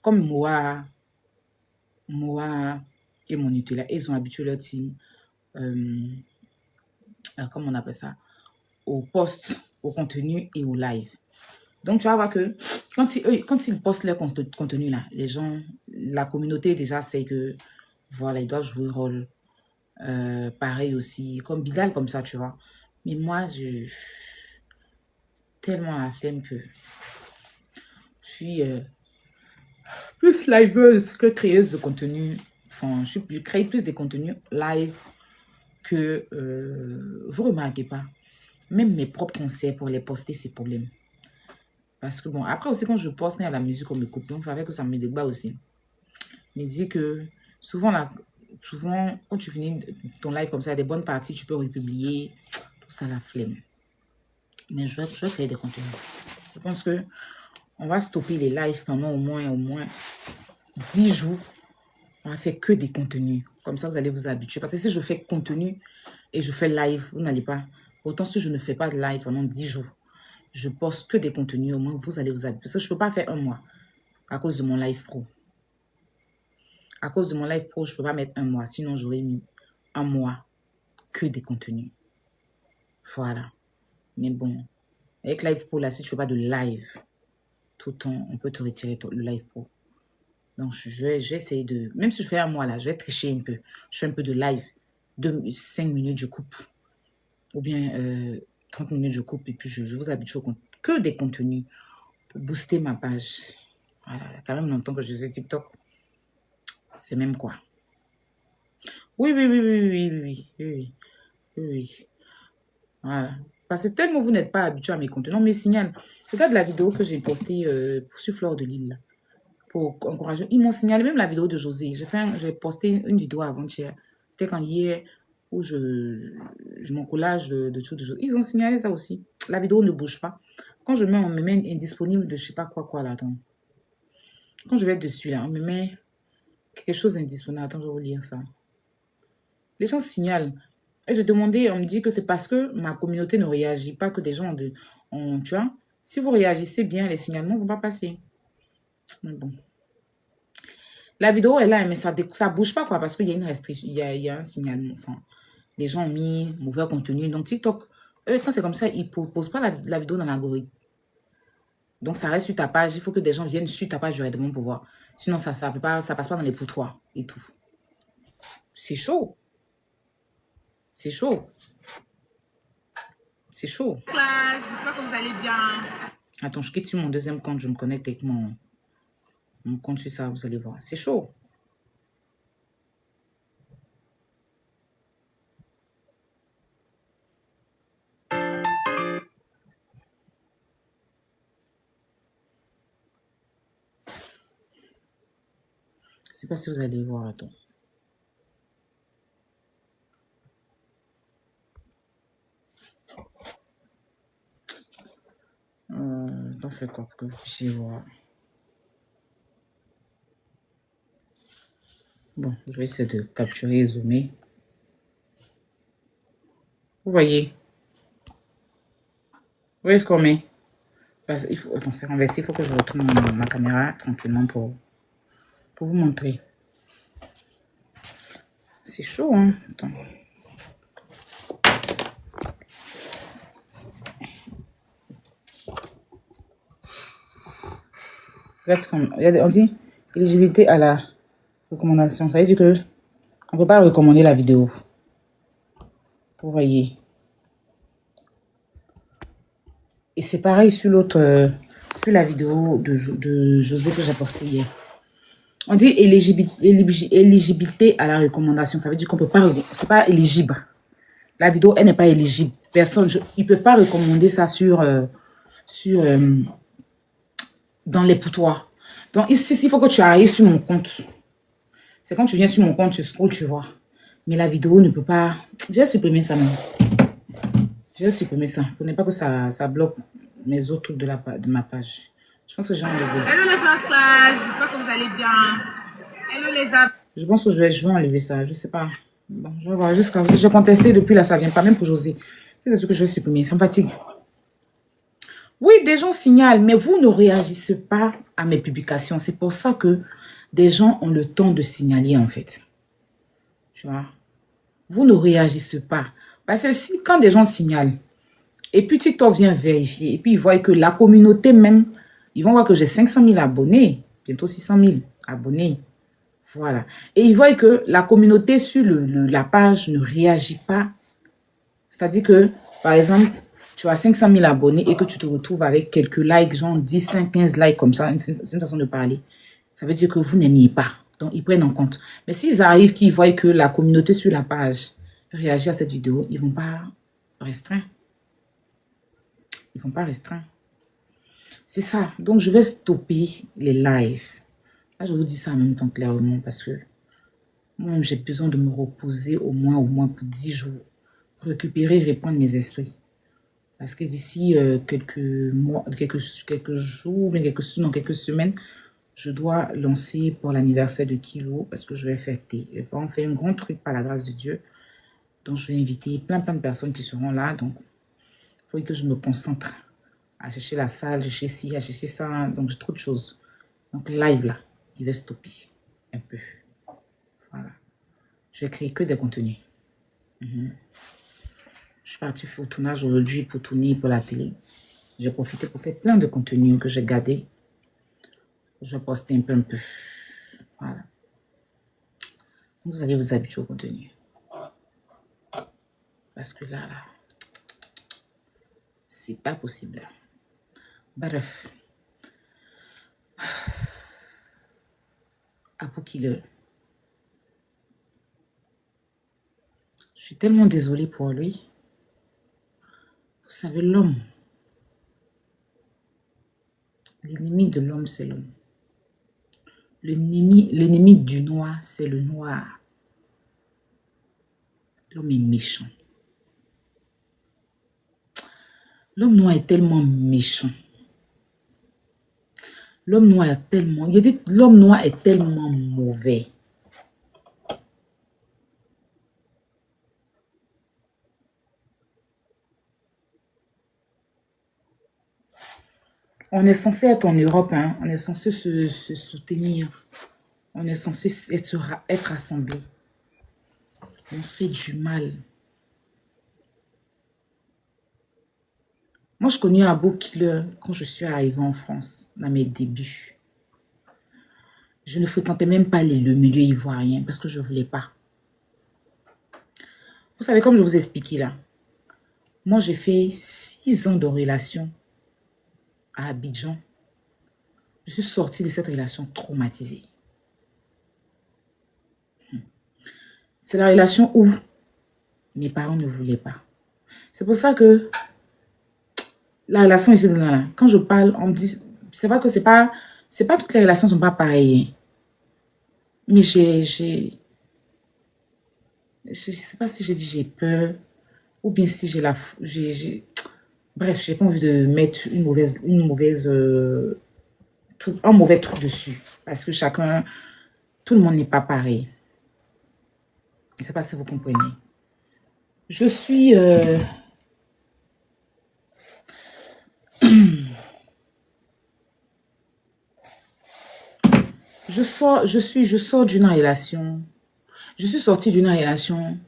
comme Moa et mon Nutella, ils ont habitué leur team, comment on appelle ça, au post, au contenu et au live. Donc, tu vas voir que quand ils postent leur contenu là, les gens, la communauté déjà sait que, voilà, ils doivent jouer rôle. Pareil aussi, comme Bilal, comme ça, tu vois. Mais moi, j'ai tellement la flemme que je suis plus liveuse que créeuse de contenu. Enfin, je crée plus des contenus live que... vous remarquez pas, même mes propres concerts pour les poster, c'est problème. Parce que bon, après aussi, quand je poste, il y a la musique, on me coupe. Donc, ça fait que ça me débat aussi. Mais dis que souvent, quand tu finis ton live comme ça, il y a des bonnes parties, tu peux republier. Tout ça, la flemme. Mais je vais faire des contenus. Je pense que on va stopper les lives pendant au moins 10 jours. On va faire que des contenus. Comme ça, vous allez vous habituer. Parce que si je fais contenu et je fais live, vous n'allez pas. Autant si je ne fais pas de live pendant 10 jours, je poste que des contenus, au moins vous allez vous habituer. Parce que je ne peux pas faire un mois à cause de mon live pro. À cause de mon live pro, je ne peux pas mettre un mois. Sinon, j'aurais mis un mois que des contenus. Voilà. Mais bon, avec live pro, là, si tu ne fais pas de live tout le temps, on peut te retirer le live pro. Donc, je vais essayer de... Même si je fais un mois, là, je vais tricher un peu. Je fais un peu de live. 5 minutes, je coupe. Ou bien 30 minutes, je coupe. Et puis, je vous habitue que des contenus pour booster ma page. Voilà, il y a quand même longtemps que je faisais TikTok. C'est même quoi. Oui. Voilà. Parce que tellement vous n'êtes pas habitué à mes contenus. Non, mais signale. Regarde la vidéo que j'ai postée sur Fleur de Lille. Pour encourager. Ils m'ont signalé même la vidéo de José. J'ai posté une vidéo avant-hier. C'était quand hier où je m'en collage de tout de José. Ils ont signalé ça aussi. La vidéo ne bouge pas. Quand je mets, on me met indisponible de je sais pas quoi là. Attends. Quand je vais dessus là, on me met quelque chose indisponible. Attends, je vais vous lire ça. Les gens signalent. Et j'ai demandé, on me dit que c'est parce que ma communauté ne réagit pas, que des gens ont, tu vois, si vous réagissez bien, les signalements ne vont pas passer. Mais bon. La vidéo est là, mais ça bouge pas, quoi, parce qu'il y a une restriction, il y a un signalement. Enfin, les gens ont mis mauvais contenu. Donc, TikTok, eux, quand c'est comme ça, ils ne posent pas la vidéo dans l'algorithme. Donc, ça reste sur ta page. Il faut que des gens viennent sur ta page directement pour voir. Sinon, ça passe pas dans les poutoirs et tout. C'est chaud. C'est chaud. C'est chaud. Classe, j'espère que vous allez bien. Attends, je quitte sur mon deuxième compte. Je me connecte avec mon compte sur ça. Vous allez voir. C'est chaud. Je ne sais pas si vous allez voir. Attends. Je dois faire quoi pour que vous puissiez voir. Bon, je vais essayer de capturer et zoomer. Vous voyez? Vous voyez ce qu'on met? Il faut, attends, c'est renversé. Il faut que je retourne ma caméra tranquillement pour vous montrer. C'est chaud, hein? Attends. Regarde ce qu'on... On dit éligibilité à la recommandation. Ça veut dire que on ne peut pas recommander la vidéo. Vous voyez. Et c'est pareil sur l'autre... sur la vidéo de José que j'ai postée hier. On dit éligibilité à la recommandation. Ça veut dire qu'on peut pas... C'est pas éligible. La vidéo, elle n'est pas éligible. Personne... ils ne peuvent pas recommander ça dans les poutoirs. Donc, ici, il faut que tu arrives sur mon compte. C'est quand tu viens sur mon compte, tu scrolles, tu vois. Mais la vidéo ne peut pas... Je vais supprimer ça même. Je vais supprimer ça. Pour ne pas que ça bloque mes autres trucs de ma page. Je pense que j'ai enlevé. Hello les first class, j'espère que vous allez bien. Hello les amis. Je pense que je vais enlever ça. Je ne sais pas. Bon, je vais voir. J'ai contesté depuis là, ça ne vient pas. Même pour José. C'est ce que je vais supprimer. Ça me fatigue. Oui, des gens signalent, mais vous ne réagissez pas à mes publications. C'est pour ça que des gens ont le temps de signaler, en fait. Tu vois? Vous ne réagissez pas. Parce que si, quand des gens signalent, et puis TikTok vient vérifier, et puis ils voient que la communauté même, ils vont voir que j'ai 500 000 abonnés, bientôt 600 000 abonnés. Voilà. Et ils voient que la communauté sur la page ne réagit pas. C'est-à-dire que, par exemple, tu as 500 000 abonnés et que tu te retrouves avec quelques likes, genre 10, 5, 15 likes comme ça, c'est une façon de parler. Ça veut dire que vous n'aimiez pas. Donc, ils prennent en compte. Mais s'ils arrivent, qu'ils voient que la communauté sur la page réagit à cette vidéo, ils ne vont pas restreindre. Ils ne vont pas restreindre. C'est ça. Donc, je vais stopper les lives. Là, je vous dis ça en même temps clairement parce que moi, j'ai besoin de me reposer au moins pour 10 jours. Récupérer, reprendre mes esprits. Parce que d'ici quelques mois, quelques jours, mais quelques semaines, je dois lancer pour l'anniversaire de Kilo parce que je vais fêter. Je vais en faire un grand truc par la grâce de Dieu. Donc, je vais inviter plein de personnes qui seront là. Donc, il faut que je me concentre à chercher la salle, chercher ci, à chercher ça. Donc, j'ai trop de choses. Donc, live là, il va stopper un peu. Voilà. Je vais créer que des contenus. Je suis partie au tournage aujourd'hui pour tourner pour la télé. J'ai profité pour faire plein de contenus que j'ai gardés. Je vais poster un peu. Voilà. Vous allez vous habituer au contenu. Parce que là, c'est pas possible. Bref. Abu Killer. Je suis tellement désolée pour lui. Vous savez, l'homme. L'ennemi de l'homme, c'est l'homme. L'ennemi du noir, c'est le noir. L'homme est méchant. L'homme noir est tellement méchant. L'homme noir est tellement... Il dit l'homme noir est tellement mauvais. On est censé être en Europe, hein? On est censé se soutenir. On est censé être rassemblés. On se fait du mal. Moi, je connais Abu Killer quand je suis arrivée en France, dans mes débuts. Je ne fréquentais même pas le milieu ivoirien parce que je ne voulais pas. Vous savez, comme je vous ai expliqué là, moi, j'ai fait 6 ans de relation à Abidjan. Je suis sortie de cette relation traumatisée. C'est la relation où mes parents ne voulaient pas. C'est pour ça que la relation ici, là, quand je parle, on me dit, c'est vrai que c'est pas toutes les relations ne sont pas pareilles. Mais je sais pas si j'ai dit j'ai peur ou bien si j'ai bref, j'ai pas envie de mettre un mauvais truc dessus parce que tout le monde n'est pas pareil. Je sais pas si vous comprenez. Je suis je sors d'une relation. Je suis sortie d'une relation.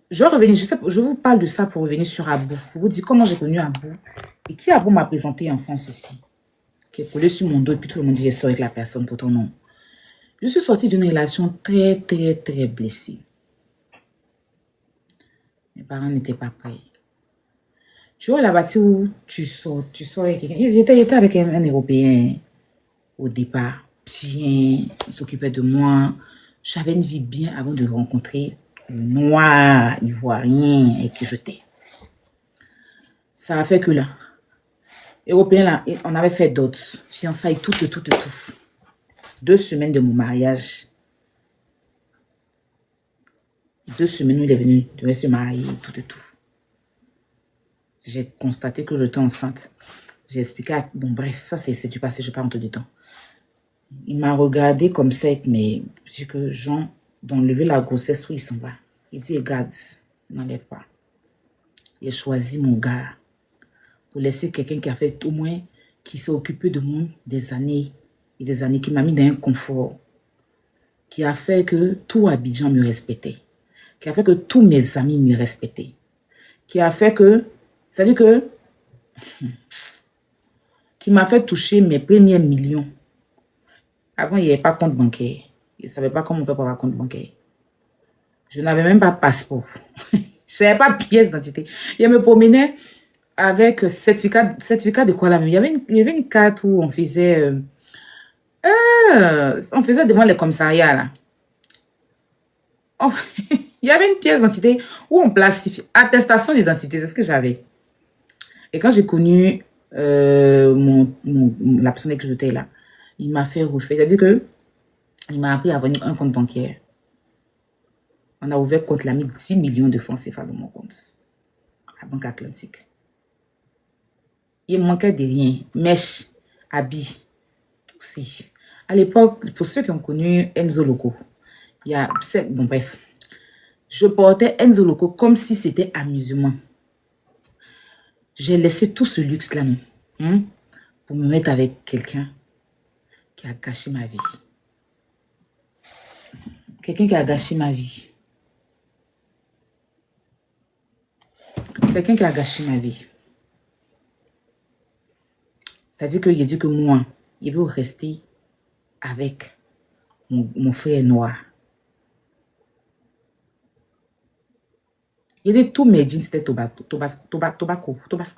Je vais revenir, je vous parle de ça pour revenir sur Abu. Pour vous dire comment j'ai connu Abu. Et qui Abu m'a présenté en France ici. Qui est collé sur mon dos et puis tout le monde dit j'ai sorti avec la personne, pourtant non. Je suis sortie d'une relation très, très, très blessée. Mes parents n'étaient pas prêts. Tu vois la bâtie où tu sors avec quelqu'un. J'étais avec un Européen au départ. Bien, il s'occupait de moi. J'avais une vie bien avant de rencontrer le noir ivoirien avec qui j'étais. Ça a fait que là, Européen là, on avait fait d'autres fiançailles, tout. 2 semaines de mon mariage. 2 semaines où il est venu, il devait se marier, tout. J'ai constaté que j'étais enceinte. J'ai expliqué, bon bref, ça c'est du passé, je ne vais pas rentrer dedans. Il m'a regardé comme ça avec mes... Je dis que Jean, d'enlever la grossesse, oui, il s'en va. Il dit, regarde, n'enlève pas. Il a choisi mon gars pour laisser quelqu'un qui a fait au moins, qui s'est occupé de moi des années et des années, qui m'a mis dans un confort, qui a fait que tout Abidjan me respectait, qui a fait que tous mes amis me respectaient, qui a fait que, c'est-à-dire que, qui m'a fait toucher mes premiers millions. Avant, il n'y avait pas de compte bancaire. Je ne savais pas comment on fait pour avoir un compte bancaire. Je n'avais même pas de passeport. Je n'avais pas de pièce d'identité. Je me promenais avec certificat de quoi là même. Il y avait une carte où on faisait devant les commissariats là. Il y avait une pièce d'identité où on plastifie. Attestation d'identité, c'est ce que j'avais. Et quand j'ai connu la personne avec qui j'étais là, il m'a fait refaire. C'est-à-dire que il m'a appris à avoir un compte bancaire. On a ouvert compte, il a mis 10 millions de francs CFA dans mon compte. À Banque Atlantique. Il me manquait de rien. Mèche, habits, tout ça. À l'époque, pour ceux qui ont connu Enzo Loco, bon bref, je portais Enzo Loco comme si c'était amusement. J'ai laissé tout ce luxe-là pour me mettre avec quelqu'un qui a gâché ma vie. Quelqu'un qui a gâché ma vie. Quelqu'un qui a gâché ma vie. C'est-à-dire qu'il a dit que moi, il veut rester avec mon frère noir. Il dit tous mes jeans, c'était Tobasco,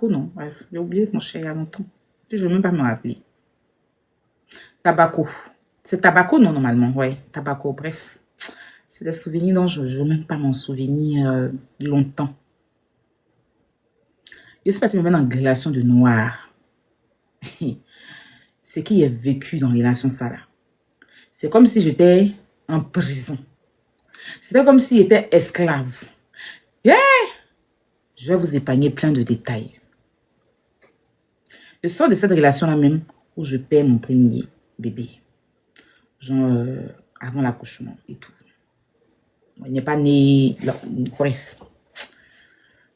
non. Bref, j'ai oublié mon cher il y a longtemps. Puis je ne vais même pas me rappeler. Tabaco. C'est Tabaco, non, normalement. Ouais, Tabaco, bref. C'est des souvenirs dont je ne veux même pas m'en souvenir longtemps. Je ne sais pas si tu me mets dans une relation de noir. C'est qui est vécu dans les relations ça là. C'est comme si j'étais en prison. C'était comme si j'étais esclave. Yeah! Je vais vous épargner plein de détails. Je sors de cette relation-là même où je perds mon premier bébé. Genre avant l'accouchement et tout. Il n'est pas né... Bref.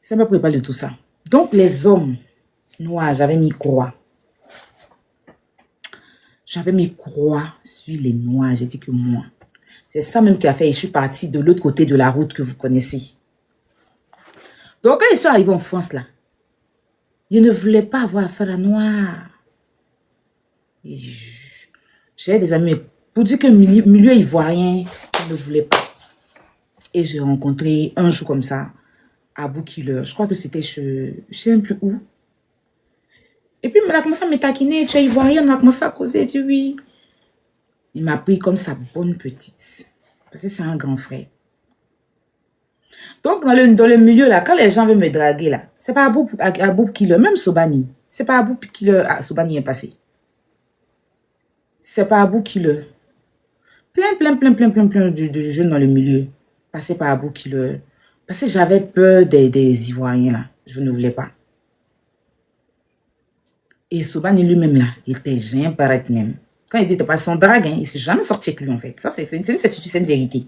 Ça m'a préparé de tout ça. Donc les hommes noirs, j'avais mis croix. J'avais mis croix sur les noirs. J'ai dit que moi. C'est ça même qui a fait. Je suis partie de l'autre côté de la route que vous connaissez. Donc, quand ils sont arrivés en France, là, ils ne voulaient pas avoir affaire à noir. J'ai des amis, pour dire que milieu ivoirien, ils ne voulaient pas. Et j'ai rencontré un jour comme ça, à Boukiller. Je crois que c'était je ne sais même plus où. Et puis, il a commencé à me taquiner. Tu es ivoirien, on a commencé à causer. Il dit oui. Il m'a pris comme sa bonne petite. Parce que c'est un grand frère. Donc, dans le milieu, là, quand les gens veulent me draguer, là, c'est pas à Boukiller, même Sobani. C'est pas à Boukiller, Sobani est passé. C'est pas à Boukiller. Plein de jeunes dans le milieu passaient par Boukiller. Parce que j'avais peur des Ivoiriens, là. Je ne voulais pas. Et Sobani lui-même, là, il était gêné paraître même. Quand il dit que pas son drague, hein, il ne s'est jamais sorti avec lui, en fait. Ça, c'est une vérité.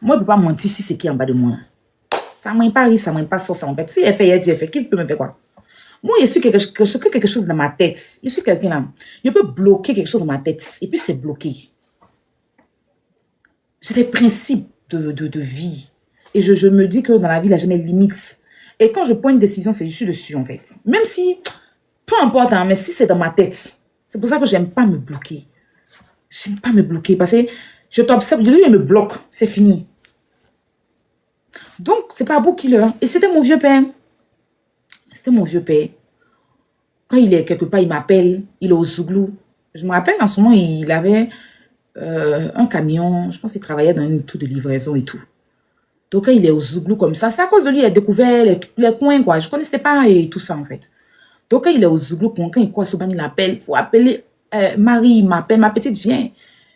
Moi, je ne peux pas mentir si c'est qui en bas de moi, là. Ça ne m'a pas ri, ça ne m'a pas sorti, ça m'a pas. Si elle fait, il fait. Qui peut me faire quoi? Moi, je suis quelque chose dans ma tête. Je suis quelqu'un là. Je peux bloquer quelque chose dans ma tête. Et puis, c'est bloqué. J'ai des principes de vie. Et je me dis que dans la vie, il n'y a jamais de limite. Et quand je prends une décision, c'est je suis dessus, en fait. Même si, peu importe, hein, mais si c'est dans ma tête. C'est pour ça que je n'aime pas me bloquer. Je n'aime pas me bloquer. Parce que je t'observe, je me bloque. C'est fini. Donc, c'est pas Boukiller. Et c'était mon vieux père. C'était mon vieux père. Quand il est quelque part, il m'appelle. Il est au Zouglou. Je me rappelle, en ce moment, il avait un camion. Je pense qu'il travaillait dans une tour de livraison et tout. Donc, quand il est au Zouglou comme ça, c'est à cause de lui, il a découvert les coins, quoi. Je ne connaissais pas et tout ça, en fait. Donc, quand il est au Zouglou, quand il croit Sobani l'appelle, il faut appeler Marie, il m'appelle, ma petite, viens.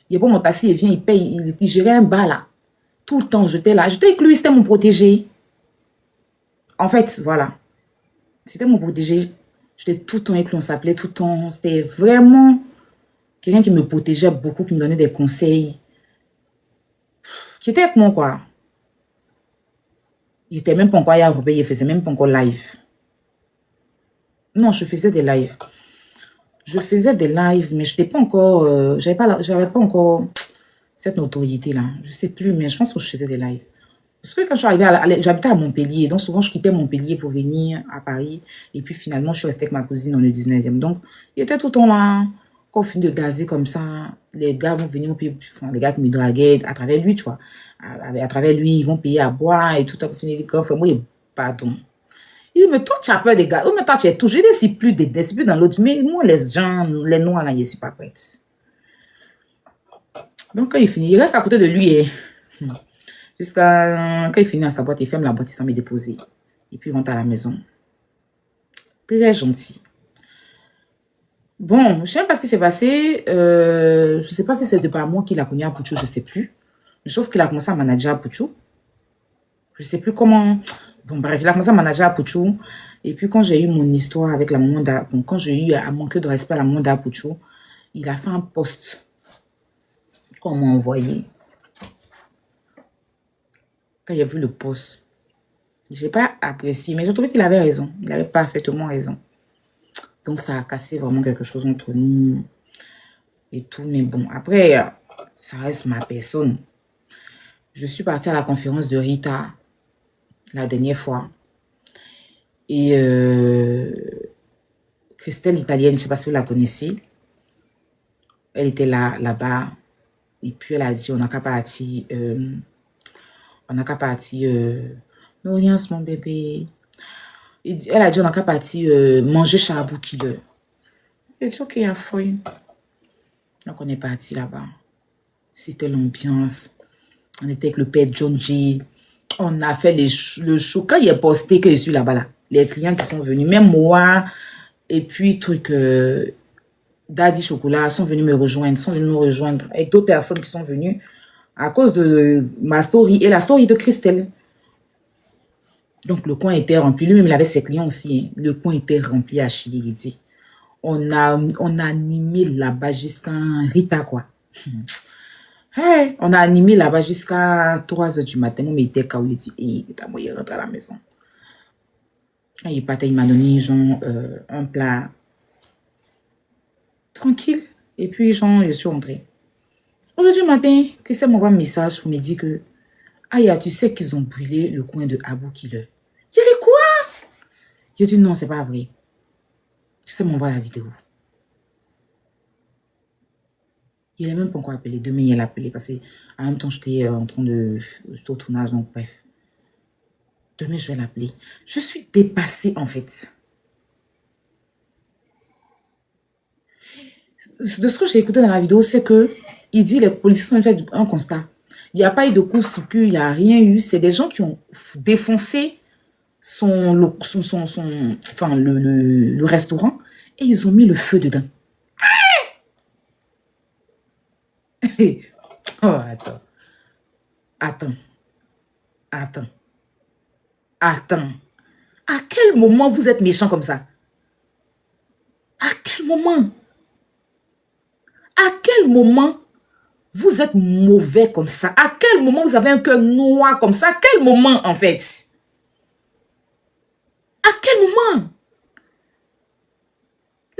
Il est bon, mon taxi, il vient, il paye, il gérait un bar, là. Tout le temps, j'étais là. J'étais avec lui, c'était mon protégé. En fait, voilà. C'était mon protégé. J'étais tout le temps avec lui, on s'appelait tout le temps. C'était vraiment quelqu'un qui me protégeait beaucoup, qui me donnait des conseils. Qui était avec moi, quoi. Il était même pas encore à il faisait même pas encore live. Non, je faisais des lives. je faisais des lives, mais je n'étais pas encore, j'avais pas encore cette notoriété-là. Je ne sais plus, mais je pense que je faisais des lives. Parce que quand je suis arrivée, j'habitais à Montpellier, donc souvent je quittais Montpellier pour venir à Paris. Et puis finalement, je suis restée avec ma cousine dans le 19e. Donc, il était tout le temps là. Quand on finit de gazer comme ça, les gars vont venir, les gars qui me draguaient à travers lui, tu vois. À travers lui, ils vont payer à boire et tout. À finir de quand moi, pardon. Il dit, mais toi, tu as peur des gars. Oh, mais toi, tu es toujours. Je dis, c'est plus c'est plus dans l'autre. Mais moi, les gens, les noirs, là, je ne suis pas prête. Donc, quand il finit, il reste à côté de lui et. Jusqu'à quand il finit à sa boîte, il ferme la boîte, il s'en met déposer. Et puis il rentre à la maison. Très gentil. Bon, je ne sais pas ce qui s'est passé. Je ne sais pas si c'est de par moi qu'il a connu à Pouchou, je ne sais plus. Je pense qu'il a commencé à manager à Pouchou. Je ne sais plus comment. Bon, bref, il a commencé à manager à Pouchou. Et puis quand j'ai eu mon histoire avec la maman bon, quand j'ai eu à manquer de respect à la maman d'Apouchou, il a fait un post qu'on m'a envoyé. Quand j'ai vu le post, je n'ai pas apprécié, mais j'ai trouvé qu'il avait raison. Il avait parfaitement raison. Donc, ça a cassé vraiment quelque chose entre nous et tout. Mais bon, après, ça reste ma personne. Je suis partie à la conférence de Rita la dernière fois. Et Christelle Italienne, je ne sais pas si vous la connaissez. Elle était là-bas. Et puis, elle a dit, on n'a qu'à partir... non, rien, mon bébé. Elle a dit, on n'a qu'à partir manger Chabou Killer. Et dit, ok, à fouille. Donc, on est parti là-bas. C'était l'ambiance. On était avec le père John J. On a fait le show. Quand il est posté que je suis là-bas, là, les clients qui sont venus, même moi, et puis Daddy Chocolat sont venus me rejoindre, avec d'autres personnes qui sont venues à cause de ma story et la story de Christelle. Donc, le coin était rempli. Lui-même, il avait ses clients aussi. Hein. Le coin était rempli à chier. On a animé là-bas jusqu'à Rita, quoi. Hey, on a animé là-bas jusqu'à 3 heures du matin. Mon était quand il dit, il rentre à la maison. Quand il partait, il m'a donné genre, un plat tranquille. Et puis, genre, je suis rentrée. Aujourd'hui matin, Christelle m'envoie un message pour me dire que, Aya, tu sais qu'ils ont brûlé le coin de Abou Killer. Il dit quoi? Je dis non, c'est pas vrai. Christelle m'envoie la vidéo. Il n'est même pas encore appelé. Demain, il l'a appelé parce qu'en même temps, j'étais en train de... J'étais au tournage, donc bref. Demain, je vais l'appeler. Je suis dépassée, en fait. De ce que j'ai écouté dans la vidéo, c'est que il dit les policiers ont fait un constat. Il n'y a pas eu de court-circuit, il n'y a rien eu. C'est des gens qui ont défoncé le restaurant et ils ont mis le feu dedans. Oh, attends. Attends. À quel moment vous êtes méchant comme ça? À quel moment? À quel moment vous êtes mauvais comme ça? À quel moment vous avez un cœur noir comme ça? À quel moment, en fait? À quel moment?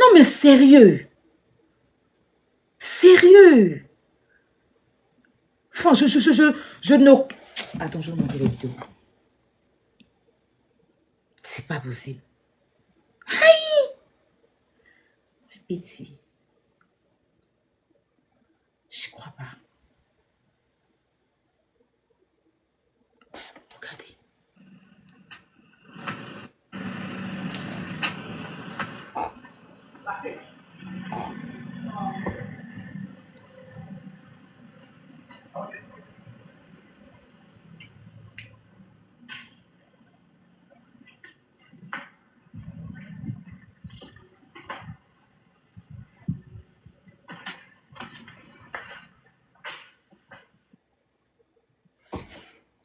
Non, mais sérieux. Sérieux. Enfin, je ne... Attends, je vais vous montrer les vidéos. C'est pas possible. Aïe! Pitié. Je crois pas. Regardez.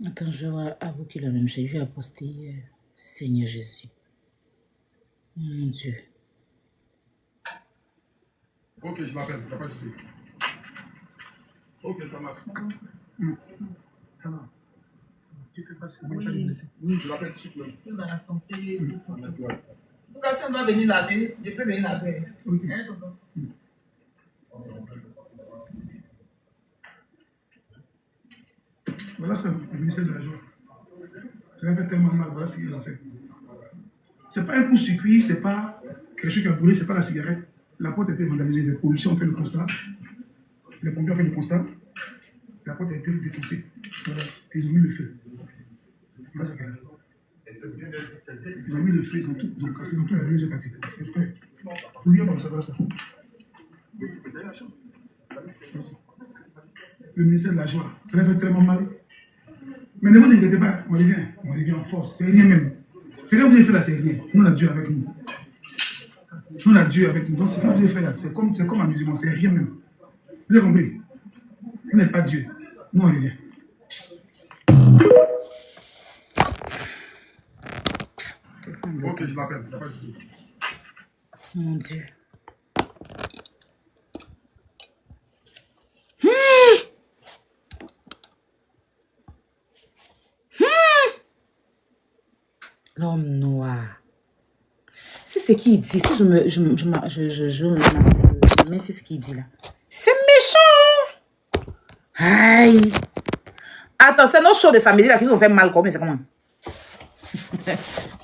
Attends, je vois Abou qui l'a même. J'ai vu à poster Seigneur Jésus. Mon Dieu. Ok, je m'appelle, il n'y a pas de souci. Ok, ça marche. Ça va. Tu fais pas ce que moi, oui. Je l'appelle tout de suite. Dans la santé. Merci, ouais. cas, si on doit venir laver, je peux venir laver. Ok. Hein, tonton? Voilà, c'est le ministère de la Joie. Ça a fait tellement mal, voilà ce qu'il a fait. C'est pas un coup circuit, c'est pas quelque chose qui a brûlé, c'est pas la cigarette. La porte a été vandalisée, les policiers ont fait le constat, les pompiers ont fait le constat, la porte a été défoncée. Voilà, ils ont mis le feu. Voilà ce qu'elle a. Ils ont mis le feu, ils ont tout cassé, ils ont tout brûlé, j'ai parti. Est-ce que vous lui avez savoir ça? Le ministère de la Joie, ça a fait tellement mal. Mais ne vous inquiétez pas, on revient en force, c'est rien même. Ce que vous avez fait là, c'est rien. Nous, on a Dieu avec nous. Nous, on a Dieu avec nous. Donc, ce que vous avez fait là, c'est comme un musulman, c'est rien même. Vous avez compris? Vous n'êtes pas Dieu. Nous, on revient. Ok, je l'appelle. Mon Dieu. L'homme noir. C'est ce qu'il dit. Si je mets c'est ce qu'il dit là. C'est méchant. Aïe. Attends, c'est nos shows de samedi là qui nous ont fait mal. Comment c'est comment?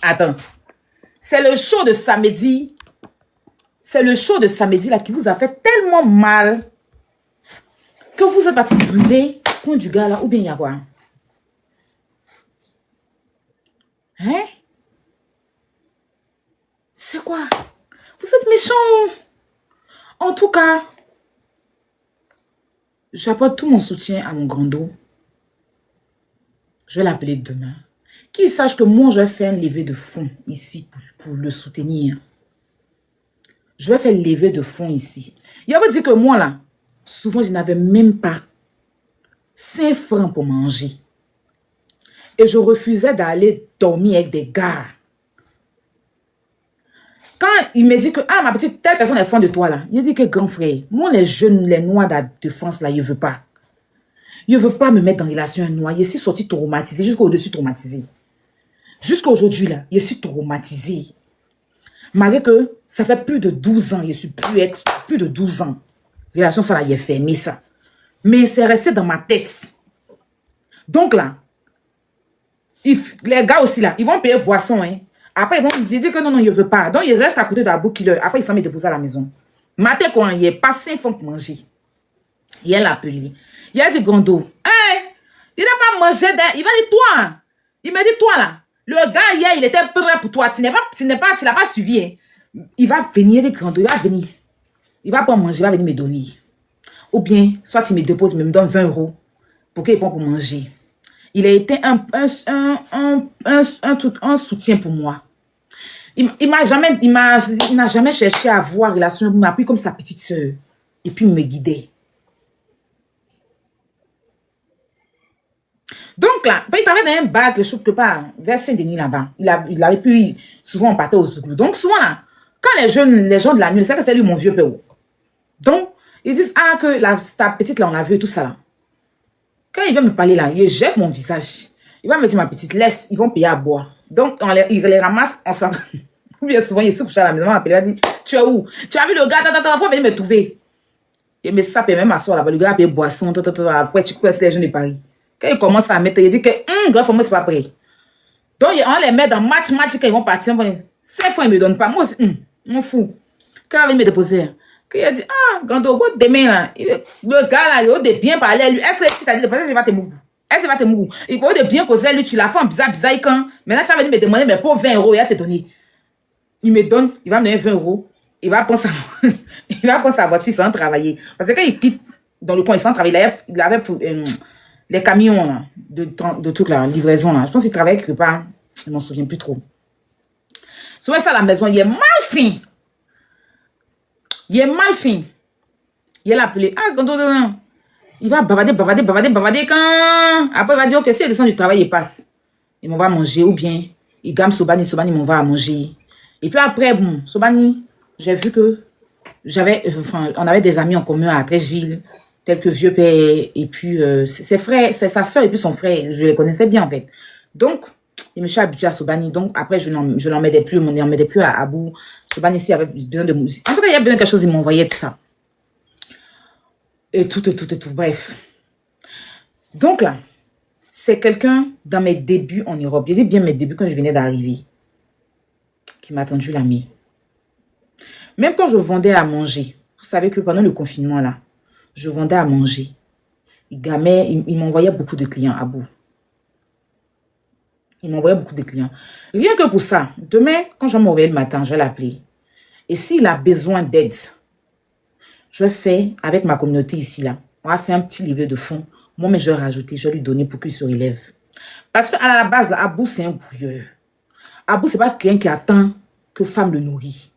Attends. C'est le show de samedi. C'est le show de samedi là qui vous a fait tellement mal que vous êtes parti brûler contre du gars là. Ou bien il y a quoi? Hein? C'est quoi? Vous êtes méchant. En tout cas, j'apporte tout mon soutien à mon grand dos. Je vais l'appeler demain. Qu'il sache que moi, je vais faire un lever de fonds ici pour le soutenir. Je vais faire lever de fonds ici. Il va dire que moi, là, souvent, je n'avais même pas 5 francs pour manger. Et je refusais d'aller dormir avec des gars. Quand il me dit que, ah, ma petite, telle personne est fan de toi, là. Il dit que, grand frère, moi, les jeunes, les noirs de France, là, il ne veut pas. Il ne veut pas me mettre en relation avec un noir. Il est si sorti traumatisé, jusqu'au-dessus traumatisé. Jusqu'aujourd'hui, là, il est si traumatisé. Malgré que ça fait plus de 12 ans, il suis plus de 12 ans. Relation, ça, là, il est fermé, ça. Mais c'est resté dans ma tête. Donc, là, les gars aussi, là, ils vont payer boisson, hein. Après, ils vont me dire que non, il ne veut pas. Donc, il reste à côté de la boucle. Après, il s'en met déposer à la maison. Matin, quand il n'est pas 5 francs pour manger. Il l'a appelé. Il a dit, Gondo, hey, il n'a pas mangé. Il va dire, toi. Il me dit, toi, là. Le gars, hier, il était prêt pour toi. Tu n'as pas suivi. Hein. Il va venir, les Gondo, il va venir. Il va pas manger, il va venir me donner. Ou bien, soit il me dépose, il me donne 20 € pour qu'il prenne pour manger. Il a été un soutien pour moi. Il n'a jamais cherché à avoir relation. Il m'a pris comme sa petite soeur. Et puis, il me guidait. Donc là, il travaillait dans un bar quelque part, vers Saint-Denis là-bas. Il avait pu, souvent on partait au Zouglou. Donc souvent là, quand les gens de la nuit, c'est que c'était lui mon vieux père. Donc, ils disent, ah, que ta petite là, on l'a vu et tout ça là. Quand il vient me parler là, il jette mon visage. Il va me dire, ma petite, laisse, ils vont payer à boire. Donc, il les ramasse, on s'en va. Bien souvent, il se couche à la maison, il m'appelle, il va dire, tu es où? Tu as vu le gars, il faut venir me trouver. Il me sape, même m'asseoir là-bas, le gars a payé boisson, après tu connais les gens de Paris. Quand il commence à mettre, il dit que, grave, moi, c'est pas prêt. Donc, on les met dans match, quand ils vont partir, 5 fois, ils ne me donnent pas. Moi aussi, m'en fous. Quand il vient me déposer, quand il a dit, ah, Gando, demain, là, le gars, là, il a bien parler à lui. Est-ce que tu t'as dit, je vais te mourir? Est-ce qu'il va te mourir? Il faut de bien causer à lui, tu l'as fait en bizarre, quand. Maintenant, tu vas venir me demander, mais pour 20 €, il va te donner. Il me donne, il va me donner 20 €. Il va prendre sa voiture sans travailler. Parce que quand il quitte dans le coin, sans travailler, il avait les camions là, de trucs là, livraison là. Je pense qu'il travaillait quelque part. Je ne m'en souviens plus trop. Souvent, ça à la maison, il est mal fin. Il est mal fin. Il est appelé. Ah, non. Il va bavader quand. Après, il va dire, ok, si il descend du travail, il passe. Il m'en va manger. Ou bien, il gamme Sobani, m'en va à manger. Et puis après, bon, Sobani, j'ai vu que on avait des amis en commun à Trècheville, tels que Vieux Père, et puis ses frères, c'est sa soeur et puis son frère, je les connaissais bien en fait. Donc, Et je me suis habituée à Sobani. Donc, après, je n'en mettais plus. On n'en mettait plus à Abou. Sobani, ici, avait besoin de musique. En tout cas, il y a besoin de quelque chose. Il m'envoyait tout ça. Et tout. Bref. Donc là, c'est quelqu'un dans mes débuts en Europe. Je dis bien mes débuts quand je venais d'arriver. Qui m'a tendu la main. Même quand je vendais à manger. Vous savez que pendant le confinement là, je vendais à manger. Il m'envoyait beaucoup de clients à bout. Il m'envoyait beaucoup de clients. Rien que pour ça, demain, quand je vais me réveiller le matin, je vais l'appeler. Et s'il a besoin d'aide, je vais faire avec ma communauté ici là. On va faire un petit livret de fonds. Moi, mais je vais rajouter, je vais lui donner pour qu'il se relève. Parce qu'à la base, là, Abou, c'est un gouilleur. Abou, c'est pas quelqu'un qui attend que femme le nourrit.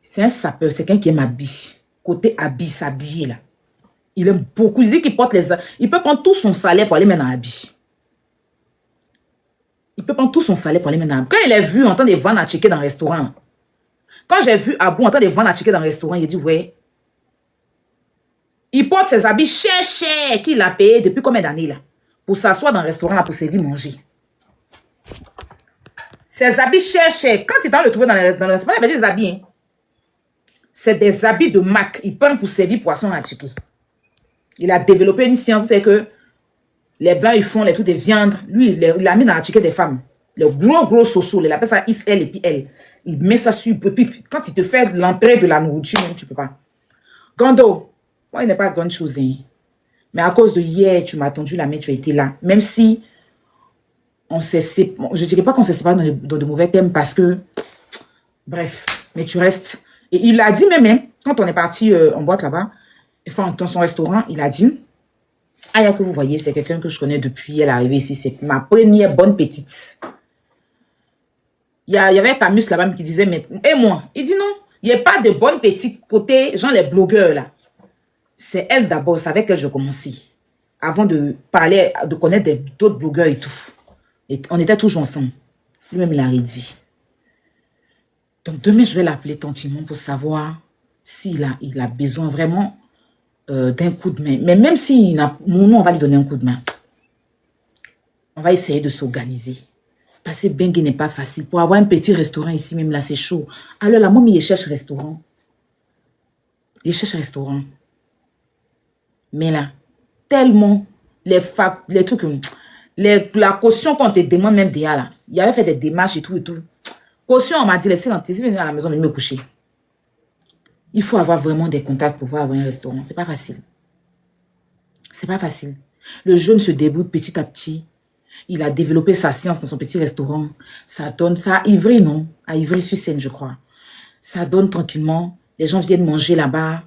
C'est un sapeur, c'est quelqu'un qui aime habiller. Côté habit, s'habiller là. Il aime beaucoup. Il dit qu'il porte les... Il peut prendre tout son salaire pour aller mettre dans l'habit. Il peut prendre tout son salaire pour aller mettre dans l'habit. Quand il est vu en train de vendre à checker dans le restaurant, quand j'ai vu Abou en train de vendre à checker dans le restaurant, il a dit, ouais, il porte ses habits cher, qu'il a payé depuis combien d'années là, pour s'asseoir dans le restaurant là, pour servir manger. Ses habits cher. Quand il t'a le trouvé dans le restaurant, il avait des habits. Hein. C'est des habits de Mac. Il prend pour servir poisson à checker. Il a développé une science, c'est que les blancs, ils font les trucs de viande. Lui, il l'a mis dans la chicken des femmes. Le gros soso, il appelle ça ISL et puis L. Il met ça sur, et puis quand il te fait l'entrée de la nourriture, même, tu peux pas. Gando, moi, il n'est pas grande chose. Hein. Mais à cause de hier, tu m'as tendu la main, tu as été là. Même si, je dirais pas qu'on se sépare dans de mauvais thèmes parce que, bref, mais tu restes. Et il l'a dit même, quand on est parti en boîte là-bas, enfin, dans son restaurant, il a dit, Aya que vous voyez, c'est quelqu'un que je connais depuis, elle est arrivée ici, c'est ma première bonne petite. Il y avait Camus là-bas qui disait, mais, et moi, il dit non, il n'y a pas de bonne petite côté, genre les blogueurs là. C'est elle d'abord, c'est avec elle que je commençais. Avant de parler, de connaître d'autres blogueurs et tout. Et on était toujours ensemble. Lui-même, il a dit. Donc demain, je vais l'appeler tranquillement pour savoir s'il a besoin vraiment d'un coup de main. Mais même si nous, on va lui donner un coup de main. On va essayer de s'organiser. Parce que Bengue n'est pas facile. Pour avoir un petit restaurant ici, même là, c'est chaud. Alors la momie, il cherche restaurant. Il cherche restaurant. Mais là, tellement, les trucs, la caution qu'on te demande même déjà là. Il avait fait des démarches et tout et tout. Caution, on m'a dit, laissez rentrer, si vous venez à la maison, venez me coucher. Il faut avoir vraiment des contacts pour pouvoir avoir un restaurant. C'est pas facile. C'est pas facile. Le jeune se débrouille petit à petit. Il a développé sa science dans son petit restaurant. Ça donne ça à Ivry, non? À Ivry-sur-Seine, je crois. Ça donne tranquillement. Les gens viennent manger là-bas.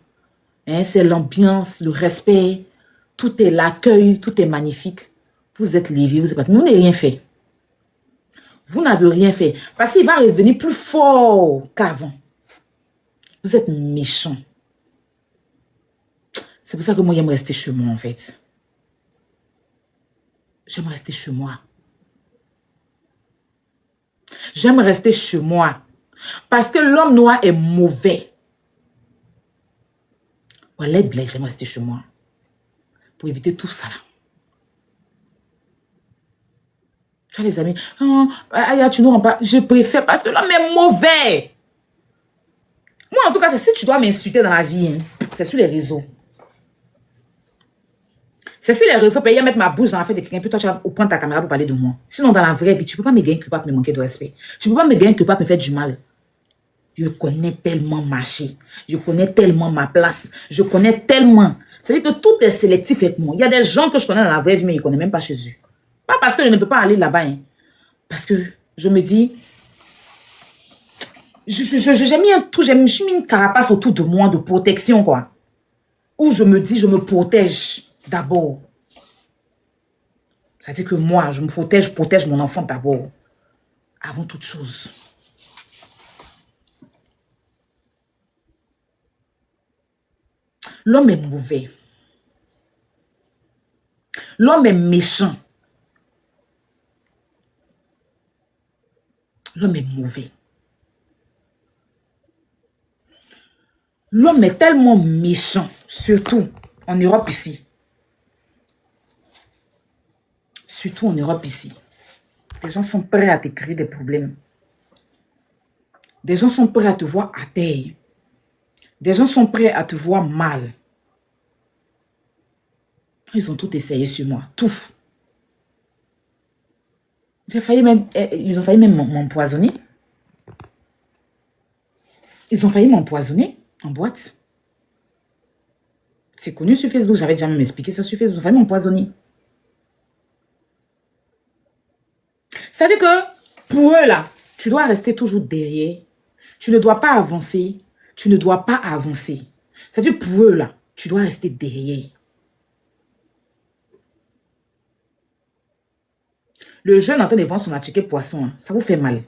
Hein, c'est l'ambiance, le respect. Tout est l'accueil, tout est magnifique. Vous êtes livrés, vous êtes pas... Nous, on n'a rien fait. Vous n'avez rien fait. Parce qu'il va revenir plus fort qu'avant. Vous êtes méchants. C'est pour ça que moi, j'aime rester chez moi, en fait. J'aime rester chez moi. J'aime rester chez moi. Parce que l'homme noir est mauvais. Voilà, j'aime rester chez moi. Pour éviter tout ça, là. Tu vois, les amis, oh, Aya, tu ne rends pas. Je préfère parce que l'homme est mauvais. Moi, en tout cas, c'est si tu dois m'insulter dans la vie, hein, c'est sur les réseaux. C'est sur les réseaux, payer mettre ma bouche dans la fête de quelqu'un, puis toi, tu vas prendre ta caméra pour parler de moi. Sinon, dans la vraie vie, tu ne peux pas me gagner que pas me manquer de respect. Tu ne peux pas me gagner que pas me faire du mal. Je connais tellement marché. Je connais tellement ma place. Je connais tellement. C'est-à-dire que tout est sélectif avec moi. Il y a des gens que je connais dans la vraie vie, mais ils ne connaissent même pas chez eux. Pas parce que je ne peux pas aller là-bas. Hein. Parce que je me dis... J'ai mis un truc, je me suis mis une carapace autour de moi de protection, quoi. Où je me dis, je me protège d'abord. C'est-à-dire que moi, je protège mon enfant d'abord. Avant toute chose. L'homme est mauvais. L'homme est méchant. L'homme est mauvais. L'homme est tellement méchant, surtout en Europe ici. Surtout en Europe ici. Des gens sont prêts à te créer des problèmes. Des gens sont prêts à te voir à terre. Des gens sont prêts à te voir mal. Ils ont tout essayé sur moi. Tout. Ils ont failli même m'empoisonner. Ils ont failli m'empoisonner en boîte. C'est connu sur Facebook. J'avais déjà même expliqué ça sur Facebook. Ils ont failli m'empoisonner. Ça veut dire que pour eux, là, tu dois rester toujours derrière. Tu ne dois pas avancer. Tu ne dois pas avancer. C'est-à-dire pour eux, là, tu dois rester derrière. Le jeune en train de vendre son attiqué poisson, hein, ça vous fait mal.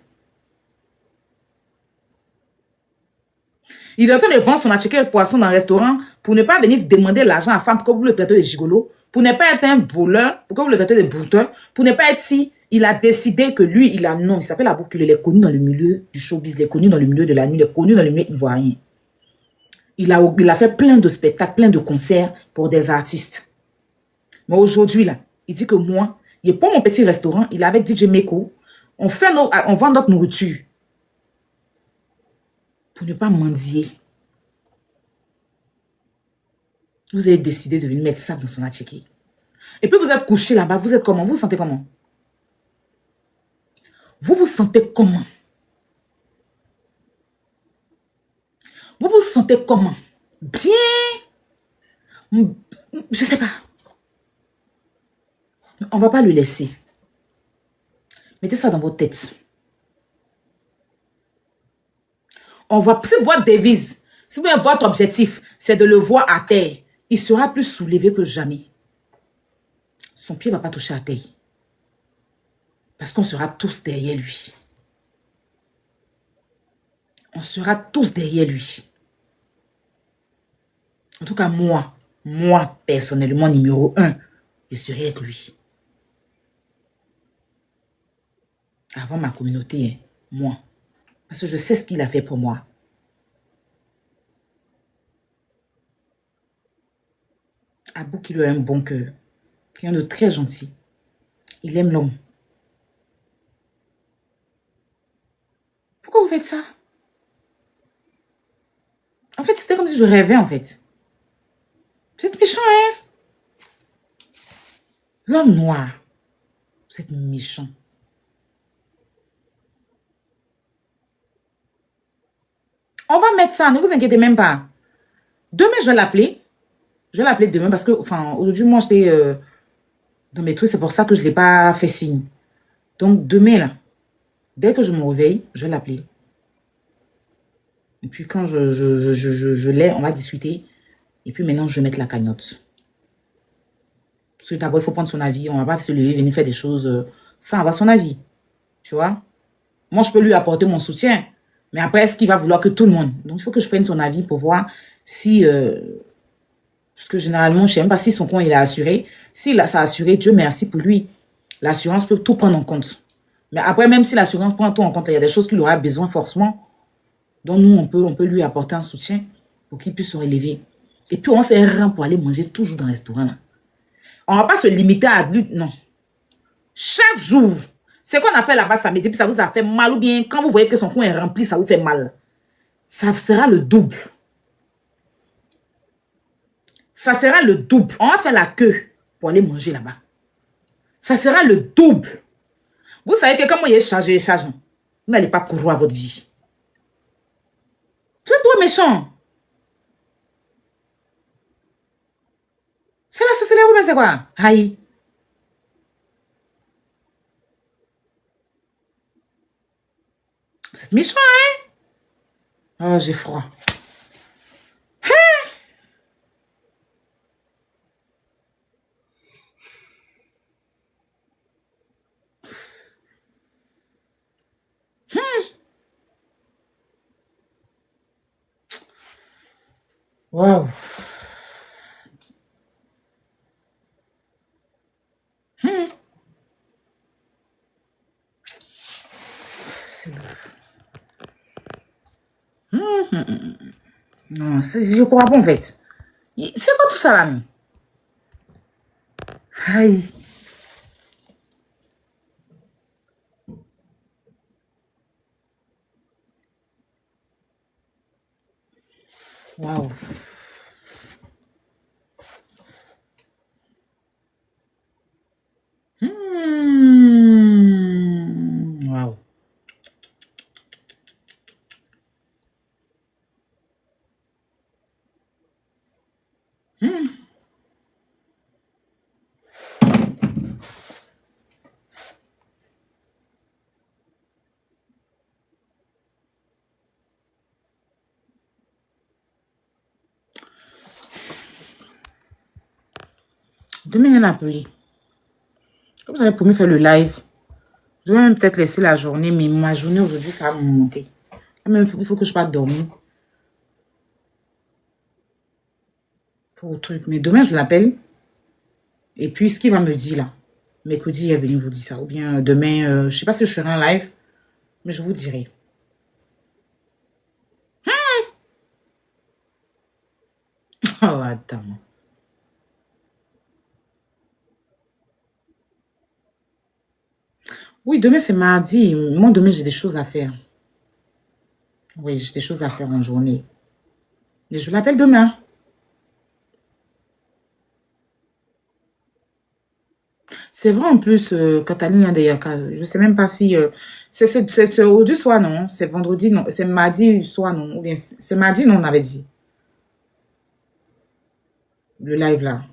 Il est en train de vendre son attiqué poisson dans un restaurant pour ne pas venir demander l'argent à la femme pour que vous le traitez de gigolo, pour ne pas être un voleur, pour que vous le traitez de brouteur, pour ne pas être si il a décidé que lui, il a non, il s'appelle Aboukul, il est connu dans le milieu du showbiz, il est connu dans le milieu de la nuit, il est connu dans le milieu ivoirien. Il a fait plein de spectacles, plein de concerts pour des artistes. Mais aujourd'hui, là, il dit que moi, il est pas mon petit restaurant, il est avec DJ Meko. On vend notre nourriture. Pour ne pas mendier. Vous avez décidé de venir mettre ça dans son attiqué. Et puis vous êtes couché là-bas, vous êtes comment? Vous vous sentez comment? Vous vous sentez comment? Vous vous sentez comment? Bien? Je sais pas. On va pas le laisser. Mettez ça dans votre tête. On va, si votre devise, si votre objectif, c'est de le voir à terre, il sera plus soulevé que jamais. Son pied ne va pas toucher à terre. Parce qu'on sera tous derrière lui. On sera tous derrière lui. En tout cas, moi, personnellement, numéro 1, je serai avec lui. Avant ma communauté, hein, moi. Parce que je sais ce qu'il a fait pour moi. Aboukil a un bon cœur. Quelqu'un de très gentil. Il aime l'homme. Pourquoi vous faites ça? En fait, c'était comme si je rêvais, en fait. Vous êtes méchant, hein? L'homme noir. Vous êtes méchant. On va mettre ça, ne vous inquiétez même pas. Demain, je vais l'appeler. Je vais l'appeler demain parce que, enfin, aujourd'hui, moi, j'étais dans mes trucs. C'est pour ça que je ne l'ai pas fait signe. Donc, demain, là, dès que je me réveille, je vais l'appeler. Et puis, quand je l'ai, on va discuter. Et puis, maintenant, je vais mettre la cagnotte. Parce que d'abord, il faut prendre son avis. On ne va pas se lever, venir faire des choses sans avoir son avis. Tu vois? Moi, je peux lui apporter mon soutien. Mais après, est-ce qu'il va vouloir que tout le monde? Donc, il faut que je prenne son avis pour voir si... parce que généralement, je ne sais même pas si son compte il est assuré. S'il a ça assuré, Dieu merci pour lui. L'assurance peut tout prendre en compte. Mais après, même si l'assurance prend tout en compte, il y a des choses qu'il aura besoin forcément. Donc, nous, on peut lui apporter un soutien pour qu'il puisse se relever. Et puis, on va faire un rang pour aller manger toujours dans le restaurant. Là. On ne va pas se limiter à lui. Non. Chaque jour, c'est qu'on a fait là-bas samedi, puis ça vous a fait mal. Ou bien, quand vous voyez que son coin est rempli, ça vous fait mal. Ça sera le double. Ça sera le double. On va faire la queue pour aller manger là-bas. Ça sera le double. Vous savez que quand moi, il est chargé, vous n'allez pas courir à votre vie. Vous êtes trop méchant. C'est la sorcellerie ou bien c'est quoi? Aïe. Vous êtes méchant, hein? Oh, j'ai froid. Waouh. C'est lourd. Non, je crois pas en fait. C'est quoi tout ça là? Aïe. Waouh. Waouh. Demain, il y a un appelé. Comme j'avais promis faire le live, je vais même peut-être laisser la journée, mais ma journée aujourd'hui, ça va me monter. Même, il faut que je parte dormir. Pour le truc. Mais demain, je l'appelle. Et puis, ce qu'il va me dire là, mercredi, il est venu vous dire ça. Ou bien demain, je ne sais pas si je ferai un live, mais je vous dirai. Oh, attends. Oui, demain, c'est mardi. Moi, demain, j'ai des choses à faire. Oui, j'ai des choses à faire en journée. Mais je l'appelle demain. C'est vrai en plus, Catalina Deyaka, je ne sais même pas si... c'est aujourd'hui soir, non? C'est vendredi, non? C'est mardi soir, non? Ou bien c'est mardi, non, on avait dit. Le live là.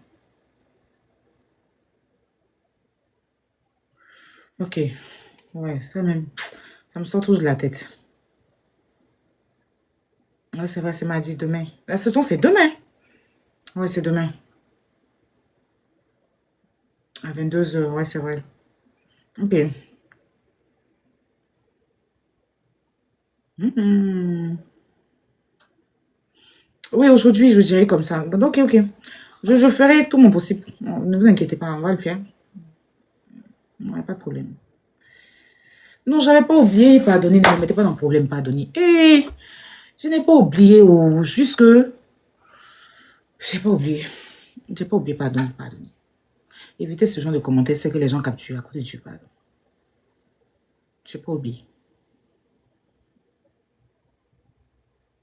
Ok. Ouais, ça même. Ça me sort toujours de la tête. Ouais, c'est vrai, c'est mardi, demain. Là, c'est demain. Ouais, c'est demain. À 22h, ouais, c'est vrai. Ok. Mhm. Oui, aujourd'hui, je dirais comme ça. Donc, ok, ok. Je ferai tout mon possible. Ne vous inquiétez pas, on va le faire. Ouais, pas de problème. Non, j'avais pas oublié, pardonnez, ne me mettez pas dans le problème, pardonnez. Et je n'ai pas oublié, juste que... J'ai pas oublié. J'ai pas oublié, pardon, pardonnez. Évitez ce genre de commentaires, c'est que les gens capturent à côté du pardon. J'ai pas oublié.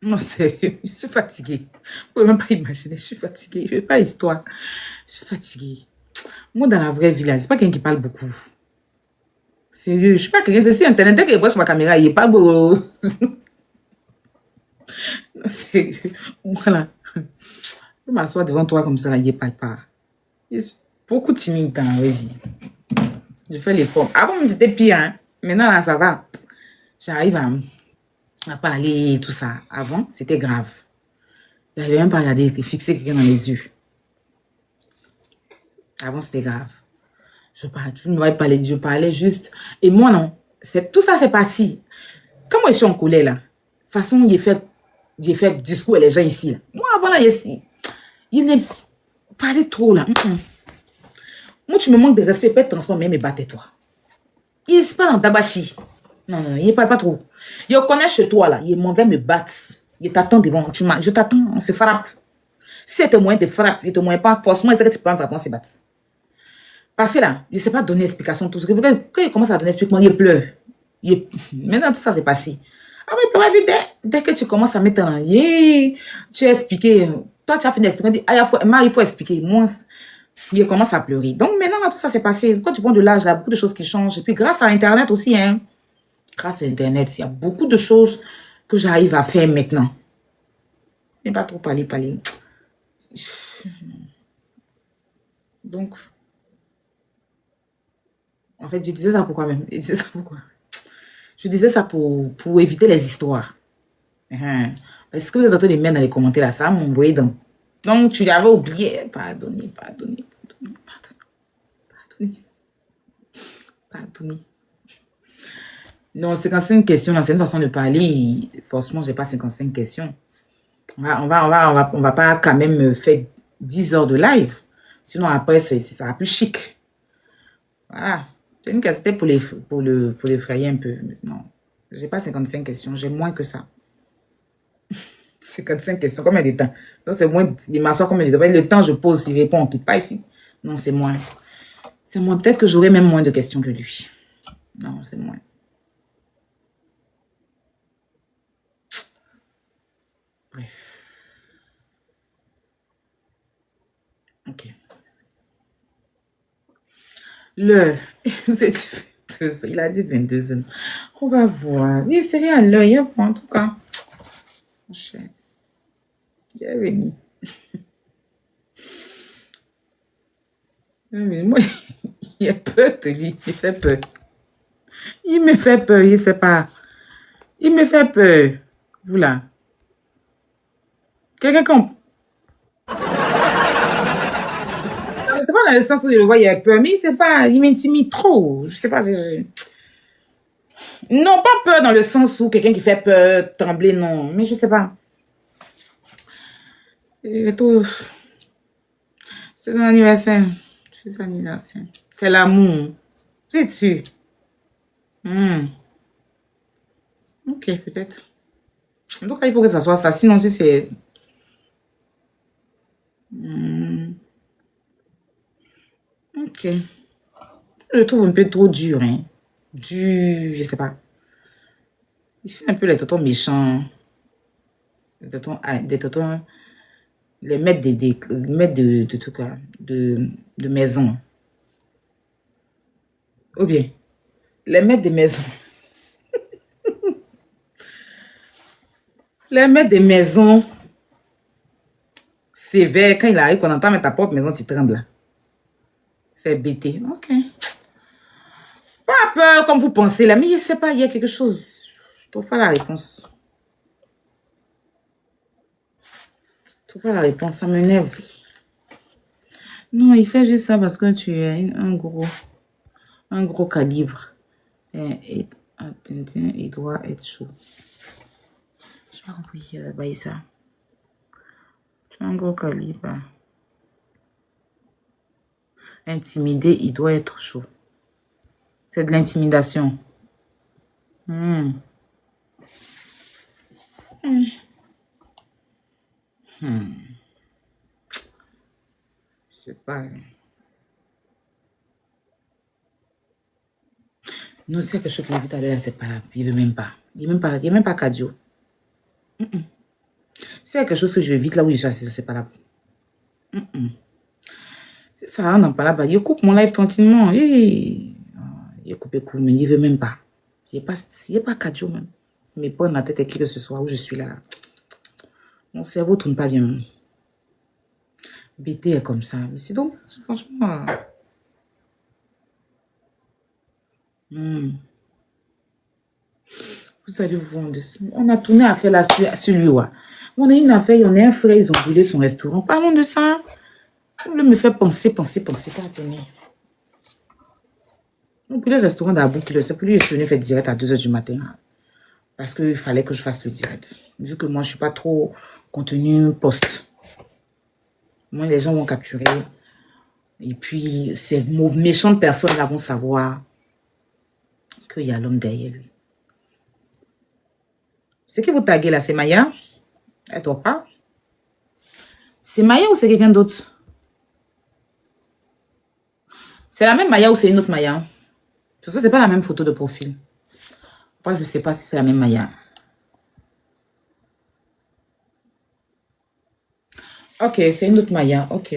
Non, c'est... Je suis fatiguée. Vous pouvez même pas imaginer, je suis fatiguée. Je fais pas histoire. Je suis fatiguée. Moi, dans la vraie vie, là, c'est pas quelqu'un qui parle beaucoup. Sérieux, je suis pas quelqu'un... C'est si Internet, dès que je vois sur ma caméra, il est pas beau. Sérieux. Voilà. Je m'assois devant toi comme ça, là, il parle pas. Il est beaucoup timide dans la vraie vie. Je fais l'effort. Avant, c'était pire, hein. Maintenant, là, ça va. J'arrive à parler et tout ça. Avant, c'était grave. J'arrivais même pas à regarder, fixer quelqu'un dans les yeux. Avant, c'était grave. Je ne voyais pas les yeux, je parlais juste. Et moi, non. Tout ça fait partie. Quand moi, je suis en colère, là, de toute façon, j'ai fait discours à les gens ici. Là. Moi, avant, là, il n'est parlé trop, là. Moi, tu me manques de respect, peut-être transformer mes battez-toi. Il n'est pas dans tabachi. Non, non, il ne parle pas trop. Il connaît chez toi, là. Il m'en va me battre. Il t'attend devant. Je t'attends, on se frappe. Si il te moyen de frappe, il te moyen pas, forcément, c'est que tu peux me frapper, on se bat. Parce que là, je ne sais pas donner explication tout. Quand il commence à donner explication, il pleure. Maintenant, tout ça, c'est passé. Ah oui, pleure vite. Dès que tu commences à mettre un tu as expliqué. Toi, tu as fait une explication. Il faut expliquer. Moi, il commence à pleurer. Donc, maintenant, là, tout ça, c'est passé. Quand tu prends de l'âge, il y a beaucoup de choses qui changent. Et puis, grâce à Internet aussi, hein. Grâce à Internet, il y a beaucoup de choses que j'arrive à faire maintenant. Je n'ai pas trop parlé. Donc, en fait, je disais ça pourquoi même? Je disais ça pourquoi? Je disais ça pour éviter les histoires. Parce que vous êtes en train de mettre dans les commentaires là, ça m'a envoyé dans... Donc, tu l'avais oublié. Pardonnez. Non, 55 questions, là, c'est une façon de parler. Forcément, j'ai pas 55 questions. On va pas quand même faire 10 heures de live. Sinon, après, ça sera plus chic. Voilà. C'est une question pour l'effrayer un peu. Mais non, j'ai pas 55 questions, j'ai moins que ça. 55 questions, combien de temps? Donc, c'est moins, il m'assoit combien de temps? Le temps, je pose, il répond, on quitte pas ici. Non, c'est moins. C'est moins. Peut-être que j'aurai même moins de questions que lui. Non, c'est moins. Bref. Ok. L'heure. Il a dit 22 heures. On va voir. Il serait à l'heure, hein, en tout cas. Mon cher. Bienvenue. Mais moi, il a peur de lui. Il fait peur. Il me fait peur, il sait pas. Il me fait peur. Vous là. Quelqu'un comme... C'est pas dans le sens où je le vois, il a peur, mais il sait pas. Il m'intimide trop. Je sais pas. Non, pas peur dans le sens où quelqu'un qui fait peur, trembler, non. Mais je sais pas. Il est tout... C'est mon anniversaire. C'est son anniversaire. C'est l'amour. Sais-tu? Ok, peut-être. Donc, il faut que ça soit ça. Sinon, si c'est... Ok. Je le trouve un peu trop dur, hein. Dur, je sais pas. Il fait un peu les tontons méchants. Les tontons... Les maîtres de tout cas, de maison. Ou bien, les maîtres de maison. Les maîtres de maison sévères, quand il arrive, qu'on entend mais ta propre maison, tu trembles. C'est bêté. Ok. Pas peur comme vous pensez là, mais je sais pas, il y a quelque chose. Je trouve pas la réponse. Je trouve pas la réponse, ça m'énerve. Non, il fait juste ça parce que tu es un gros calibre. Et il doit être chaud. Je n'ai pas compris, ça. Tu as un gros calibre. Intimidé, il doit être chaud. C'est de l'intimidation. Je sais pas. Non, c'est quelque chose qu'il a vu tout à l'heure, c'est pas là. Il veut même pas. Il n'est même pas cardio. C'est quelque chose que je évite là où je suis assise, c'est pas là. Ça rentre pas là-bas. Il coupe mon live tranquillement. Il coupe cool, mais il veut même pas. Il n'est pas cardio même. Il me prend la tête et qui que ce soit où je suis là. Mon cerveau tourne pas bien. BT est comme ça. Mais c'est dommage, franchement. Vous allez vous vendre. On a tourné affaire là sur lui. Ouais. On a une affaire, on a un frère, ils ont brûlé son restaurant. Parlons de ça. Vous voulez me faire penser, pas tourner. On brûlé le restaurant d'Abou qui le sait. Pour lui, je suis venu faire direct à 2 h du matin. Parce qu'il fallait que je fasse le direct. Vu que moi, je ne suis pas trop contenu post. Moi, les gens vont capturer. Et puis, ces méchantes personnes là vont savoir qu'il y a l'homme derrière lui. C'est qui vous taguez là? C'est Maya? Elle doit pas. C'est Maya ou c'est quelqu'un d'autre? C'est la même Maya ou c'est une autre Maya? Parce que c'est pas la même photo de profil. Après, je ne sais pas si c'est la même Maya. Ok, c'est une autre Maya. Ok.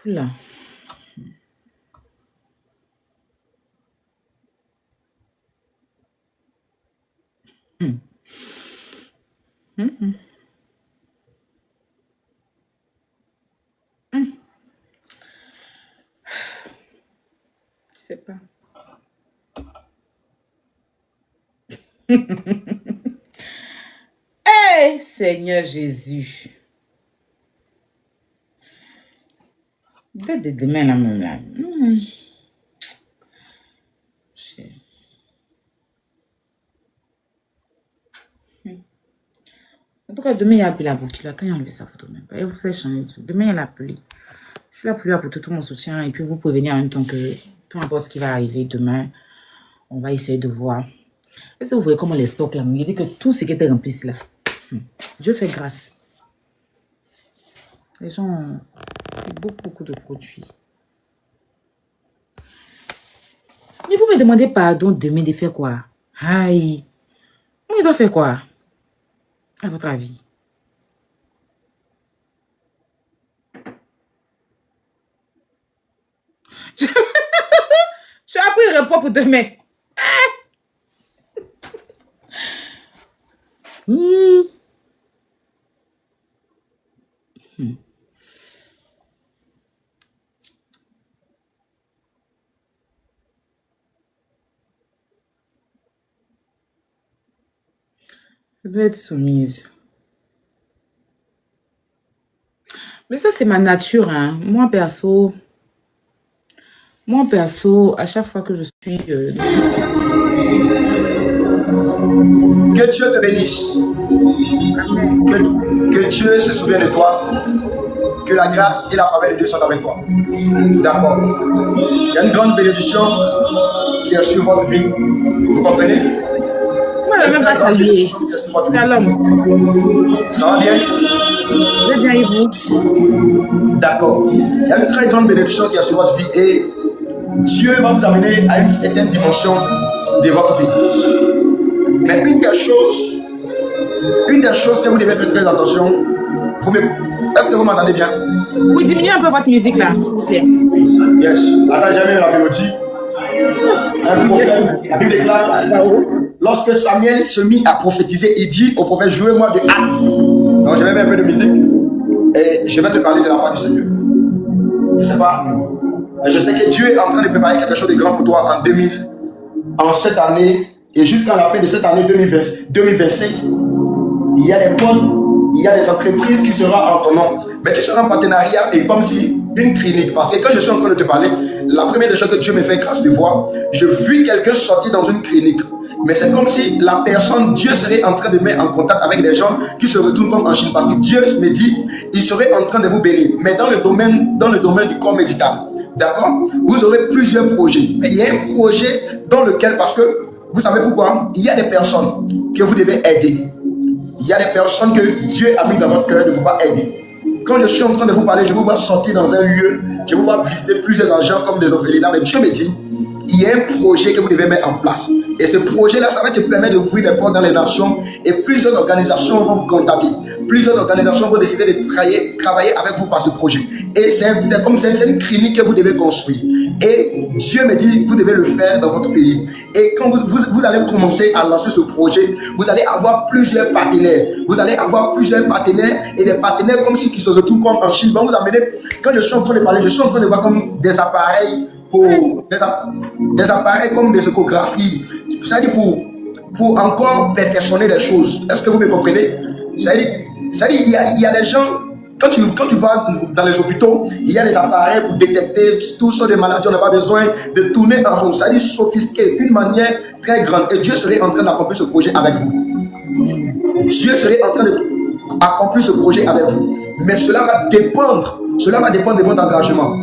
Oula. Je sais pas. Hey, Seigneur Jésus. Dès demain, là, même là. En tout cas, demain, il y a appelé la boucle. Attends, il a enlevé sa photo même pas. Et vous avez changé tout. Demain, il a appelé. Je suis là pour lui apporter tout mon soutien. Et puis, vous prévenir en même temps que peu importe ce qui va arriver demain, on va essayer de voir. Est-ce que vous voyez comment les stocks là, il dit que tout ce qui était rempli là. Dieu fait grâce. Les gens, c'est beaucoup de produits. Mais vous me demandez pardon demain de faire quoi? Aïe. il doit faire quoi, à votre avis? Tu as pris repos pour demain. Je dois être soumise. Mais ça, c'est ma nature, hein. Moi, perso, à chaque fois que je suis... Que Dieu te bénisse. Que Dieu se souvienne de toi. Que la grâce et la faveur de Dieu sont avec toi. D'accord. Il y a une grande bénédiction qui est sur votre vie. Vous comprenez? Moi, je ne vais même pas saluer. Shalom. Ça va bien? Je vais bien et vous? D'accord. Il y a une très grande bénédiction qui est sur votre vie et Dieu va vous amener à une certaine dimension de votre vie. Mais une des choses que vous devez faire très attention, est-ce que vous m'entendez bien? Oui, diminuez un peu votre musique là, s'il vous plaît. Yes. Attends, jamais la mélodie. Un prophète, la Bible déclare, lorsque Samuel se mit à prophétiser, il dit au prophète, jouez-moi de As. Donc je vais mettre un peu de musique et je vais te parler de la part du Seigneur. Je ne sais pas, mais je sais que Dieu est en train de préparer quelque chose de grand pour toi en cette année et jusqu'à la fin de cette année 2026. Il y a des ponts, il y a des entreprises qui seront en ton nom, mais tu seras en partenariat et comme si une clinique. Parce que quand je suis en train de te parler, la première des choses que Dieu me fait grâce de voir, je vis quelqu'un sortir dans une clinique. Mais c'est comme si la personne, Dieu serait en train de mettre en contact avec des gens qui se retournent comme en Chine. Parce que Dieu me dit, il serait en train de vous bénir. Mais dans le domaine du corps médical, d'accord, vous aurez plusieurs projets. Mais il y a un projet dans lequel, parce que vous savez pourquoi, il y a des personnes que vous devez aider. Il y a des personnes que Dieu a mis dans votre cœur de pouvoir aider. Quand je suis en train de vous parler, je vous vois sortir dans un lieu, je vous vois visiter plusieurs agents comme des orphelinats, mais Dieu me dit, il y a un projet que vous devez mettre en place. Et ce projet-là, ça va te permettre d'ouvrir des portes dans les nations et plusieurs organisations vont vous contacter. Plusieurs organisations vont décider de travailler avec vous par ce projet. Et c'est une clinique que vous devez construire. Et Dieu me dit, vous devez le faire dans votre pays. Et quand vous allez commencer à lancer ce projet, vous allez avoir plusieurs partenaires. Vous allez avoir plusieurs partenaires et des partenaires comme ceux qui se retrouvent comme en Chine. Vont vous amener, quand je suis en train de parler, je suis en train de voir comme des appareils des appareils comme des échographies. C'est-à-dire pour encore perfectionner les choses. Est-ce que vous me comprenez? C'est-à-dire il y a des gens, quand tu vas dans les hôpitaux, il y a des appareils pour détecter toutes sortes de maladies. On n'a pas besoin de tourner en rond. C'est-à-dire sophistiqué, une manière très grande. Et Dieu serait en train d'accomplir ce projet avec vous. Dieu serait en train d'accomplir ce projet avec vous. Mais cela va dépendre de votre engagement.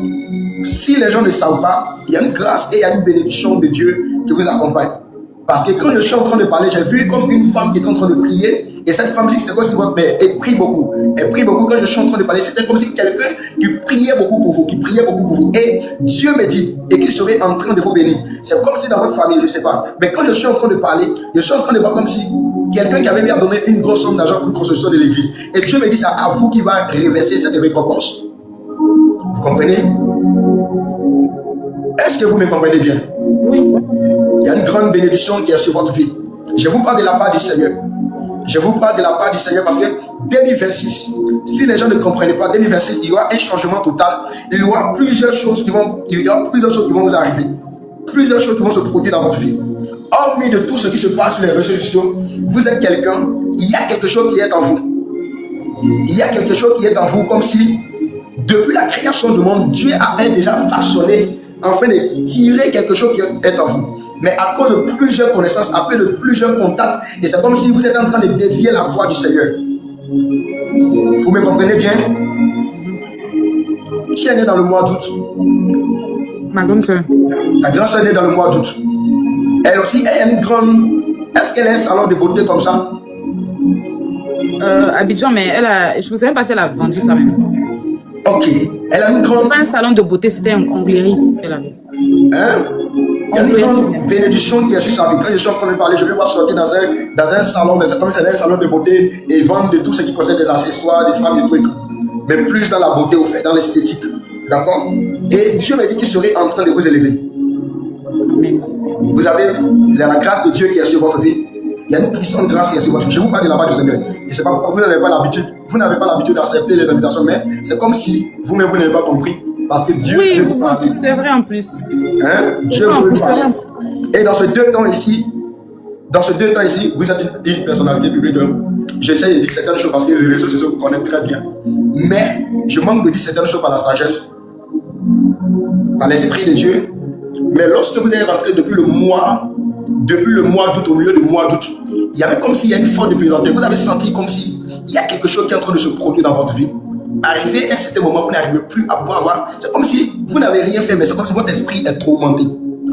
Si les gens ne savent pas, il y a une grâce et il y a une bénédiction de Dieu qui vous accompagne. Parce que quand je suis en train de parler, j'ai vu comme une femme qui est en train de prier. Et cette femme, c'est quoi, c'est votre mère. Elle prie beaucoup. Elle prie beaucoup. Quand je suis en train de parler, c'était comme si quelqu'un qui priait beaucoup pour vous, qui priait beaucoup pour vous. Et Dieu me dit, et qu'il serait en train de vous bénir. C'est comme si dans votre famille, je ne sais pas. Mais quand je suis en train de parler, je suis en train de voir comme si quelqu'un qui avait bien donné une grosse somme d'argent pour une construction de l'église. Et Dieu me dit, c'est à vous qui va reverser cette récompense. Vous comprenez? Est-ce que vous me comprenez bien? Oui. Il y a une grande bénédiction qui est sur votre vie. Je vous parle de la part du Seigneur. Je vous parle de la part du Seigneur parce que 2026, si les gens ne comprennent pas, 2026, il y aura un changement total. Il y aura plusieurs choses qui vont vous arriver. Plusieurs choses qui vont se produire dans votre vie. Hormis de tout ce qui se passe sur les réseaux sociaux, vous êtes quelqu'un, il y a quelque chose qui est en vous. Il y a quelque chose qui est en vous comme si, depuis la création du monde, Dieu avait déjà façonné afin de tirer quelque chose qui est en vous. Mais à cause de plusieurs connaissances, après de plusieurs contacts, et c'est comme si vous êtes en train de dévier la voie du Seigneur. Vous me comprenez bien? Qui est né dans le mois d'août? Ma grande soeur. Ta grande soeur est née dans le mois d'août. Elle aussi, elle a une grande... Est-ce qu'elle a un salon de beauté comme ça? Abidjan, mais je ne sais même pas si elle a vendu ça même. Ok. Elle a une grande... Pas un salon de beauté, c'était un onglerie qu'elle avait. Hein? Il y a une grande bénédiction qui est sur sa vie. Quand je suis en train de parler, je vais voir sortir dans un salon, mais c'est comme si c'était un salon de beauté et vendre de tout ce qui concerne des accessoires, des femmes et tout et tout. Mais plus dans la beauté, au fait, dans l'esthétique. D'accord? Et Dieu m'a dit qu'il serait en train de vous élever. Vous avez la grâce de Dieu qui est sur votre vie. Il y a une puissante grâce qui est sur votre vie. Je vous parle de la part du Seigneur. Et c'est pas pourquoi vous n'avez pas l'habitude d'accepter les invitations, mais c'est comme si vous-même vous n'avez pas compris. Parce que Dieu veut vous parler. C'est vrai en plus. Hein? Dieu veut vous parler. Et dans ces deux temps ici, vous êtes une personnalité publique. J'essaie de dire certaines choses parce que les réseaux sociaux vous connaissent très bien. Mais je manque de dire certaines choses par la sagesse, par l'Esprit de Dieu. Mais lorsque vous êtes rentré depuis le mois d'août, au milieu du mois d'août, il y avait comme s'il y a une forme de plaisanterie. Vous avez senti comme s'il y a quelque chose qui est en train de se produire dans votre vie. Arrivé à un certain moment, vous n'arrivez plus à pouvoir. C'est comme si vous n'avez rien fait, mais c'est comme si votre esprit est tourmenté.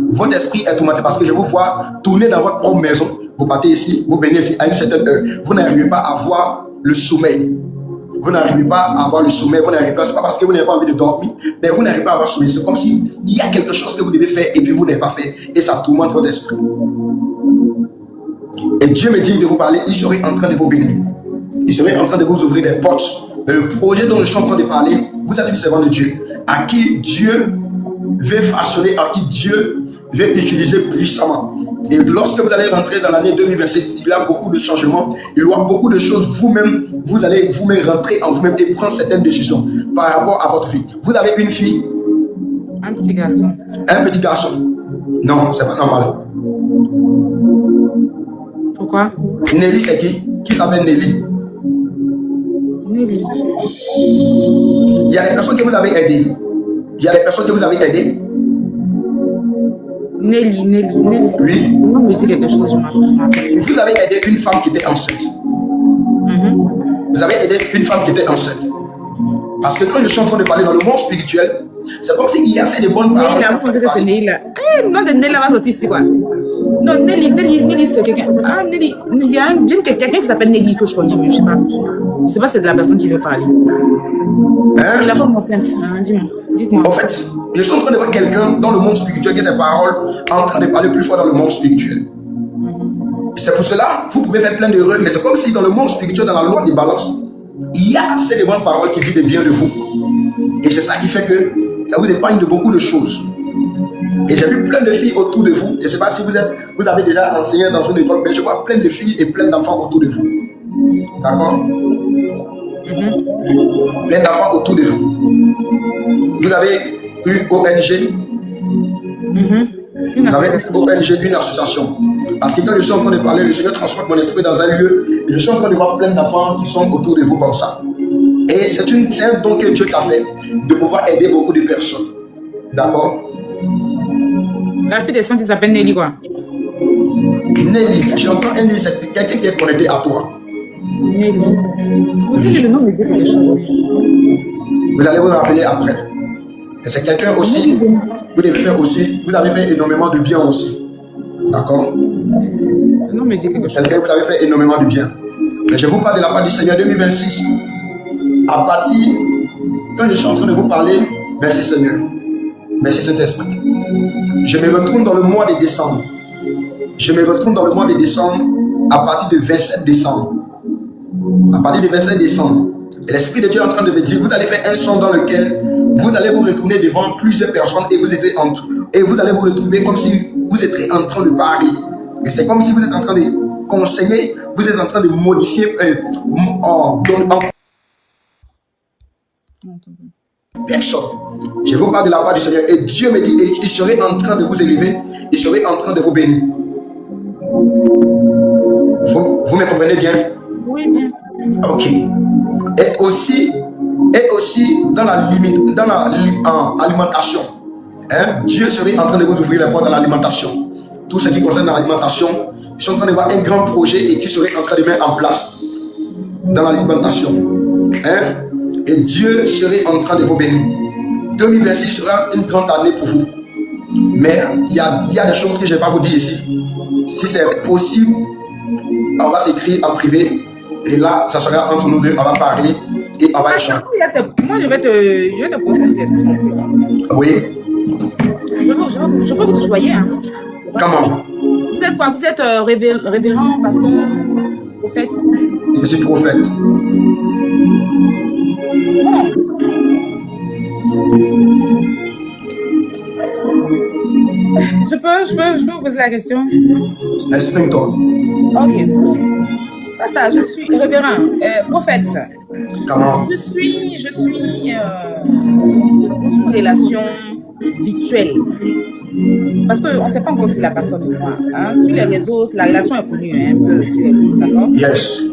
Votre esprit est tourmenté parce que je vous vois tourner dans votre propre maison. Vous partez ici, vous venez ici à une certaine heure. Vous n'arrivez pas à avoir le sommeil. Vous n'arrivez pas à avoir le sommeil. Vous n'arrivez pas. C'est pas parce que vous n'avez pas envie de dormir, mais vous n'arrivez pas à avoir le sommeil. C'est comme s'il y a quelque chose que vous devez faire et puis vous n'avez pas fait. Et ça tourmente votre esprit. Et Dieu me dit de vous parler. Il serait en train de vous bénir. Il serait en train de vous ouvrir des portes. Mais le projet dont je suis en train de parler, vous êtes une servante de Dieu, à qui Dieu veut façonner, à qui Dieu veut utiliser puissamment. Et lorsque vous allez rentrer dans l'année 2026, il y a beaucoup de changements, il y aura beaucoup de choses. Vous-même, vous allez vous-même rentrer en vous-même et prendre certaines décisions par rapport à votre vie. Vous avez une fille. Un petit garçon. Un petit garçon. Non, c'est pas normal. Pourquoi? Nelly, c'est qui? Qui s'appelle Nelly? Nelly. Il y a des personnes que vous avez aidées. Nelly. Oui. Non, me dit quelque chose, je m'appelle. Vous avez aidé une femme qui était enceinte. Vous avez aidé une femme qui était enceinte. Parce que quand je suis en train de parler dans le monde spirituel, c'est comme s'il y a assez de bonnes paroles. Nelly, vous pensez que c'est Nelly là? Le nom de Nelly va sortir ici quoi? Non, Nelly, c'est quelqu'un. Ah, Nelly, il y a quelqu'un qui s'appelle Nelly que je connais, mais je sais pas. Je sais pas si c'est de la personne qui veut parler. Hein? Il a pas enceinte, hein, dis-moi. Dites-moi. En fait, je suis en train de voir quelqu'un dans le monde spirituel qui a ses paroles en train de parler plus fort dans le monde spirituel. C'est pour cela, vous pouvez faire plein d'erreurs, mais c'est comme si dans le monde spirituel, dans la loi des balances, il y a assez de bonnes paroles qui disent de bien de vous. Et c'est ça qui fait que ça vous épargne de beaucoup de choses. Et j'ai vu plein de filles autour de vous. Je ne sais pas si vous avez déjà enseigné dans une école, mais je vois plein de filles et plein d'enfants autour de vous. D'accord? Plein d'enfants autour de vous. Vous avez une ONG. Vous avez une ONG, une association. Parce que quand je suis en train de parler, le Seigneur transporte mon esprit dans un lieu et je suis en train de voir plein d'enfants qui sont autour de vous comme ça. Et c'est un don que Dieu t'a fait de pouvoir aider beaucoup de personnes. D'accord? La fille des saints, il s'appelle Nelly quoi? Nelly, j'entends un Nelly, c'est quelqu'un qui est connecté à toi. Nelly. Le nom me dit quelque chose. Vous allez vous rappeler après. Et c'est quelqu'un aussi, vous devez faire aussi, vous avez fait énormément de bien aussi. D'accord? Le nom me dit quelque chose. Quelqu'un, vous avez fait énormément de bien. Mais je vous parle de la part du Seigneur 2026. À partir, quand je suis en train de vous parler, merci Seigneur. Merci Saint-Esprit. Je me retrouve dans le mois de décembre. À partir du 27 décembre. À partir du 27 décembre. Et l'Esprit de Dieu est en train de me dire, vous allez faire un son dans lequel vous allez vous retourner devant plusieurs personnes et vous allez vous retrouver comme si vous étiez en train de parler. Et c'est comme si vous êtes en train de conseiller, vous êtes en train de modifier personne. Je vous parle de la part du Seigneur et Dieu me dit il serait en train de vous élever, il serait en train de vous bénir. Vous me comprenez bien? Oui, bien. Ok. Et aussi dans l'alimentation. Hein? Dieu serait en train de vous ouvrir les portes dans l'alimentation. Tout ce qui concerne l'alimentation, je suis en train de voir un grand projet et qui serait en train de mettre en place dans l'alimentation. Hein? Et Dieu serait en train de vous bénir. 2026 sera une grande année pour vous. Mais il y a des choses que je ne vais pas vous dire ici. Si c'est possible, on va s'écrire en privé. Et là, ça sera entre nous deux. On va parler et on va échanger. Moi, je vais te poser une question. En fait. Oui. Je vais vous Je peux vous tutoyer, hein. Comment? Vous êtes quoi? Vous êtes révérend, pasteur, prophète? Je suis prophète. Bon. Je peux vous poser la question? Exprime-toi. Ok. Pasteur, je suis révérend, prophète. Comment? Je suis dans une relation virtuelle. Parce qu'on ne sait pas encore vu la personne ou pas. Hein? Sur les réseaux, la relation est connue, hein, un peu sur les réseaux, d'accord? Yes.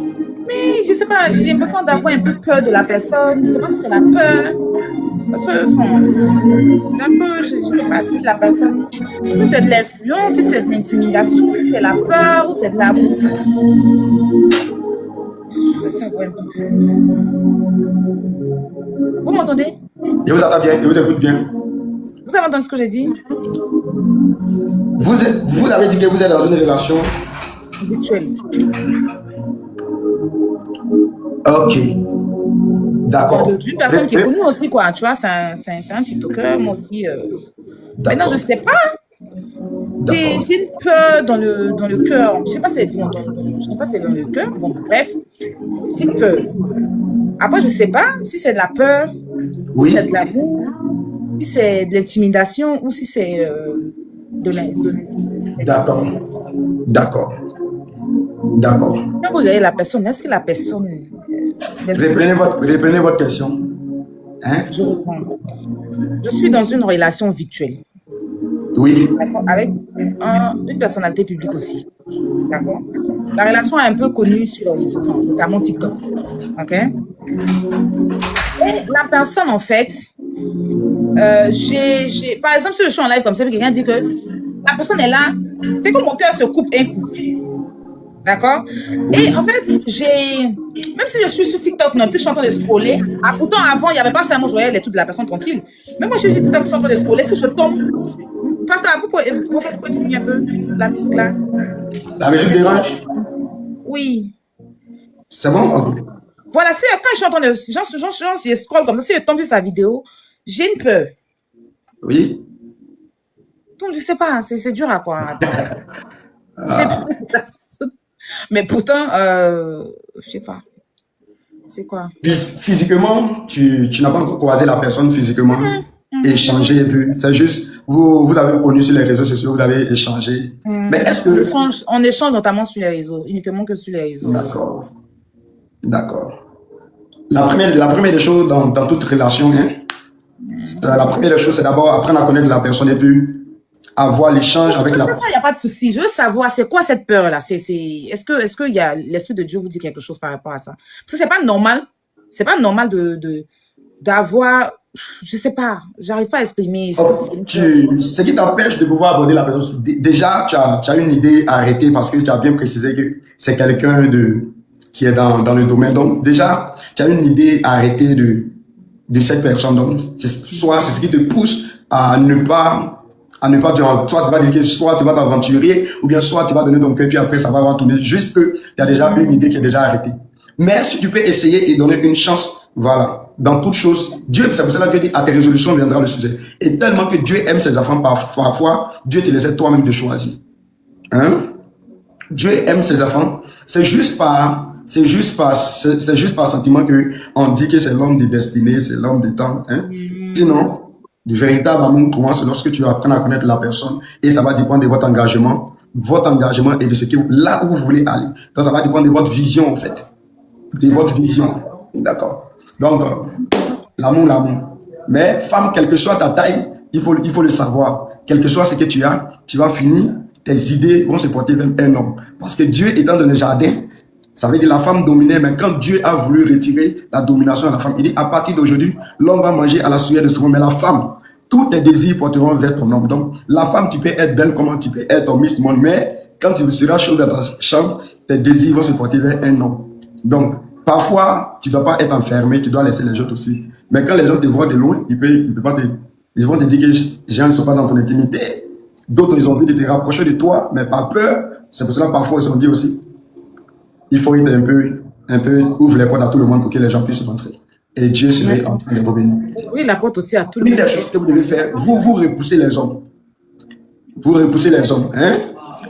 Mais je ne sais pas, j'ai l'impression d'avoir un peu peur de la personne. Je ne sais pas si c'est la peur. Parce que, un peu, je ne sais pas si la personne, si c'est de l'influence, si c'est de l'intimidation, si c'est la peur ou c'est de l'amour. Je veux savoir un peu. Vous m'entendez? Je vous entends bien, je vous écoute bien. Vous avez entendu ce que j'ai dit? Vous avez dit que vous êtes dans une relation virtuelle. Ok. D'accord. D'une personne qui est connue aussi, quoi. Tu vois, c'est un TikToker, moi aussi. Maintenant, je ne sais pas. J'ai une peur dans le cœur. Je ne sais pas si c'est dans le cœur. Bon, bref, petite peur. Après, je ne sais pas si c'est de la peur, Oui. si c'est de l'amour, si c'est de l'intimidation ou si c'est de l'intimidation. D'accord. D'accord. D'accord. Quand vous regardez la personne, est-ce que la personne... Reprenez votre question. Hein? Je reprends. Je suis dans une relation virtuelle. Oui. Avec une personnalité publique aussi. D'accord? La relation est un peu connue sur les réseaux, notamment TikTok. OK? Et la personne, en fait, par exemple, si je suis en live comme ça, quelqu'un dit que la personne est là, c'est que mon cœur se coupe un coup. D'accord? Et en fait, même si je suis sur TikTok non plus, je suis en train de scroller. Pourtant, avant, il n'y avait pas ça, moi, je voyais les trucs de la personne tranquille. Mais moi, je suis sur TikTok, je suis en train de scroller. Si je tombe, Pasteur, vous pouvez diminuer un peu la musique là? La musique dérange? Oui. C'est bon? Okay. Voilà, quand je suis en train de... je scroll comme ça, si je tombe sur sa vidéo, j'ai une peur. Oui. Donc, je ne sais pas, c'est dur à quoi. Mais pourtant, je ne sais pas. C'est quoi? Physiquement, tu n'as pas encore croisé la personne physiquement, échangé et puis c'est juste, vous avez connu sur les réseaux sociaux, vous avez échangé. Mais est-ce que... On échange notamment sur les réseaux, uniquement que sur les réseaux. D'accord. D'accord. La première des choses dans toute relation, hein, la première des choses, c'est d'abord apprendre à connaître la personne et puis avoir l'échange avec la personne. Ça, il n'y a pas de souci. Je veux savoir, c'est quoi cette peur-là? Est-ce que y a l'Esprit de Dieu vous dit quelque chose par rapport à ça? Parce que c'est pas normal. C'est pas normal d'avoir, je sais pas, j'arrive pas à exprimer. Ce qui t'empêche de pouvoir aborder la personne, déjà, tu as une idée arrêtée parce que tu as bien précisé que c'est quelqu'un qui est dans le domaine. Donc, déjà, tu as une idée arrêtée de cette personne. Donc, soit c'est ce qui te pousse à ne pas soit tu vas t'aventurer, ou bien soit tu vas donner ton cœur, puis après ça va tourner. Juste qu'il y a déjà une idée qui est déjà arrêtée. Mais si tu peux essayer et donner une chance, voilà, dans toute chose, Dieu, c'est pour cela que Dieu dit, à tes résolutions viendra le succès. Et tellement que Dieu aime ses enfants, parfois, Dieu te laisse toi-même de choisir. Hein? Dieu aime ses enfants. C'est juste par sentiment que on dit que c'est l'homme de destinée, c'est l'homme de temps. Hein? Sinon, le véritable amour commence lorsque tu apprends à connaître la personne et ça va dépendre de votre engagement et de ce que là où vous voulez aller. Donc, ça va dépendre de votre vision, en fait. De votre vision. D'accord. Donc, l'amour. Mais, femme, quelle que soit ta taille, il faut le savoir. Quel que soit ce que tu as, tu vas finir, tes idées vont se porter vers un homme. Parce que Dieu étant dans le jardin, ça veut dire la femme dominait, mais quand Dieu a voulu retirer la domination à la femme, il dit à partir d'aujourd'hui, l'homme va manger à la sueur de son homme, mais la femme, tous tes désirs porteront vers ton homme. Donc, la femme, tu peux être belle comme tu peux être Miss Monde, mais quand tu seras chaud dans ta chambre, tes désirs vont se porter vers un homme. Donc, parfois, tu ne dois pas être enfermé, tu dois laisser les autres aussi. Mais quand les gens te voient de loin, ils vont te dire que les gens ne sont pas dans ton intimité. D'autres, ils ont envie de te rapprocher de toi, mais pas peur. C'est pour cela, parfois, ils ont dit aussi, il faut être un peu, ouvre les portes à tout le monde pour que les gens puissent rentrer. Et Dieu serait en train de vous bénir. Oui, la porte aussi à tout le monde. Une des choses que vous devez faire, vous repoussez les hommes. Vous repoussez les hommes. Hein?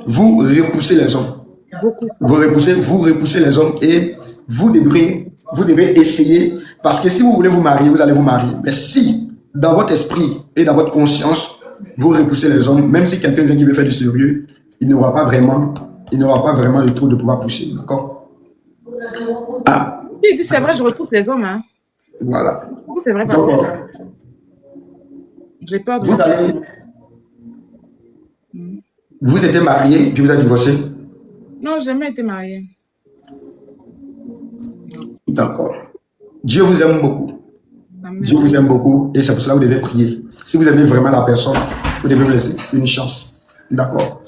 Vous repoussez les hommes. Beaucoup. Vous repoussez les hommes et vous devez essayer. Parce que si vous voulez vous marier, vous allez vous marier. Mais si, dans votre esprit et dans votre conscience, vous repoussez les hommes, même si quelqu'un vient qui veut faire du sérieux, il n'aura pas vraiment le trou de pouvoir pousser. D'accord? Ah, Il dit c'est vrai, je repousse les hommes. Hein. voilà. C'est vrai, Donc, j'ai peur de vous allez. Vous étiez marié, puis vous avez divorcé. Non, j'ai jamais été mariée. D'accord. Dieu vous aime beaucoup. Amen. Dieu vous aime beaucoup et c'est pour cela que vous devez prier. Si vous aimez vraiment la personne, vous devez vous laisser une chance. D'accord.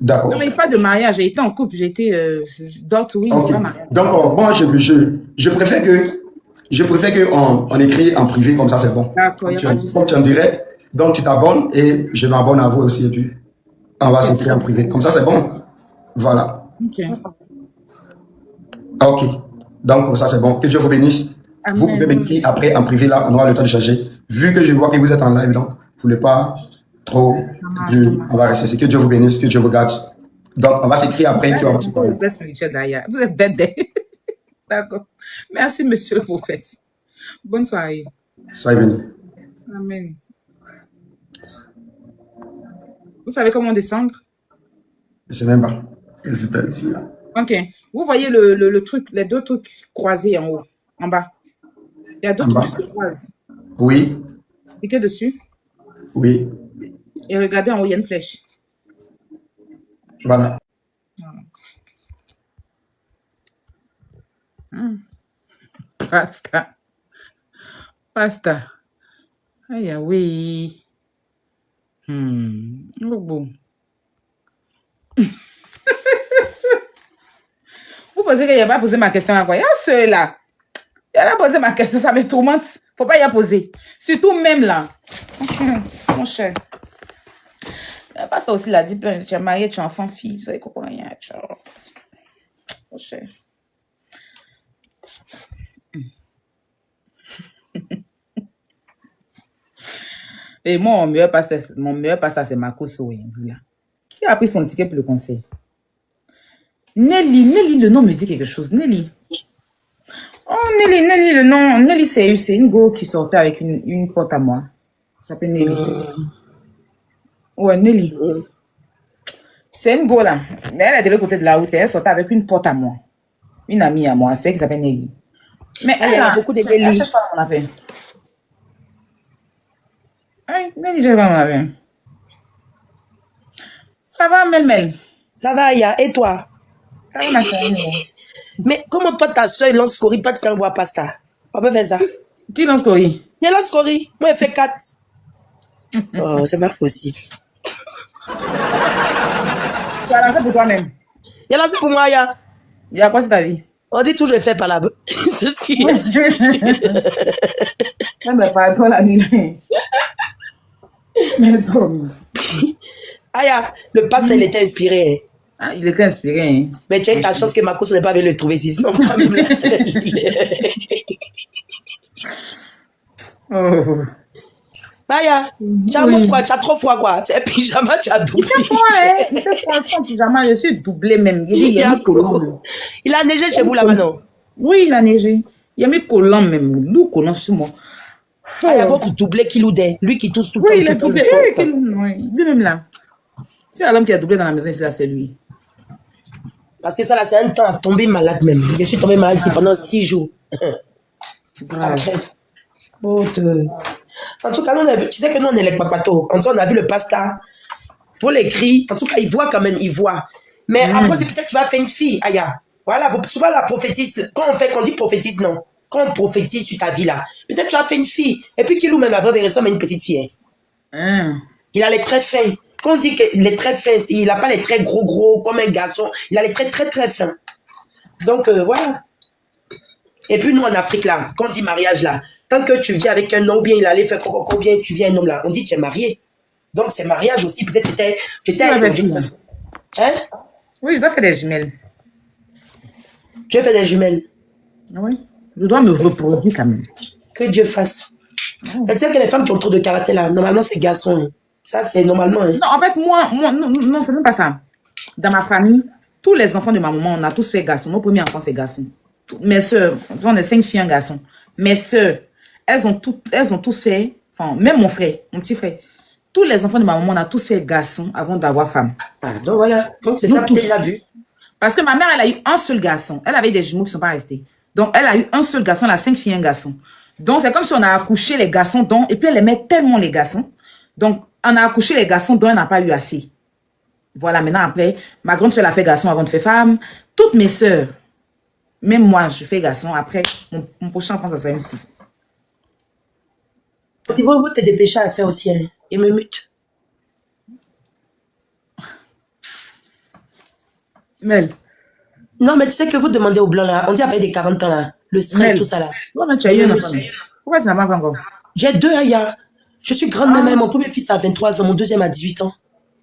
D'accord. Non, mais pas de mariage. J'ai été en couple, j'ai été d'autres, oui, mais Ok. pas mariage. Donc, moi, je préfère que on écrit en privé, comme ça, c'est bon. D'accord, il n'y a pas de souci. Comme tu es en direct, donc tu t'abonnes et je m'abonne à vous aussi. Et puis, on va s'écrire en privé. Comme ça, c'est bon. Voilà. Ok. Ok. Donc, comme ça, c'est bon. Que Dieu vous bénisse. Amen. Vous pouvez m'écrire après en privé, là, on aura le temps de charger. Vu que je vois que vous êtes en live, donc, vous ne voulez pas trop. On va rester. Que Dieu vous bénisse, que Dieu vous garde. Donc, on va s'écrire après, puis on va se parler. Vous êtes bête. D'accord. Merci, monsieur le prophète. Bonne soirée. Soyez bénis. Amen. Vous savez comment descendre? Je ne sais même pas. C'est pas ici, là. Ok. Vous voyez le truc, les deux trucs croisés en haut, en bas. Il y a deux En trucs bas. qui se croisent. Oui, Cliquez dessus oui. et regardez en haut, il y a une flèche. Voilà. Pasta. Pasta. Aïe, ah oui. Oh, bon. Vous pensez qu'il n'y a pas posé ma question à quoi? Il y a ceux-là. Il a posé ma question, ça me tourmente. Faut pas y a poser. Surtout même là. Mon cher. Parce que aussi l'a dit plein. Tu es marié, tu es enfant, fille. Vous savez quoi? Rien. Mon cher. Et moi, mon meilleur pasteur, c'est Marco Soé. Qui a pris son ticket pour le conseil? Nelly, le nom me dit quelque chose. Nelly. Oh, Nelly, le nom. Nelly, c'est une go qui sortait avec une pote à moi. Ça s'appelle Nelly. Ouais, Nelly. C'est une go là. Mais elle est de l'autre côté de la route. Elle sortait avec une pote à moi. Une amie à moi. C'est elle qui s'appelle Nelly. Mais Il y a beaucoup de Nelly. Elle cherche pas mon affaire. Oui, Nelly, je vais mon affaire. Ça va, Mel? Ça va, Aya. Et toi? Ça va, ma chérie? Mais comment toi, ta soeur lance Cory, toi, tu t'envoies pasta? On peut faire ça. Qui lance Cory? Il lance Cory. Moi, elle fait 4. Oh, c'est pas possible. Tu as lancé pour toi-même. Il a lancé pour moi, Aya. Il y a quoi sur ta vie? On dit toujours, je fais par là-bas. C'est ce qu'il y a. Mais pardon, la nuit. Mais donc. Aya, le pasteur, il était inspiré. Ah, il était inspiré. Hein. Mais tu as eu ta chance que Marcos n'est pas venu le trouver ici. Sinon, toi-même, là, Oh. Aya, tu as Oui. tu as trop froid, quoi. C'est un pyjama, tu as doublé. Il fait froid, sans pyjama. Je suis doublé même. Il y a mis collant. Il a neigé chez vous là-bas, non? Oui, il a neigé. Il y a mis collant même. D'où collant sur moi. Aya, faut doubler Kiloudé. Lui qui tousse tout le temps. Oui, il est tout le doublé. temps. Oui, il est même là. C'est l'homme qui a doublé dans la maison ici, là, c'est lui. Parce que ça, là, c'est un temps à tomber malade même. Je suis tombée malade ici pendant 6 jours. Grave. En tout cas, nous, on a vu, tu sais que nous, on est les papatos. En tout cas, on a vu le pasta. Pour les cris. En tout cas, il voit quand même, il voit. Mais après, c'est peut-être que tu vas faire une fille, Aya. Voilà, souvent la prophétise, quand on dit prophétise, non. Quand on prophétise sur ta vie là, peut-être tu as fait une fille. Et puis qu'il ou même la vraie ressemble à une petite fille. Hein. Il a les traits fins. Quand on dit qu'il est très fin, il n'a pas les traits gros comme un garçon. Il a les traits très fins. Donc voilà. Et puis nous en Afrique là, quand on dit mariage là, tant que tu viens avec un homme, bien il allait faire combien tu viens un homme là, on dit que tu es marié. Donc c'est mariage aussi, peut-être tu étais hein? Oui, je dois faire des jumelles. Tu as fait des jumelles. Oui. Je dois me reproduire quand même. Que Dieu fasse. Tu sais que les femmes qui ont trop de caractère là, normalement c'est garçon. Hein. Ça, c'est normalement. Hein. Non, en fait, moi non, non, c'est même pas ça. Dans ma famille, tous les enfants de ma maman, on a tous fait garçon. Mon premier enfant, c'est garçon. Mes soeurs, on est 5 filles, un garçon. Mes soeurs, elles ont tous fait, enfin, même mon frère, mon petit frère, tous les enfants de ma maman, on a tous fait garçon avant d'avoir femme. Ah, donc voilà. Donc c'est Nous ça que tous. tu as vu. Parce que ma mère, elle a eu un seul garçon. Elle avait des jumeaux qui ne sont pas restés. Donc, elle a eu un seul garçon, elle a 5 filles, un garçon. Donc, c'est comme si on a accouché les garçons dont, et puis elle aimait tellement les garçons. Donc, on a accouché les garçons dont elle n'a pas eu assez. Voilà, maintenant, après, ma grande soeur a fait garçon avant de faire femme. Toutes mes soeurs, même moi, je fais garçon. Après, mon prochain enfant, ça sera une fille. Si vous te dépêchez à faire aussi, hein, et me mute. Mel. Non, mais tu sais que vous demandez aux blancs là, on dit après des 40 ans là, le stress, Mel. tout ça là. Pourquoi tu as eu un enfant? Pourquoi tu n'as pas encore? J'ai 2 Aya. Je suis grande-mère, mon premier fils a 23 ans, mon deuxième a 18 ans.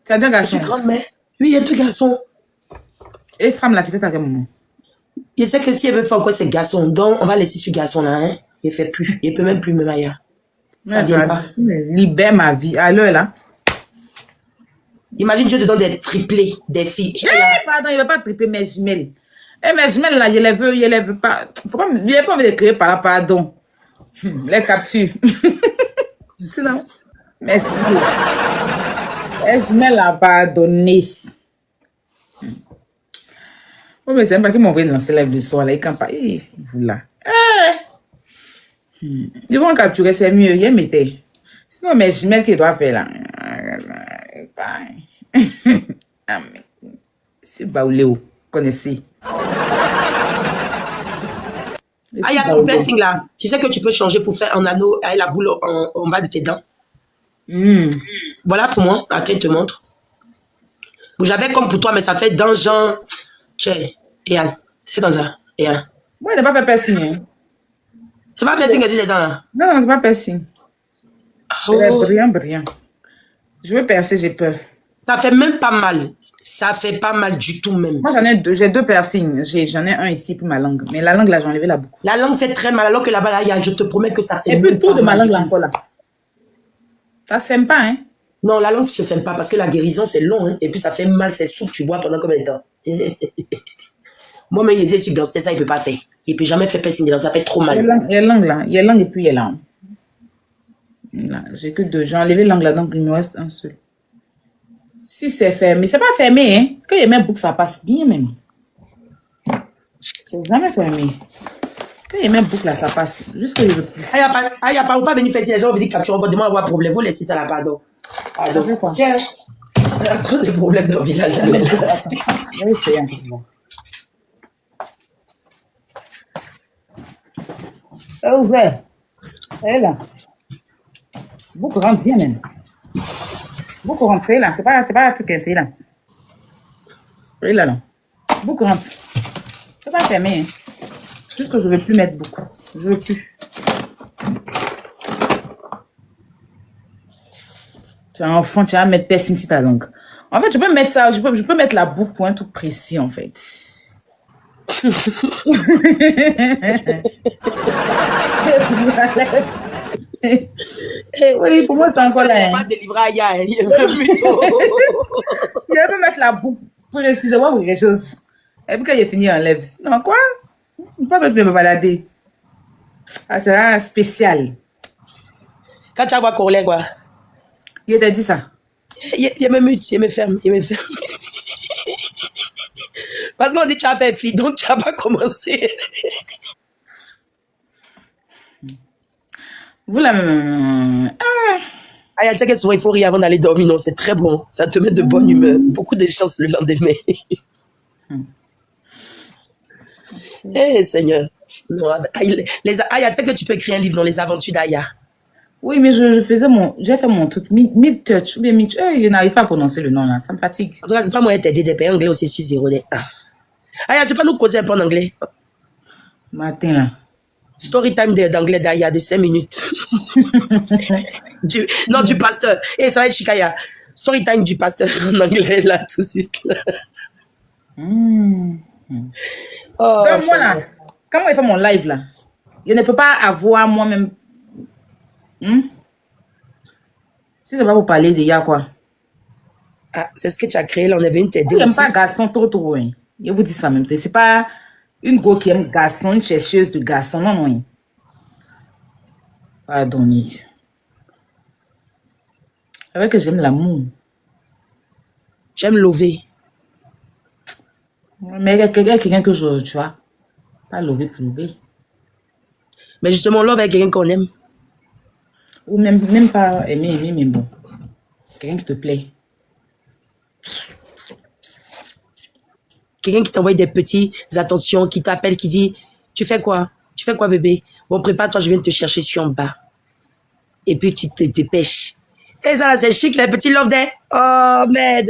Tu as 2 Je garçons. suis grande-mère. Oui, il y a 2 garçons. Et femme, là, tu fais ça à quel moment? Il sait que si elle veut faire encore ses garçons, donc on va laisser ce garçon là, hein. Il ne fait plus. Il ne peut même plus me Aya. Ça ne vient pas. Libère ma vie. À l'heure, là. Imagine, Dieu te donne des triplés, des filles. Pardon, il ne veut pas triper mes jumelles. Et mes jumelles, là, je les veux pas. Faut pas, il n'a pas envie de créer par là, pardon. Les captures. C'est ça. Mes filles. Les jumelles, là, pardonné. Oh, mais c'est même pas qu'ils m'ont envoyé lancer live le soir, là. Ils campent pas. Vous, là. Ils vont capturer, c'est mieux. Ils mettaient. Sinon, mes jumelles qu'ils doivent faire, là. Ah, mais c'est Baoulé, connaissez. Ah, il y a ton piercing là. Tu sais que tu peux changer pour faire un anneau avec la boule en bas de tes dents. Voilà pour moi. Attends, je te montre. Bon, j'avais comme pour toi, mais ça fait dans genre. Tiens, Yann, c'est comme ça. Yann. Moi, je n'ai pas fait piercing. Hein. C'est pas piercing que c'est les dents là. Non, c'est pas piercing. C'est brillant. Je veux percer, j'ai peur. Ça fait même pas mal. Ça fait pas mal du tout même. Moi, j'ai 2 piercings. J'en ai un ici pour ma langue. Mais la langue, là, j'ai enlevé la boucle. La langue fait très mal, alors que là-bas, là, je te promets que ça fait Et même puis, le tour pas de ma mal langue, du là, tout. encore là. Ça se fait pas, hein. Non, la langue ne se fait pas parce que la guérison, c'est long. Hein, et puis, ça fait mal, c'est souple, tu vois, pendant combien de temps. Moi, mais il disait, si c'est ça, il ne peut pas faire. Il ne peut jamais faire piercing, ça fait trop mal. Il y a langue, là. Il y a langue et puis il y a langue. Là, j'ai que 2. J'ai enlevé langue là, donc il me reste un seul. Si c'est fermé, c'est pas fermé, hein. Quand il y a même boucle, ça passe bien même. C'est jamais fermé. Quand il y a même boucle là, ça passe. Juste que je veux plus. Il n'y a pas venir faire si les gens vont venir capturer, on va demander avoir problème. Vous laissez ça là, pardon. Ça fait quoi? Tiens, il y a trop de problèmes dans le village. Je vais essayer un peu de voir. Elle est ouverte. Elle est là. Boucle rentre bien même. Boucle rentre, c'est là. C'est pas un truc, c'est là. Oui, là. Boucle rentre. C'est pas fermé, hein. Juste que je ne veux plus mettre beaucoup. Je veux plus. Tu es un enfant, tu vas mettre piercing sur ta langue. En fait, je peux mettre ça, je peux mettre la boucle pour un truc précis, en fait. Oui, pour moi, c'est encore là. Il n'y a pas de livret à Aya. Il peux mettre la boucle précisément pour quelque chose. Et puis quand il est fini, enlève. Non, quoi? Pas que je vais me balader. Ah, c'est un spécial. Quand tu as voir collègue, quoi. Il t'a dit ça. Il me mute, il me ferme. Parce qu'on dit tu as fait fille, donc tu n'as pas commencé. Vous la même. Ah, tu sais que souvent il faut rire avant d'aller dormir, non, c'est très bon. Ça te met de bonne humeur. Beaucoup de chance le lendemain. Eh, Seigneur. Non, tu sais que tu peux écrire un livre dans les aventures d'Aya. Oui, mais j'ai fait mon truc, mid-touch, ou bien mid-touch. Je n'arrive pas à prononcer le nom là, ça me fatigue. En tout cas, c'est pas moi qui t'aider des pays anglais aussi, je suis 0 des 1. Aya, tu peux nous causer un peu en anglais? Matin là. Story time d'anglais d'Aya de 5 minutes. du pasteur. Et ça va être Chikaya. Story time du pasteur en anglais là, tout de suite. Là. Oh, donc moi là, quand moi je fais mon live là, je ne peux pas avoir moi-même. Si c'est pas pour parler de ya, quoi. Ah, c'est ce que tu as créé là, on est venu t'aider J'aime aussi. pas garçon trop, hein. Je vous dis ça en même temps. C'est pas une go qui aime garçon, une chercheuse de garçon. Non, non. Hein. Pardonnez. C'est vrai que j'aime l'amour. J'aime lover. Mais il y a quelqu'un que je, tu vois, pas lever pour lever. Mais justement, love avec quelqu'un qu'on aime. Ou même pas aimer, mais bon. Quelqu'un qui te plaît. Quelqu'un qui t'envoie des petites attentions, qui t'appelle, qui dit, tu fais quoi? Tu fais quoi, bébé? Bon, prépare-toi, je viens te chercher sur en bas. Et puis, tu te dépêches. Et ça, là, c'est chic, les petits love day. Oh, merde.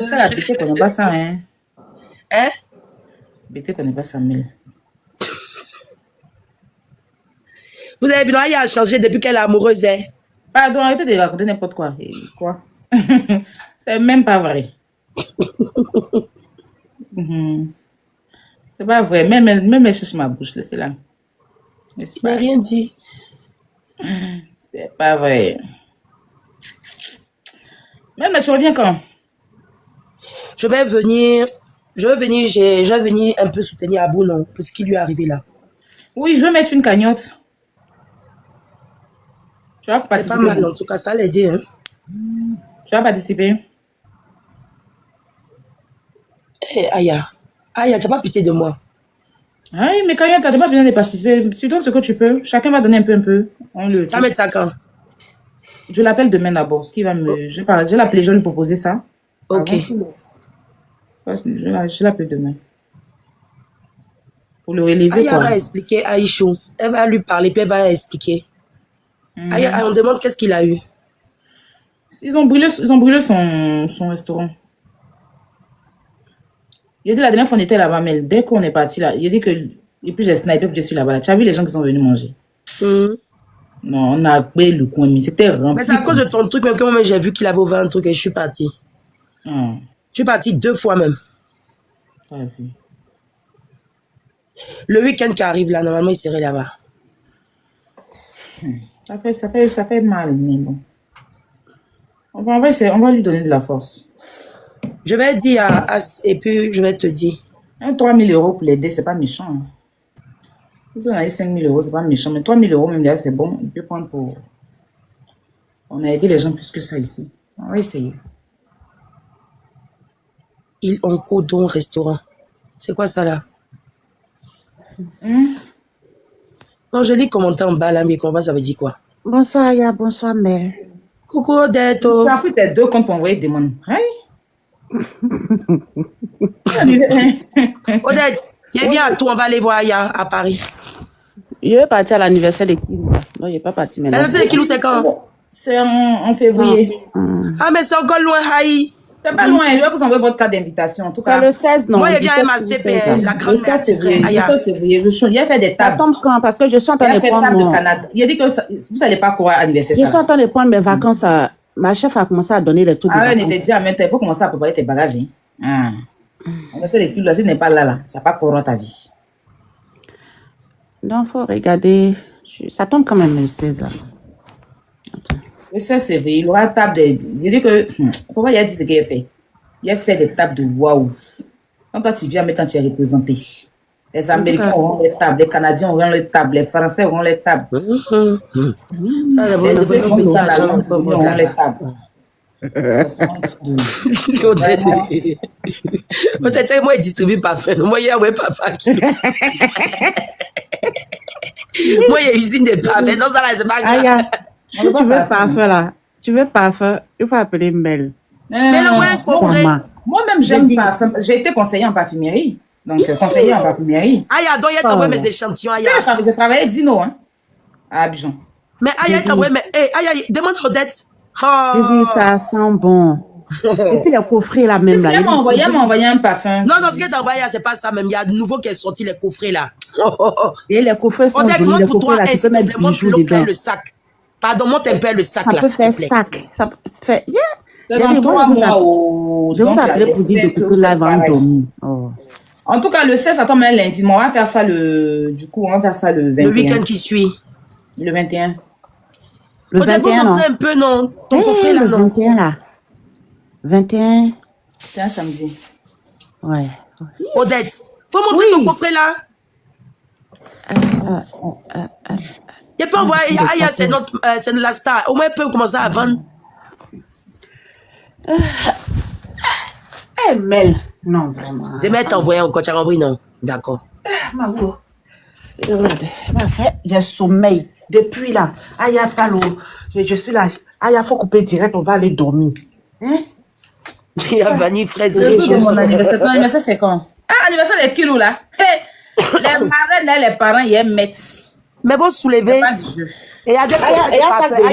Ça, la Bété connaît pas ça, hein. Hein? Bété connaît pas ça, mais... Vous avez vu, Aya a changé depuis qu'elle est amoureuse, hein? Pardon, arrêtez de raconter n'importe quoi. Et quoi? C'est même pas vrai. C'est pas vrai. Même elle cherche ma bouche, laissez-la. Je n'ai rien dit. C'est pas vrai. Mais tu reviens quand? Je vais venir un peu soutenir Abou, non, pour ce qui lui est arrivé là. Oui, je vais mettre une cagnotte. Tu vas C'est participer? pas mal, en tout cas, ça l'a aidé, hein. Tu vas participer? Hé, Aya, tu n'as pas pitié de moi. Ah oui, mais cagnotte, tu n'as pas besoin de participer. Tu donnes ce que tu peux. Chacun va donner un peu. Tu vas mettre ça quand? Je l'appelle demain d'abord. Ce qui va me... Je vais l'appeler, je vais lui proposer ça. Ok. Je l'appelle demain. Pour le relever, Aya quoi. va expliquer à Aïchou. Elle va lui parler, puis elle va expliquer. Aya, on demande qu'est-ce qu'il a eu. Ils ont brûlé son restaurant. Il a dit la dernière fois on était là-bas, mais dès qu'on est parti là, il a dit que... Et puis j'ai snipé, puis je suis là-bas. Tu as vu les gens qui sont venus manger? Non, on a payé le coin, mais c'était rempli. Mais c'est à cause de ton truc, même que moi j'ai vu qu'il avait ouvert un truc et je suis partie. Ah, Je suis partie 2 fois même. pas vu. Le week-end qui arrive là, normalement il serait là-bas. Ça fait mal, mais bon. On va lui donner de la force. Je vais dire et puis je vais te dire. 3 000 euros pour l'aider, c'est pas méchant. Hein. Si on a eu 5 000 euros, c'est pas méchant. Mais 3 000 euros, même là, c'est bon. On peut prendre pour... On a aidé les gens plus que ça ici. On va essayer. Il Onco Don Restaurant. C'est quoi ça là? Non, je lis commenter en bas là, mais comment ça veut dire quoi? Bonsoir Aya, bonsoir Mel. Coucou Odette. Tu as pris tes 2 comptes pour envoyer des demandes. Hein? Odette, viens à toi, on va aller voir Aya à Paris. Je vais partir à l'anniversaire de Kilou. Non, il n'est pas parti maintenant. L'anniversaire de Kilou, c'est quand? C'est en février. Ah, mais c'est encore loin, Haï. C'est pas loin. Je vais vous envoyer votre carte d'invitation. En tout cas, C'est le 16, non? Moi, je viens à 17 ma ou CP, 16. la grande le 16 février. Le Aya. 16 février. Il a fait des Ça tables. tombe quand? Parce que je suis en Il train a de fait prendre table de mon... Canada. Il a dit que vous n'allez pas courir à l'anniversaire. Je suis en train de prendre mes vacances. Ma chef a commencé à donner les trucs de Ah, on vacances. était dit en même temps, il faut commencer à préparer tes bagages. Hein. L'anniversaire de Kilou, si n'est pas là. Tu n'as pas courant ta vie. Donc, il faut regarder. Ça tombe quand même le 16. Le 16 février, il aura table de... J'ai dit que... Pourquoi il a dit ce qu'il a fait? Il a fait des tables de waouh. Quand toi tu viens, mais quand tu es représenté, les Américains auront les tables, les Canadiens auront les tables, les Français auront les tables. Ça, d'abord, Les on devrait nous payer l'argent Allemands encore pour auront les ça. tables. Ça sera un truc de... Peut-être moi, il distribue parfum. Moi, il y a ouais, parfum. Moi, il y a usine de parfum. Non, ça là, c'est pas Aya, grave. si tu veux parfum là, il faut appeler Mel. Mais le moins coffret. Moi-même, j'aime parfum. J'ai été conseillère en parfumerie. Donc, conseillère en parfumerie. Aya, donc, il t'envoie mes échantillons, Aya. J'ai travaillé avec Zino, hein, à Abidjan. Mais Aya, il t'envoie mes... Hey, Aya, demande à Odette. Je dis, ça sent bon. Et puis les coffrets là même là. Elle m'a envoyé un parfum. Non, ce qu'elle t'a envoyé, c'est pas ça même. Il y a de nouveau qui est sorti, les coffrets là. Et les coffrets sont Odette, jolis. montre Les pour toi, coffrets là, tu s'il peux te mettre plaît, montre bijoux le dedans. le sac. Pardon, montre un peu le sac Ça là, peut s'il te faire plaît. sac. Ça peut faire... Yeah. C'est dans 3 mois au... Je vous appelais pour dire de couper là avant de dormir. Oh. En tout cas, le 16, ça tombe un lundi. Mais on va faire ça le 21. Le week-end qui suit. Le 21. Le Odette, vous 21, non? montrez un peu, non? Ton Eh, coffret, là, le non? 21, là. 21, C'est un samedi. ouais. Odette, faut montrer ton coffret, là. Il peut envoyer, Aya, c'est la star. Au moins, elle peut commencer à vendre. Eh, Mel. Non, vraiment. Demain, t'envoyer encore, tu as compris, non? D'accord. Maman, regarde, ma fait, j'ai sommeil. Depuis là, Aya Talo, je suis là. Aya, faut couper direct, on va aller dormir. Hein? Il y a vanille fraise. C'est le jour de mon anniversaire. Ton anniversaire, c'est quand? Ah, anniversaire des kilos, là. Hey, les marraines et les parents, ils aiment mettre. Mais vous soulevez. C'est pas du jeu. Et il y a des parfums. Il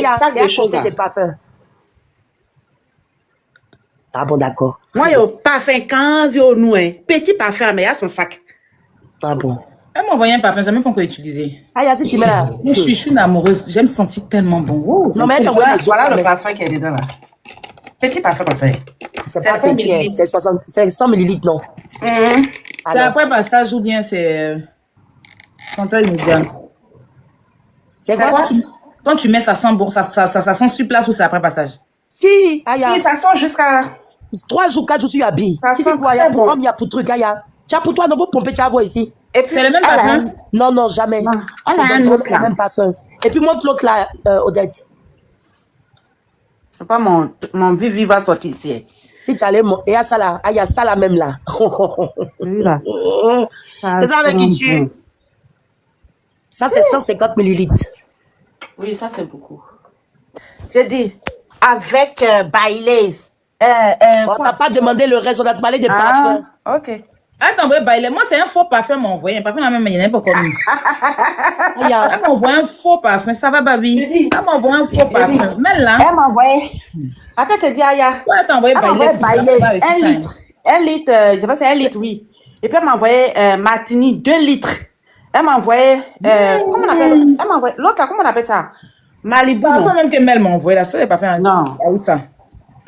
y a des parfums. Ah bon, d'accord. Moi, yo, parfum, quand yo nous, petit parfum, mais il y a son sac. Ah bon. Elle m'a envoyé un parfum, jamais pas encore utilisé. Aya, si tu mets là. Moi, je suis une amoureuse. J'aime sentir tellement bon. Oh, Non, mais elle t'envoie les Voilà le autres. parfum qui est dedans là. Petit parfum comme ça. C'est pas petit, hein. C'est 100 millilitres, non? c'est Alors, après passage ou bien c'est central immédiat. c'est C'est quoi? quand tu mets, ça sent bon, ça sent sur place ou c'est après passage? Si, Aya. Si, ça sent jusqu'à... 3 jours, 4 jours, tu habilles. Ça Si sent tu vois, il y a très pour bon. homme, il y a pour truc, Aya. Tu as pour toi, non, vous pompez, tu vas voir ici. Et puis, C'est le même elle a parfum? Non, non, jamais. Non. Je Elle a donne un jamais autre, le là. même parfum. Et puis montre l'autre là, Odette. C'est pas mon Vivi va sortir ici. Si tu allais, il y a ça là, il y a ça là même là. Celui-là. C'est ça avec qui tu es. Ça c'est 150 millilitres. Oui, ça c'est beaucoup. Je dis, avec Baileys. On t'a pas demandé le reste, on a te parlé de parfum. Ok. Attends, ouais, bah, moi, c'est un faux parfum, m'a envoyé. Un parfum, la même, il n'y en a pas comme lui. Il y a- Elle m'a envoyé un faux parfum, ça va, baby? Elle m'a envoyé un faux parfum. Mais là, Elle m'a envoyé. Attends, te dis, Aya. ouais, elle t'a envoyé Elle m'a envoyé Bailey. Bailey. 1 litre. 1 litre, je sais pas, c'est 1 litre, oui. Et puis elle m'a envoyé Martini, 2 litres. Elle m'a envoyé, comment on appelle? Elle m'a envoyé, l'autre là, comment on appelle ça? Malibu. Parfum non? même que Mel m'a envoyé là, ça, c'est parfum. Non. Ah, où ça?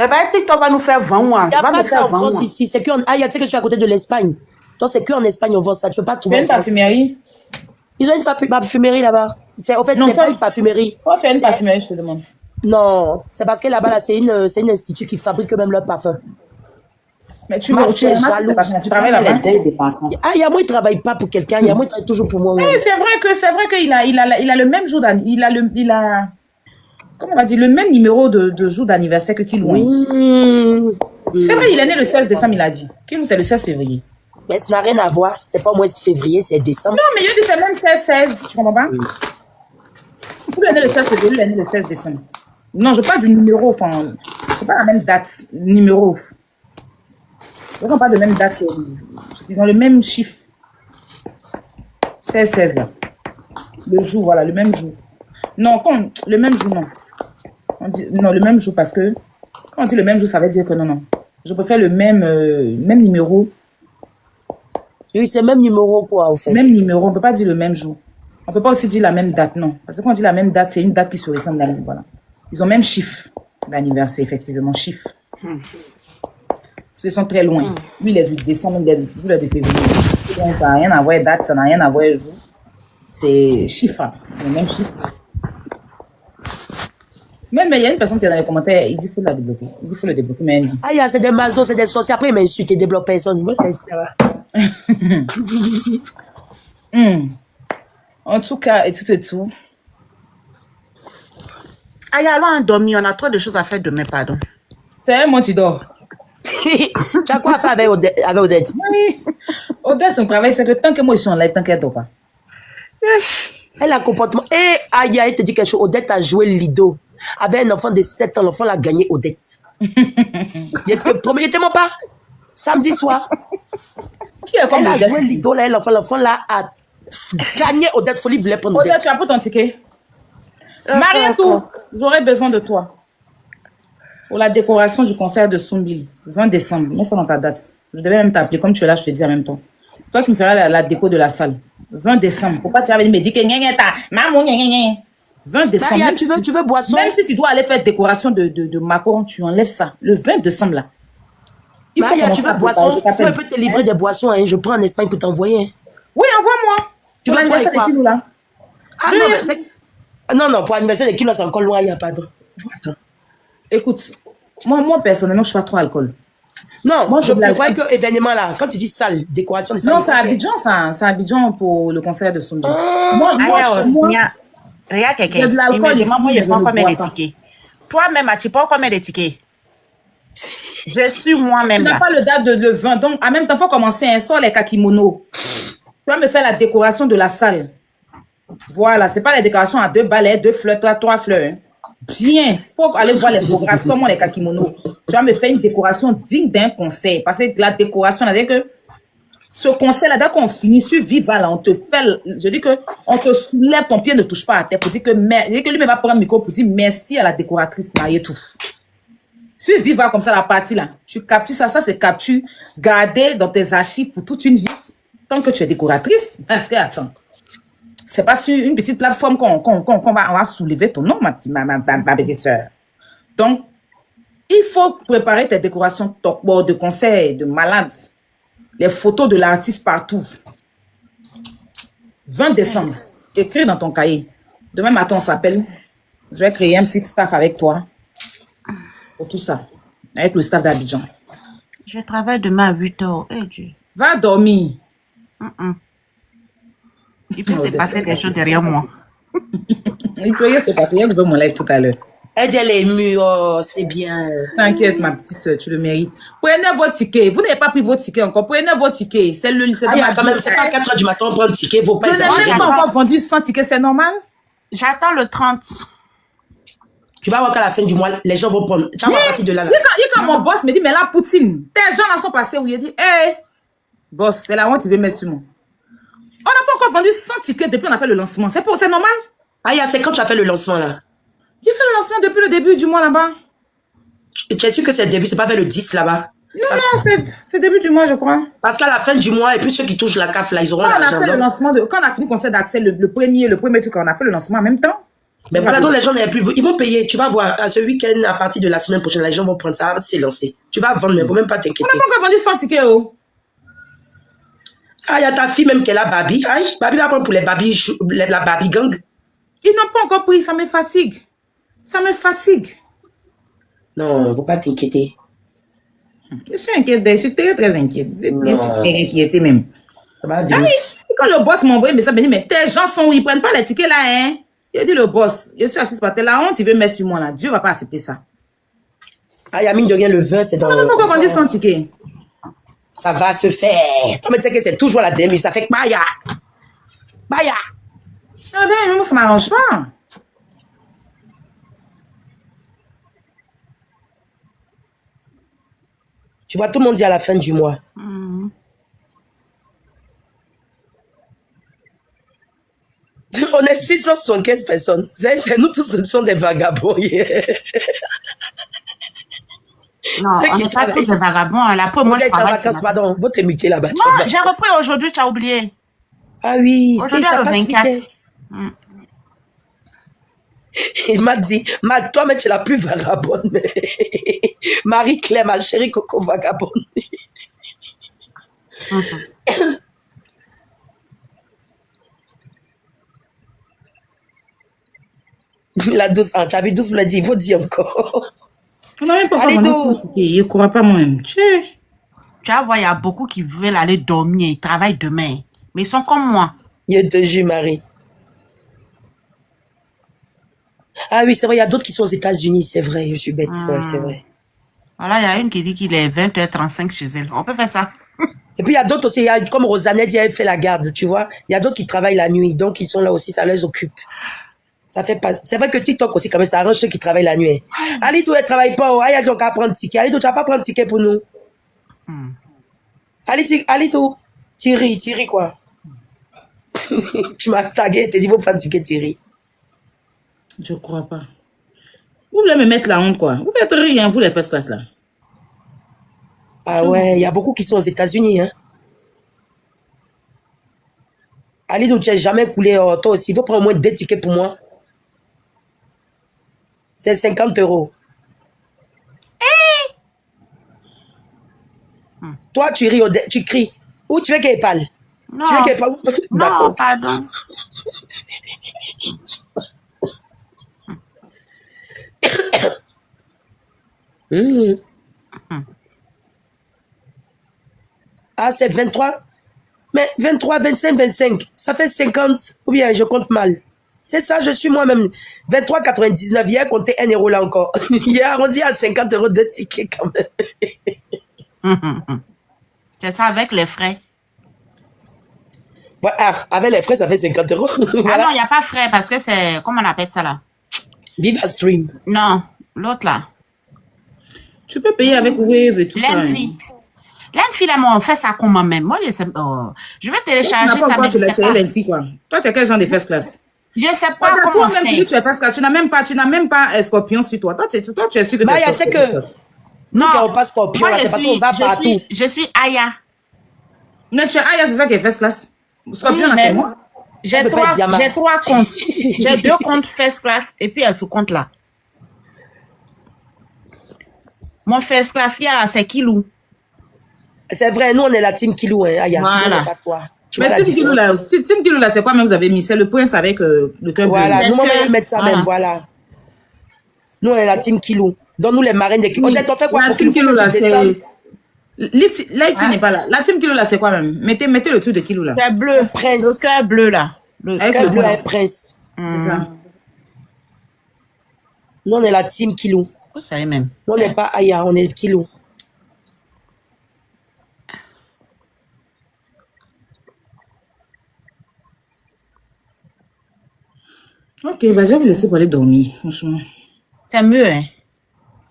Eh ben, TikTok va nous faire vendre. Il n'y a Va pas nous ça faire en France vendre. ici. C'est que tu sais que je suis à côté de l'Espagne. Donc c'est qu'en Espagne on vend ça. Tu peux pas Tu trouver fais en une France. parfumerie? Ils ont une parfumerie là-bas. Au fait, Non, c'est toi- pas une parfumerie. Toi, tu fais une C'est- parfumerie, je te demande. Non, c'est parce que là-bas, là, c'est une institut qui fabrique même leur parfum. Mais tu Moi, veux, tu es ramasses jaloux. tes parfums, tu travailles là-bas? Ah, il y a moi, il travaille pas pour quelqu'un. Il y a moi, il travaille toujours pour moi. Oui, c'est vrai qu'il a le même jour comment on va dire, le même numéro de jour d'anniversaire que Kilou. C'est vrai, il est né le 16 décembre, il a dit. Kilou, c'est le 16 février. Mais ça n'a rien à voir. C'est pas mois de février, c'est décembre. Non, mais il dit c'est même 16, tu comprends pas? Pour l'année le 16 février, l'année le 16 décembre. Non, je parle du numéro, enfin, c'est pas la même date, numéro. Ils n'ont pas de même date, ils ont le même chiffre. 16 là. Le jour, voilà, le même jour. Non, le même jour, non. On dit, non, le même jour, parce que quand on dit le même jour, ça veut dire que non. Je préfère le même numéro. Oui, c'est le même numéro, quoi, en fait. Même numéro, on ne peut pas dire le même jour. On ne peut pas aussi dire la même date, non. Parce que quand on dit la même date, c'est une date qui se ressemble à nous, voilà. Ils ont même chiffre d'anniversaire, effectivement, chiffre. Parce qu'ils sont très loin. Lui, il est du décembre, il est du février. Donc, ça n'a rien à voir date, ça n'a rien à voir jour. C'est chiffre, hein. Le même chiffre. Même, mais il y a une personne qui est dans les commentaires, il dit qu'il faut la débloquer. Il dit qu'il faut le débloquer, mais elle dit. Ah, c'est des mazos, c'est des sorciers. Après, il m'insulte, il débloque personne. Moi, En tout cas, et tout. Aïe, allons dormir, on a trop de choses à faire demain, pardon. C'est moi, tu dors. Tu as quoi à faire avec Odette? Oui. Odette, son travail, c'est que tant que moi, je suis en live, tant qu'elle ne dort pas. Elle a un comportement. Et aïe, elle te dit quelque chose. Odette a joué Lido. Avec un enfant de 7 ans, l'enfant l'a gagné Odette. Il était mon pas. Samedi soir. Qui est comme Elle a Odette joué ici? Lido, là, l'enfant là a gagné Odette. Folie voulait prendre Odette, Odette. tu as pris ton ticket. Mariatou, j'aurais besoin de toi. Pour la décoration du concert de Soumbil, 20 décembre. Mets ça dans ta date. Je devais même t'appeler. Comme tu es là, je te dis en même temps. C'est toi qui me feras la déco de la salle. 20 décembre. Pourquoi tu avais me dit que maman, 20 décembre. Maria, Même tu veux boisson? Même si tu dois aller faire décoration de macarons, tu enlèves ça. Le 20 décembre, là. Il faut Maria, tu commencer veux à boisson? préparer, je Sinon, elle t'appelle. peut te livrer des boissons. Hein. Je prends en Espagne pour t'envoyer. Hein. Oui, envoie-moi. Tu Pour veux quoi et l'anniversaire quoi? de Kilou, là. Ah non, mais c'est... Non, non, pour l'anniversaire de Kilo, c'est encore loin, il n'y a pas de... Attends. Écoute, moi, personnellement, je suis pas trop alcool. Non, Moi, je je blague. prévois que événement là, quand tu dis salle, décoration de salle. Non, c'est Abidjan, ça. C'est Abidjan pour le concert de Soumbi. Moi, Regarde, il y quelqu'un. a de l'alcool ici, Moi, mais je je prends ne combien bois de pas. tickets? Toi-même, tu prends combien de tickets? Je suis Tu moi-même n'as là. pas le date de le 20. Donc, en même temps, il faut commencer un soir les kakimono. Tu vas me faire la décoration de la salle. Voilà, c'est pas la décoration à 2 balais, 2 fleurs, 3 fleurs. Hein. Bien, il faut aller voir les programmes, seulement les kakimono. Tu vas me faire une décoration digne d'un concert. Parce que la décoration, c'est-à-dire que ce concert-là, dès qu'on finit sur Viva, là, on te fait, je dis que on te soulève, ton pied ne touche pas à terre pour dire que, lui va prendre un micro pour dire merci à la décoratrice mariée tout. Si Viva comme ça la partie là, tu captures ça, c'est capture, gardé dans tes archives pour toute une vie. Tant que tu es décoratrice, parce que attends, c'est pas sur une petite plateforme qu'on va soulever ton nom, ma petite soeur. Donc, il faut préparer tes décorations top board de concert, de malades. Les photos de l'artiste partout. 20 décembre, écris dans ton cahier. Demain matin, on s'appelle. Je vais créer un petit staff avec toi. Pour tout ça. Avec le staff d'Abidjan. Je travaille demain à 8h. Eh Dieu. Va dormir. Il peut se passer des choses derrière moi. Il peut y se passer. Il y a mon live tout à l'heure. Elle dit elle est émue, oh, c'est bien. T'inquiète, ma petite soeur, tu le mérites. Prenez vos tickets. Vous n'avez pas pris vos tickets encore. Prenez vos tickets. C'est le Ah, il y a quand même, c'est pas à 4h du matin, on prend le ticket, vos Vous pas n'avez même pas encore vendu 100 tickets, c'est normal? J'attends le 30. Tu vas voir qu'à la fin du mois, les gens vont prendre. Tu vas voir à partir de là. Il y a quand mon boss me dit, mais la poutine, tes gens là sont passés où il dit, hé, boss, c'est la honte, tu veux mettre sur moi. On n'a pas encore vendu 100 tickets depuis on a fait le lancement. C'est normal? Ah, c'est quand tu as fait le lancement là. J'ai fait le lancement depuis le début du mois là-bas. Tu es sûr que c'est le début, c'est pas vers le 10 là-bas? Non, c'est début du mois, je crois. Parce qu'à la fin du mois, et puis ceux qui touchent la CAF là, ils auront Quand on a l'argent. fait le donc. lancement, quand on a fini le concert d'accès, le premier truc, on a fait le lancement en même temps. Mais voilà, donc les gens n'avaient plus. Ils vont payer. Tu vas voir, à ce week-end, à partir de la semaine prochaine, les gens vont prendre ça, c'est lancé. Tu vas vendre, mais il ne faut même pas On t'inquiéter. n'a pas encore vendu 100 tickets, oh. Ah, il y a ta fille même qui est là, Babi. Aïe, Babi va prendre pour les Babi, la Babi gang. Ils n'ont pas encore pris, ça me fatigue. Ça me fatigue. Non, il ne faut pas t'inquiéter. Je suis inquiète, je suis très, très inquiète. Je suis très inquiète même. Ça va venir. Et quand le boss m'a envoyé un message, il me dit, mais tes gens sont où? Ils prennent pas les tickets là, hein? Il a dit, le boss, je suis assise par terre, la honte, il veut mettre sur moi là. Dieu va pas accepter ça. Ah, il y a mine de rien, le 20, c'est dans. On n'a pas encore vendu 100 tickets. Ça va se faire. Toi, me dis que c'est toujours la demi, ça fait que Maya. Maya. Ah ben, moi, ça m'arrange pas. Tu vois, tout le monde dit à la fin du mois. On est 675 personnes. C'est nous tous, ce sont des vagabonds. Non, C'est on qui n'est pas tous travaille. des vagabonds. La preuve, moi, Moi, je tu es en travaille. vacances, pardon. Votre est muté là-bas. Non, j'ai repris aujourd'hui, tu as oublié. Ah oui, Aujourd'hui, ça le passe 24. vite. Il m'a dit, toi, mais tu es la plus vagabonde. Marie-Claire, ma chérie Coco vagabonde. La 12 ans, tu as vu 12, vous l'avez dit, il faut dire encore. On n'a même pas Allez, encore vendu donc. 100 tickets. Il ne croit pas moi-même. Tu vas voir, il y a beaucoup qui veulent aller dormir. Ils travaillent demain. Mais ils sont comme moi. Je te jure, Marie. Ah oui, c'est vrai, il y a d'autres qui sont aux États-Unis, c'est vrai, je suis bête, ouais, c'est vrai. Voilà, il y a une qui dit qu'il est 20h35 chez elle. On peut faire ça. Et puis il y a d'autres aussi, comme Rosanette dit, elle fait la garde, tu vois. Il y a d'autres qui travaillent la nuit, donc ils sont là aussi, ça les occupe. Ça fait pas. C'est vrai que TikTok aussi, quand même, ça arrange ceux qui travaillent la nuit. Alito, elle travaille pas. Alito, tu vas prendre ticket. Alito, tu vas pas prendre ticket pour nous. Alito, Thierry quoi. Tu m'as tagué, tu dit, faut prendre ticket, Thierry. Je crois pas. Vous voulez me mettre la honte, quoi. Vous faites rien, vous, les first class, là. Ah ouais, il y a beaucoup qui sont aux États-Unis, hein. Alito, tu n'as jamais coulé, toi aussi. Il faut prendre au moins 2 tickets pour moi. C'est 50 €. Toi, tu ris, tu cries. Où tu veux qu'elle parle? Non, Tu veux qu'elle parle? non, D'accord. pardon. Mhm. Ah, c'est 23. Mais 23, 25, 25, ça fait 50. Ou bien je compte mal. C'est ça, je suis moi-même. 23,99. Hier, compté 1 euro là encore. Hier, arrondi à 50 euros de ticket quand même. C'est ça avec les frais. Ouais, ah, avec les frais, ça fait 50 euros. Ah non, Voilà. il n'y a pas frais parce que c'est... Comment on appelle ça là? Viva Stream. Non, l'autre là. Tu peux payer avec Wave et tout ça. hein. L'Enfi. L'Enfi là, moi, on fait ça comment même? Moi, je sais pas. Je vais Toi, tu télécharger n'as pas ça, encore mais je sais pas. téléchargé l'Enfi, quoi. Toi, tu es quel genre de first class? Je sais pas Regarde, comment toi-même, tu dis faire. que tu es first class. Tu n'as même pas Scorpion sur toi. Toi, tu es sûr que tu Maya, es tu sais Scorpion. que nous, quand on passe Scorpion, là, c'est parce qu'on va partout. je suis Aya. Mais tu es Aya, c'est ça qui est first class. Scorpion, Oui, là, mais c'est moi. J'ai Elle veut pas être Yama. j'ai 3 comptes. J'ai 2 comptes first class et puis il y a ce compte là. Mon first class, là, c'est Kilou. C'est vrai, nous, on est la team Kilou, hein, Aya. Voilà. Nous, on n'est pas toi. Tu vois Mais la Team Kilo, différence. là, c'est quoi même vous avez mis? C'est le prince avec le cœur bleu. Voilà, nous, on D'accord. va mettre ça Voilà. même, voilà. Nous, on est la team Kilou. Donne-nous les marraines de Kilou. Oui. Peut-être on fait quoi La pour Team Kilou? Kilo, là, Faut que tu c'est... descendes. Lighty n'est pas là. La Team Kilo, là, c'est quoi même? Mettez le truc de Kilo, là. C'est bleu. Prince. Le cœur bleu là. Le Avec Cœur le bleu, prince. un prince. C'est ça. Nous, on est la team Kilou. Vous savez même. Nous, on n'est pas Aya, on est Kilou. Ok, bah, je vais vous laisser pour aller dormir, franchement. C'est mieux, hein.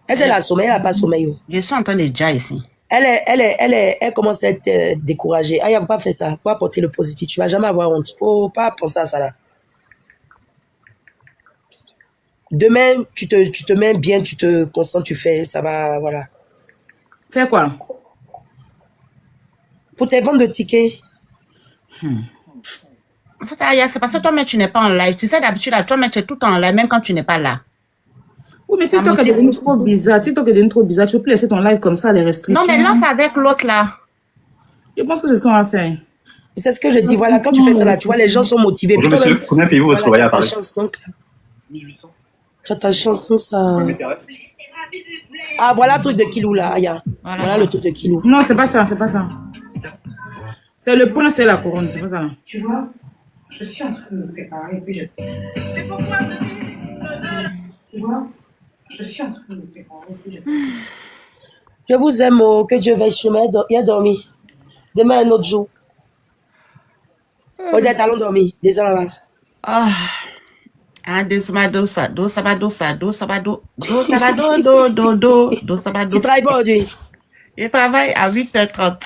Elle, elle a sommeil, elle n'a pas sommeil. Oh. Je suis en train de déjà ici. Elle commence à être découragée. Aya, faut pas faire ça. Faut apporter le positif. Tu vas jamais avoir honte. Faut pas penser à ça là. Demain, tu te mets bien, tu te concentres, tu fais, ça va, voilà. Faire quoi? Pour tes ventes de tickets, En fait, Aya, c'est parce que toi-même, tu n'es pas en live. Tu sais, d'habitude, là, toi-même, tu es tout le temps en live, même quand tu n'es pas là. Oui, mais TikTok est motive devenu trop bizarre. TikTok est devenu trop bizarre. Tu peux plus laisser ton live comme ça, les restrictions. Non, mais lance avec l'autre là. Je pense que c'est ce qu'on va faire. c'est ce que je dis. Voilà, quand tu fais ça là, tu vois, les gens sont motivés. Bonjour Puis toi-même, monsieur, combien payez-vous votre voilà, loyer tu à as ta Paris? chance, donc là. 1800. Tu as ta chance, donc ça. Ah, voilà le truc de Kilou là, Aya. Voilà le truc de Kilou. Non, c'est pas ça, c'est pas ça. C'est le point, c'est la couronne, c'est pas ça. Tu vois, je suis en train de me préparer, puis je... Tu vois, je suis en train de me préparer, puis je... Je vous aime, oh, que Dieu veille sur moi. Il a dormi. Demain, un autre jour. Odette, allons dormir. Descends là-bas. Ah. Ah, do sabado. Tu travailles pas aujourd'hui? Je travaille à 8h30.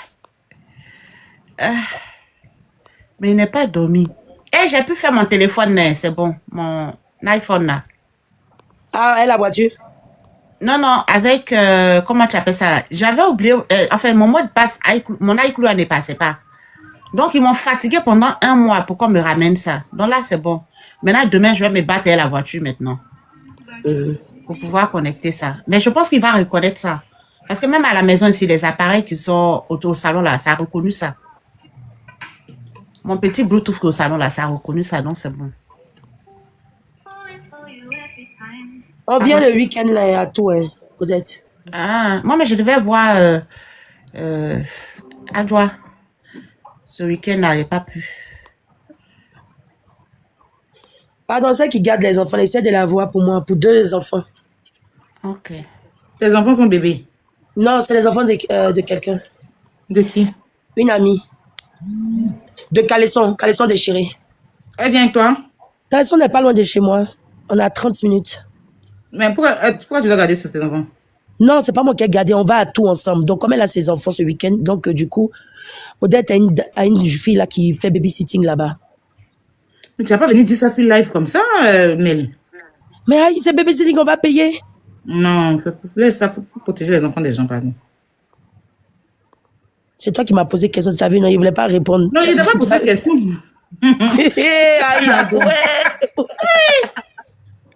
Mais il n'est pas dormi. Et j'ai pu faire mon téléphone, c'est bon. Mon iPhone là. Ah, et la voiture? Non, avec, comment tu appelles ça là? J'avais oublié, enfin, mon mot de passe, mon iCloud ne passait pas. Donc, ils m'ont fatigué pendant 1 mois pour qu'on me ramène ça. Donc là, c'est bon. Maintenant, demain, je vais me battre à la voiture maintenant. Pour pouvoir connecter ça. Mais je pense qu'il va reconnaître ça. Parce que même à la maison ici, les appareils qui sont au salon là, ça a reconnu ça. Mon petit Bluetooth au salon là, ça a reconnu ça, donc c'est bon. On vient le week-end là à tout, hein, Odette. Ah, moi, mais je devais voir Adjoa. Ce week-end là, j'ai pas pu. Pardon, celle qui garde les enfants, essaie de la voir pour moi, pour 2 enfants. Ok. Tes enfants sont bébés. Non, c'est les enfants de quelqu'un. De qui? Une amie. De Calisson déchiré. Elle vient avec toi? Calisson n'est pas loin de chez moi. On a 30 minutes. Mais pourquoi tu dois garder ses enfants? Non, c'est pas moi qui ai gardé, on va à tout ensemble. Donc, comme elle a ses enfants ce week-end, donc du coup, Odette a une fille là qui fait babysitting là-bas. Mais tu vas pas venir dire ça sur live comme ça, Mel? Mais aïe, c'est babysitting, on va payer. Non, faut protéger les enfants des gens, pardon. C'est toi qui m'as posé question, tu as vu, non, il voulait pas répondre. Non, il n'a pas posé de question. Aïe, ouais.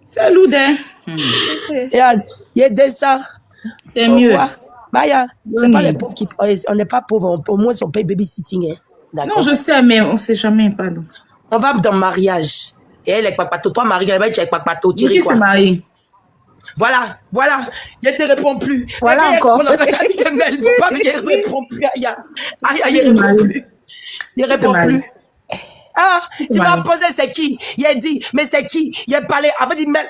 C'est lourd, Regarde, il y a des ça. c'est mieux. Maya, c'est Oui. pas les pauvres qui... On n'est pas pauvres, au moins on paye babysitting. Hein. D'accord. Non, je sais, mais on sait jamais, pardon. On va dans le mariage. Et elle est Kpakpato. Toi, Marie, elle va être avec Kpakpato. Tu Qui ris se quoi? marie? Voilà, voilà. Je te réponds plus. Voilà encore. On a déjà dit que Mel ne veut pas, mais je ne réponds plus. Aïe, aïe, je ne réponds plus. Je ne réponds plus. Ah, tu m'as posé c'est qui? Il a dit, mais c'est qui? Il a parlé, après il dit, mais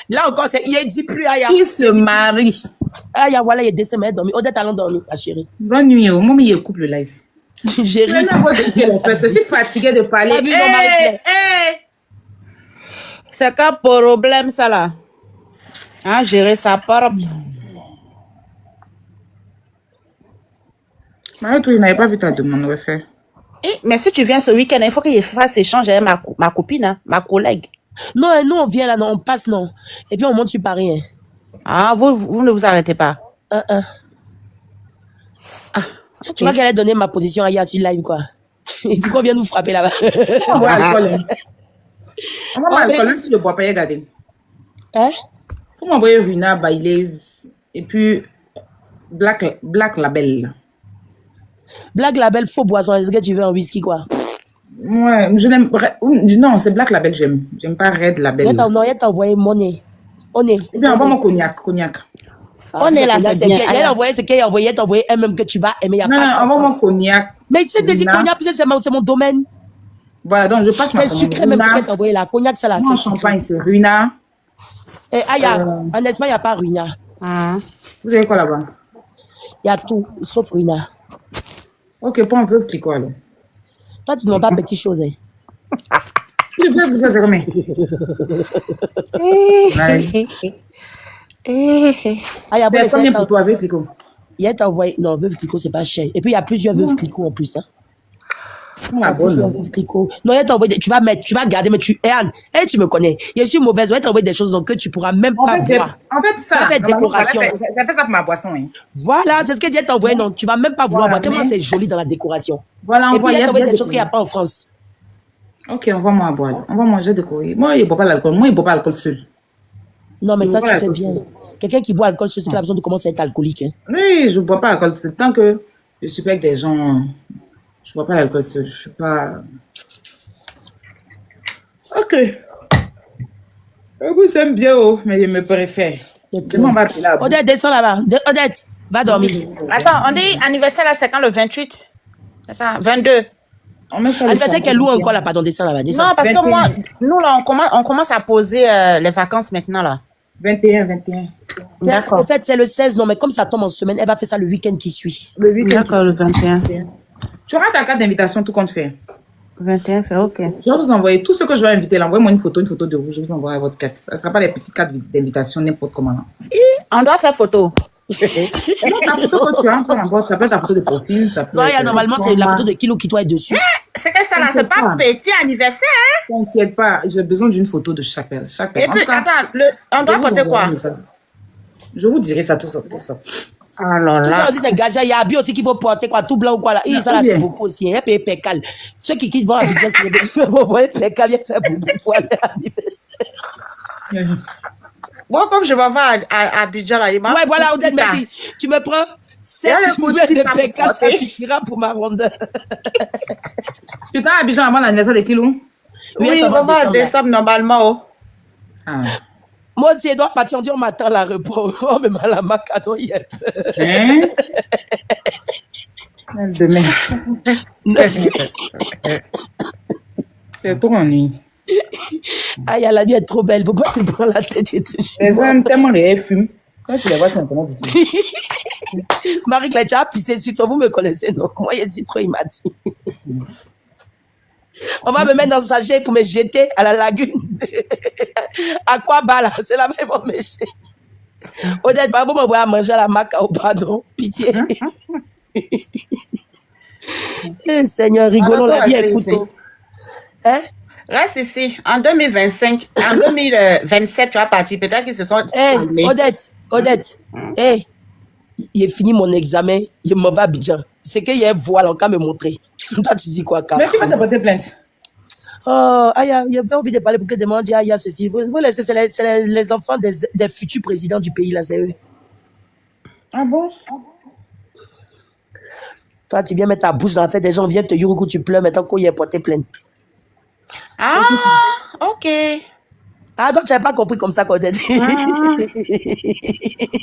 là encore, il a dit plus aïe. Qui se marie? Aïe, voilà, il est décédé, il est dormi. Odette, allons dormir, ma chérie. Bonne nuit, oh. Moi, il coupe le live. J'ai ri. Je suis fatiguée de parler. C'est qu'un problème, ça là. Hein, gérer sa propre. Mais toi, il n'avait pas vu ta demande, on va faire. Mais si tu viens ce week-end, il faut qu'il fasse échange avec ma copine, hein, ma collègue. Non, nous, on vient là, non, on passe, non. Et puis, on monte sur Paris. Hein. Ah, vous ne vous arrêtez pas. Ah, tu vois qu'elle a donné ma position à Yassi Live, quoi. Il faut qu'on vienne nous frapper là-bas. On va alcool. On va alcool, même si je ne bois pas, regardez. Hein? Faut m'envoyer Runa, Baileys, et puis Black Label. Black Label, faux boisson. Est-ce que tu veux un whisky, quoi? Ouais, je n'aime. Non, c'est Black Label, j'aime. J'aime pas Red Label. Non, il t'a envoyé Money. On est. Eh bien, envoie mon cognac. On est là, c'est bien. Elle a envoyé ce qu'elle a envoyé, elle t'a envoyé un même que tu vas aimer. Il y a Non, pas ça. envoie mon cognac. Mais si tu dis cognac, peut-être c'est mon domaine. Voilà, donc je passe ma C'est sucré même ce qu'elle t'a envoyé là. Cognac, ça là, Mon c'est sucré. champagne, c'est Runa. Et en Espagne, il n'y a pas Runa. Vous avez quoi là-bas? Il y a tout, sauf Runa. Ok, pas un veuve Clicquot alors. Toi, tu ne demandes pas petite chose. Hein. Je veux vous dire, c'est combien? C'est combien pour toi, veuve Clicquot? Il t'a envoyé. Non, veuve Clicquot, c'est pas cher. Et puis, il y a plusieurs veuves Clicquot en plus. Hein. Non, il t'a envoyé. Tu vas garder, mais tu. Anne, tu me connais. Je suis mauvaise. Il t'a envoyé des choses donc, que tu pourras même pas voir. En fait, ça. J'ai fait décoration. J'ai fait ça pour ma boisson. Hein. Voilà, c'est ce que Dieu t'a envoyé. Non, tu vas même pas vouloir voir. Tellement c'est joli dans la décoration. Voilà, et puis, il t'a envoyé des choses qu'il n'y a pas en France. Ok, envoie-moi à boire. On va manger décorer. Moi, il ne boit pas l'alcool. Moi, il ne boit pas l'alcool seul. Non, mais ça, tu fais bien. Quelqu'un qui boit l'alcool seul, c'est qu'il a besoin de commencer à être alcoolique. Hein. Oui, je ne bois pas l'alcool seul. Tant que je suis pas avec des gens, je ne bois pas l'alcool seul. Je ne suis pas. Ok. Je vous aime bien, mais je me préfère. Demain, on va appeler là. Odette, descends là-bas. Odette, va dormir. Attends, on dit anniversaire là, c'est quand le 28? C'est ça? 22? On met ça Anniversaire qu'elle loue encore là, pardon, descends là-bas. Non, parce que moi, nous là, on commence à poser les vacances maintenant là. 21. D'accord. En fait, c'est le 16, non, mais comme ça tombe en semaine, elle va faire ça le week-end qui suit. Le week-end. D'accord, le 21. Tu auras ta carte d'invitation, tout compte fait. 21, fait ok. Je vais vous envoyer tout ce que je vais inviter. Envoyez-moi une photo de vous. Je vous envoie votre carte. Ce ne sera pas les petites cartes d'invitation, n'importe comment. On doit faire photo. Non, ta photo que tu as, ça peut être ta photo de profil. Ça peut Non, être, normalement, c'est la photo de Kilo qui doit être dessus. C'est que ça là, c'est pas un petit anniversaire. T'inquiète pas, j'ai besoin d'une photo de chaque personne. Et puis, attends, on doit porter quoi? Je vous dirai ça, tout ça. Alors Tout là. ça aussi, c'est gage. Il y a Abi aussi qu'il faut porter, quoi, tout blanc ou quoi là. Ça là, c'est beaucoup aussi. Il y a payé Pécal. Ceux qui vont à Abidjan, qui vont voir Pécal, il fait beaucoup pour aller à l'anniversaire. Bon, comme je vais voir à Abidjan là, il m'a. Ouais, voilà, Odette, merci. Tu me prends 7 boulettes de Pécal, ça suffira pour ma rondeur. Tu t'as Abidjan avant l'anniversaire de Kilo? Oui, ça on va voir décembre normalement. Ah. Moi aussi, elle doit partir, on dit on m'attend à l'aéroport. Oh, mais la macadon, il est peur. Hein? Demain. C'est trop ennuyeux. Aïe, la vie est trop belle. Faut pas se prendre la tête et tout. Les gens aiment tellement les fument. Quand je les vois, ils sont comment d'ici. Marie-Claire, tu as pissé sur toi. Vous me connaissez, non? Moi, je suis trop immature. On va me mettre dans un sachet pour me jeter à la lagune. À quoi bas là? C'est là-bas, ils vont me jeter. Odette, vous m'envoyez à manger à la macao, pardon. Pitié. Seigneur, rigolons, la vie est coûteux. Hein? Reste ici. En 2025, en 2027, tu vas partir. Peut-être qu'ils se sont. Odette. Il est fini mon examen. Il m'en va bien. C'est qu'il y a un voile, on va me montrer. Toi, tu dis quoi, Cap? Mais qui va te porter plainte? Oh, Aya, il a pas envie de parler pour que demain on dit Aya ceci. Vous laissez, c'est les enfants des futurs présidents du pays, là, c'est eux. Ah bon? Toi, tu viens mettre ta bouche dans la fête des gens, viennent te yuruku, tu pleures, maintenant qu'il y a porté plainte. Ah, ok. Ah, donc tu n'avais pas compris comme ça qu'on t'a dit. Ah.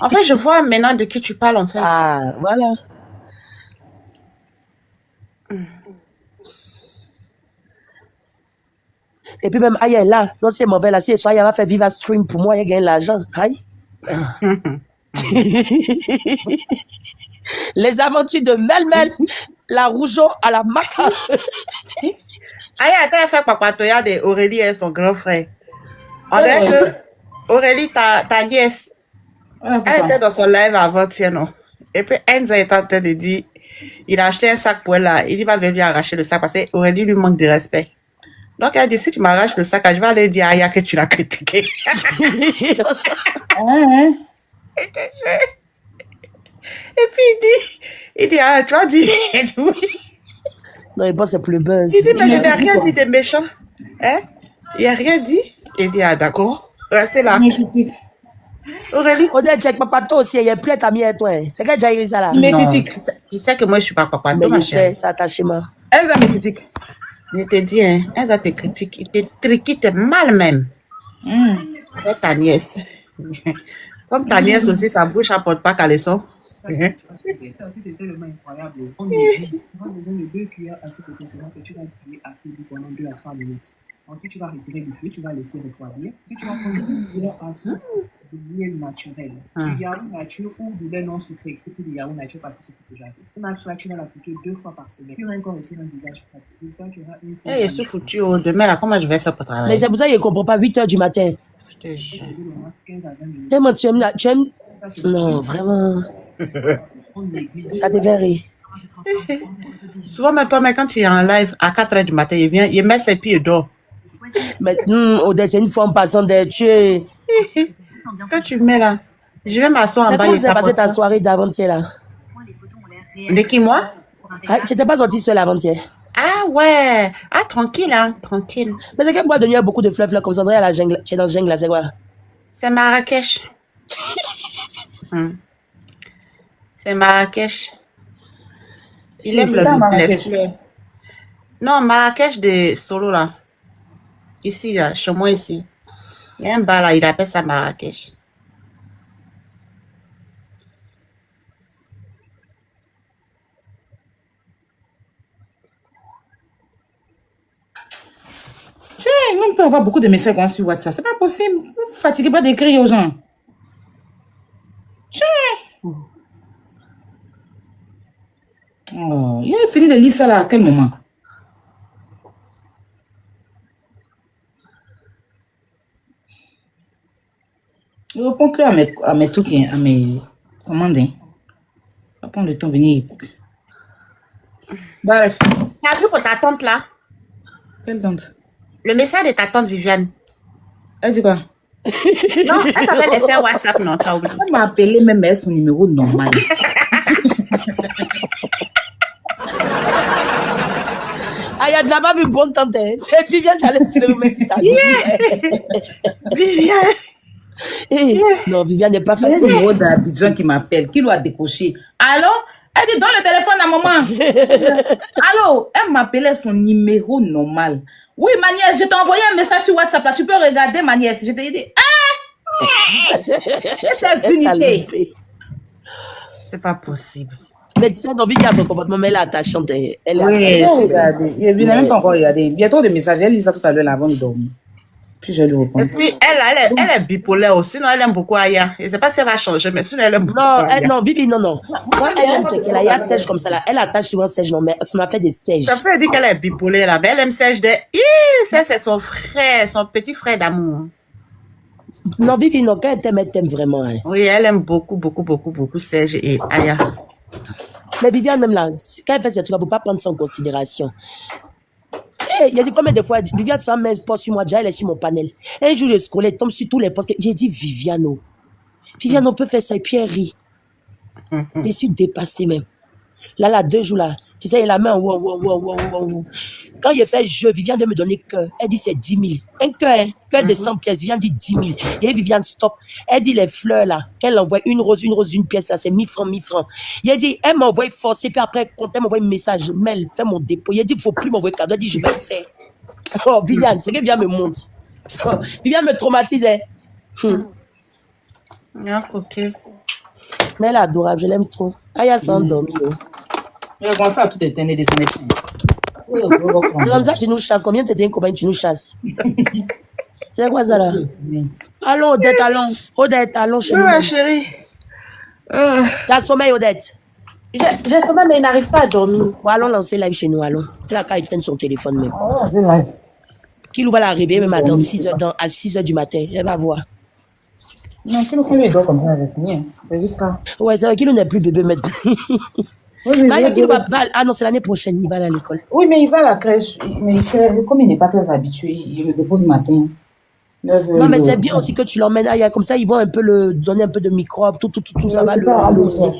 En fait, je vois maintenant de qui tu parles, en fait. Ah, voilà. Et puis même, aïe, là, non, c'est mauvais là. Si elle va faire Viva Stream pour moi, elle gagne l'argent. Aïe. Les aventures de Mel, la Rougeau à la Maca. Aïe, attends, elle fait papatoya de Aurélie et son grand frère. On dirait que Aurélie, ta nièce, elle était dans son live avant-hier, non? Et puis Enza est en train de dire, il a acheté un sac pour elle là. Il dit, va venir arracher le sac parce qu'Aurélie lui manque de respect. Donc elle dit, si tu m'arraches le sac, je vais aller dire à Aya que tu l'as critiqué. Et puis il dit, ah, tu as dit. Non, il pense que c'est plus buzz. Il dit, mais je n'ai rien dit de méchant. Hein? Il n'a rien dit. Il dit, ah, d'accord. Restez là. Aurélie. On dit, check papa, toi aussi, il n'y a plus ta mienne, toi. C'est qu'elle a dit ça là. Mais critique. Je sais que moi, je ne suis pas papa. Mais je sais, c'est attachement. Elsa me critique. Je te dis, hein, Elsa te critique. Il te triquite mal même. C'est ta nièce. Comme ta nièce aussi, ta bouche n'apporte pas caleçon. C'est tellement incroyable. On a besoin de 2 cuillères à ce que tu vas griller assez vite pendant 2 à 3 minutes. Ensuite, tu vas retirer du feu, tu vas laisser refroidir. Si tu vas prendre 2 cuillères à soupe de miel naturel, du yaourt nature ou du lait non sucré, ou du yaourt nature parce que c'est ce que j'ai fait. Une masque, tu vas l'appliquer 2 fois par semaine. Puis encore aussi dans le visage. Eh, je suis foutu. Demain, là, comment je vais faire pour travailler? Mais c'est pour ça qu'il ne comprend pas 8 h du matin. Je te jure. Tellement tu aimes. Non, vraiment. Ça te fait rire. Souvent, mais toi, mais quand tu es en live à 4 h du matin, il vient, il met ses pieds et dort. Mais Odette, c'est une fois en passant de tuer. Quand tu mets là, je vais m'asseoir en bas. Mais comment tu as passé ta soirée d'avant-hier là? De qui, moi? Ah, tu n'étais pas sortie seule avant-hier. Ah ouais. Ah, tranquille, hein, tranquille. Mais c'est qu'elle boit donner beaucoup de fleuves là, comme ça, dans la jungle. Tu es dans la jungle là, c'est quoi? C'est Marrakech. C'est Marrakech. Il aime les fleurs. Non, Marrakech de Solo là. Ici, là, chez moi ici. Il y a un bar là, il appelle ça Marrakech. Tiens, on peut avoir beaucoup de messages sur WhatsApp. C'est pas possible. Vous ne fatiguez pas d'écrire aux gens. Tiens. Oh, il a fini de lire ça là à quel moment? Je réponds que à mes trucs, à mes commandes. Hein. On va prendre le temps de venir. Bref. Tu as vu pour ta tante là? Quelle tante? Le message de ta tante Viviane. Elle dit quoi? Non, elle t'avait laissé un WhatsApp, non, t'as oublié. Elle m'a appelé même avec son numéro normal. Ah, il n'a pas vu bonne tante. C'est Viviane, j'allais sur le message. Viviane. Non, Viviane n'est pas C'est un facile. numéro d'Abidjan qui m'appelle, qui lui a décoché. Allô? Elle dit, donne le téléphone à maman. Allô? Elle m'appelait son numéro normal. Oui, ma nièce, je t'ai envoyé un message sur WhatsApp. Là. Tu peux regarder, ma nièce. Je t'ai dit, c'est unités. C'est pas possible. Mais tu sais, non, Viviane a son comportement, mais elle est attachante. Elle est Oui, attachante. il n'a même pas encore regardé. Bientôt des messages. Elle lit ça tout à l'heure là, avant de dormir. Puis je lui réponds. Et puis, elle est bipolaire aussi. Sinon, elle aime beaucoup Aya. Je ne sais pas si elle va changer, mais sinon, elle aime beaucoup Non, Aya. non, Vivi, non. Quand elle aime quelqu'un, là, il y a sèche comme ça, là. Elle attache souvent sèche, non, mais son affaire des sèches. Ça fait dire qu'elle est bipolaire, là. Mais elle aime Serge de... Ça, c'est son frère, son petit frère d'amour. Non, Vivi, non, quand elle t'aime vraiment. Hein. Oui, elle aime beaucoup Serge et Aya. Mais Viviane, même là, quand elle fait ces trucs, il ne faut pas prendre ça en considération. Hey, il y a dit combien de fois, Viviane s'en met pas sur moi, déjà elle est sur mon panel. Un jour, je scrollais, elle tombe sur tous les posts. J'ai dit, Viviane, on peut faire ça, et puis elle rit. Je suis dépassée même. Là, 2 jours là, tu sais, elle a main, wow. Quand il fait jeu, Viviane veut me donner cœur. Elle dit c'est 10 000. Un cœur de 100 pièces. Viviane dit 10 000. Et Viviane stop. Elle dit les fleurs là, qu'elle envoie une rose, une pièce là, c'est 1000 francs. Il dit, elle m'envoie forcé, puis après, quand elle m'envoie un message, Mel, fais mon dépôt. Il dit, il ne faut plus m'envoyer cadeau. Elle dit, je vais le faire. Oh, Viviane, c'est que Viviane me montre. Viviane me traumatise. Hein. Ok. Mais elle est adorable, je l'aime trop. Aya s'est endormie. Oh. Je commence à tout éteindre et descendre. C'est comme ça que tu nous chasses. Combien t'étais une compagnie, tu nous chasses? C'est quoi ça là? Allons, Odette, allons. Odette, allons chez nous. Ouais, chérie. T'as sommeil, Odette? J'ai sommeil, mais il n'arrive pas à dormir. Bon, allons lancer live chez nous, allons. Elle a qu'à éteindre son téléphone même. C'est là. Qu'il va la réveiller même à 6h du matin. Elle va voir. Non, tu ne dort comme ça avec moi. C'est juste ça. Ouais, c'est vrai qu'il n'est plus bébé maintenant. Mais qu'il va. Ah non, c'est l'année prochaine, il va aller à l'école. Oui, mais il va à la crèche. Mais il fait, comme il n'est pas très habitué, il le dépose le matin. Non, mais c'est bien aussi que tu l'emmènes ailleurs. Comme ça, ils vont un peu le donner un peu de microbes. Tout ça va le booster.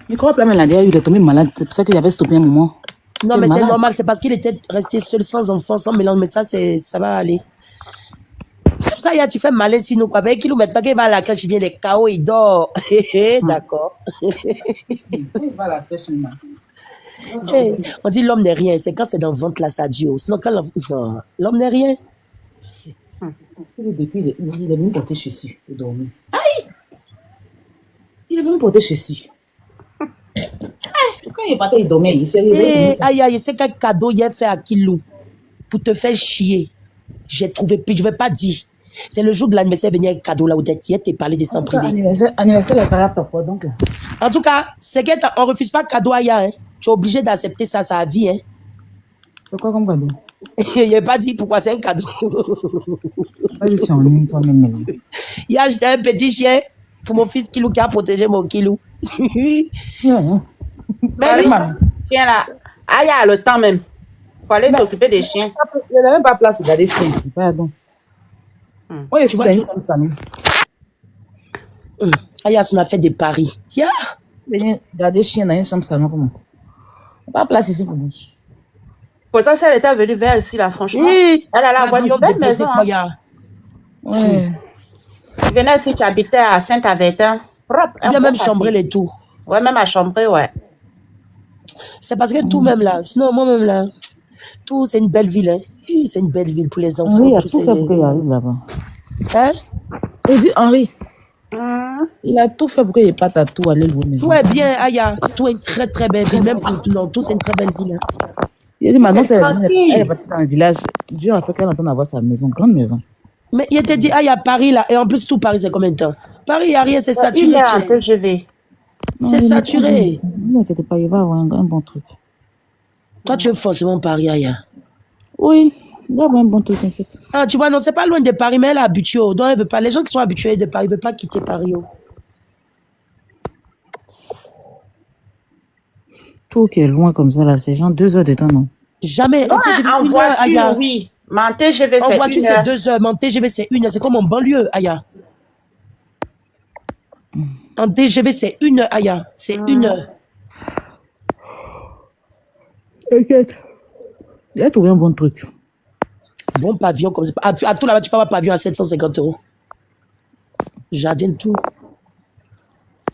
Microbe, là, mais là, il est tombé malade. C'est pour ça qu'il avait stoppé un moment. Non, mais c'est normal. C'est parce qu'il était resté seul, sans enfant, sans mélange. Mais ça va aller. C'est pour ça, tu fais malin sinon quoi. Avec qu'il maintenant qu'il va à la crèche, il vient les KO, il dort. D'accord. Il va à la crèche maintenant. On dit l'homme n'est rien. C'est quand c'est dans le ventre là, ça dure. Sinon, quand l'homme n'est rien. Depuis, il est venu porter chaussures pour dormir. Aïe! Il est venu porter chaussures. Quand il est parti, il dormait. Il s'est réveillé. Aïe, c'est quel cadeau il a fait à Kilou pour te faire chier. J'ai trouvé, puis je ne vais pas dire. C'est le jour de l'anniversaire, venir avec cadeau là où tu t'es parlé de sans privé. Anniversaire, la carrière top, donc. En tout cas, c'est qu'on ne refuse pas cadeau ailleurs. Hein. Tu es obligé d'accepter ça, sa vie. Hein. C'est quoi comme cadeau? Il n'a pas dit pourquoi c'est un cadeau. Il a acheté un petit chien pour mon fils Kilou qui a protégé mon Kilou. Mais oui. Tiens là. Ah, il y a le temps même. Il faut aller s'occuper des chiens. Il n'y a même pas place pour garder des chiens ici. Pardon. Oui, tu vois, comme ça, non? Aya, tu m'as fait des paris. Yeah. Venir garder des chiens dans une chambre salon, comment? Il n'y a pas place ici pour lui. Pourtant, si elle était venue vers ici, là, franchement. Oui. Elle allait avoir une belle maison. Hein. Ouais. Tu venais ici, tu habitais à Saint-Avertin. Propre. Il y a même chambré les tout. Ouais, même à chambrer, ouais. C'est parce que tout même là. Sinon, moi-même là. Tout, c'est une belle ville. Hein. C'est une belle ville pour les enfants. Oui, il a tout fait pour qu'il arrive là-bas. Hein? Il dit Henri. Il a tout fait pour qu'il n'y ait pas à tout aller louer maison. Tout est bien, Aya. Tout est une très très belle ville. Même pour non, tout, c'est une très belle ville. Hein. Il dit maintenant, elle est partie dans un village. Dieu a fait qu'elle entende avoir sa maison, grande maison. Mais il te dit, ah, il y a Paris là. Et en plus, tout Paris, c'est combien de temps? Paris, il n'y a rien, c'est saturé. C'est saturé. Ne t'inquiète pas, il va avoir un bon truc. Toi, tu veux forcément Paris, Aya? Oui, il va avoir un bon truc, t'inquiète. Ah, tu vois, non, c'est pas loin de Paris, mais elle est habituée. Donc, elle veut pas. Les gens qui sont habitués de Paris ne veulent pas quitter Paris. Oh. Tout qui est loin comme ça, là, c'est genre 2 heures de temps, non? Jamais. Ouais, en voiture, oui. Mais en TGV, c'est 1 heure. En voiture, c'est 2 heures. Mais en TGV, c'est 1 heure. C'est comme en banlieue, Aya. En TGV, c'est 1 heure, Aya. C'est 1 heure. T'inquiète. Il a trouvé un bon truc. Bon pavillon comme ça. À tout là-bas, tu peux avoir un pavillon à 750 €. Jardin, tout.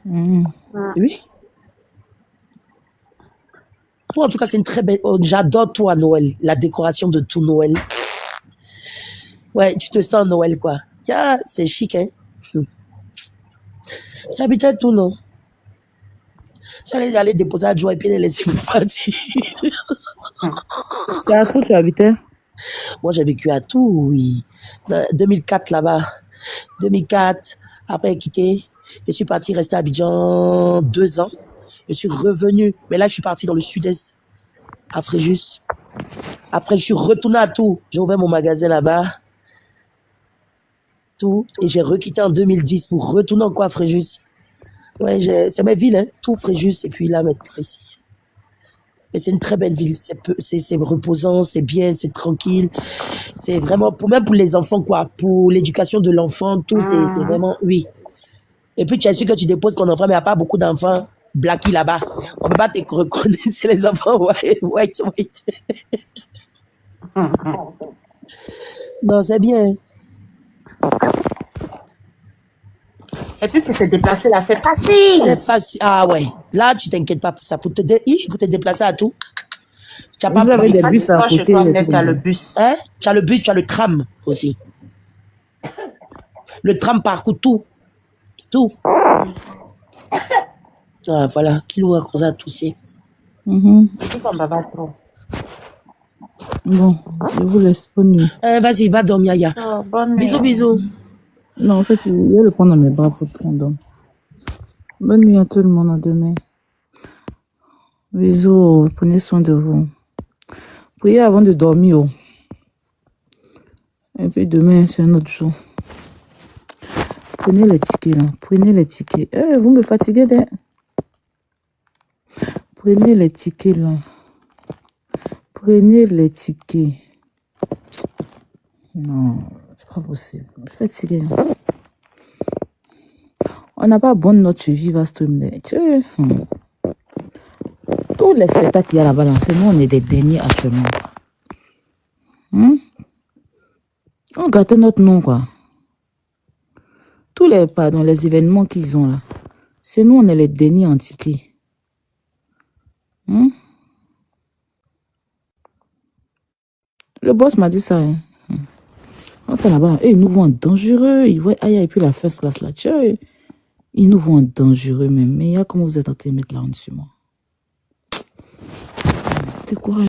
Oui. Toi, en tout cas, c'est une très belle. Oh, j'adore toi, Noël. La décoration de tout Noël. Ouais, tu te sens Noël, quoi. Yeah, c'est chic, hein. J'habitais tout, non? J'allais aller déposer à Joe et puis les laisser partir. C'est à tout, tu habitais? Moi, j'ai vécu à tout, oui. 2004, là-bas. 2004, après quitté. Je suis parti rester à Abidjan 2 ans. Je suis revenu. Mais là, je suis parti dans le sud-est, à Fréjus. Après, je suis retourné à Tours. J'ai ouvert mon magasin là-bas. Tout. Et j'ai requitté en 2010 pour retourner encore à Fréjus. Ouais, c'est ma ville, hein. Tout Fréjus. Et puis là, maintenant, ici. Mais c'est une très belle ville. C'est reposant, c'est bien, c'est tranquille. C'est vraiment, même pour les enfants, quoi. Pour l'éducation de l'enfant, tout, c'est vraiment, oui. Et puis, tu es sûr que tu déposes ton enfant, mais il n'y a pas beaucoup d'enfants blacky là-bas. On ne peut pas te reconnaître, c'est les enfants white. Non, c'est bien. Et puis, pour se déplacer là, c'est facile. C'est facile. Ah ouais. Là, tu t'inquiètes pas pour ça. Pour te déplacer à tout. Tu n'as pas Vous avez pris. des bus à Moi, je côté. dois les mettre à le trucs. bus. Hein? Tu as le bus, tu as le tram aussi. Le tram parcourt tout. Tout. Ah, voilà. Kilo a commencé à tousser. Mhm. Tu vas baba trop. Bon, je vous laisse. Bonne nuit. Vas-y, va dormir, Aya. Oh, bonne nuit. Bisous, bisous. Non, en fait, je vais le prendre dans mes bras pour qu'on dorme. Bonne nuit à tout le monde. À demain. Bisous. Prenez soin de vous. Priez avant de dormir. Oh. Et puis demain, c'est un autre jour. Prenez les tickets là. Prenez les tickets. Vous me fatiguez d'être. Prenez les tickets là. Prenez les tickets. Non, c'est pas possible. Je suis fatiguée. On n'a pas bonne note sur Viva Stream. Tous les spectacles qu'il y a là-bas, c'est nous, on est des derniers actuellement. On gâte notre nom, quoi. Tous les événements qu'ils ont là, c'est nous, on est les derniers en ticket. Le boss m'a dit ça. On est là-bas, ils nous voient dangereux. Ils voient, et puis la first class là, ils nous voient dangereux même. Mais il y a comment vous êtes en train de mettre la honte sur moi. T'es courageux.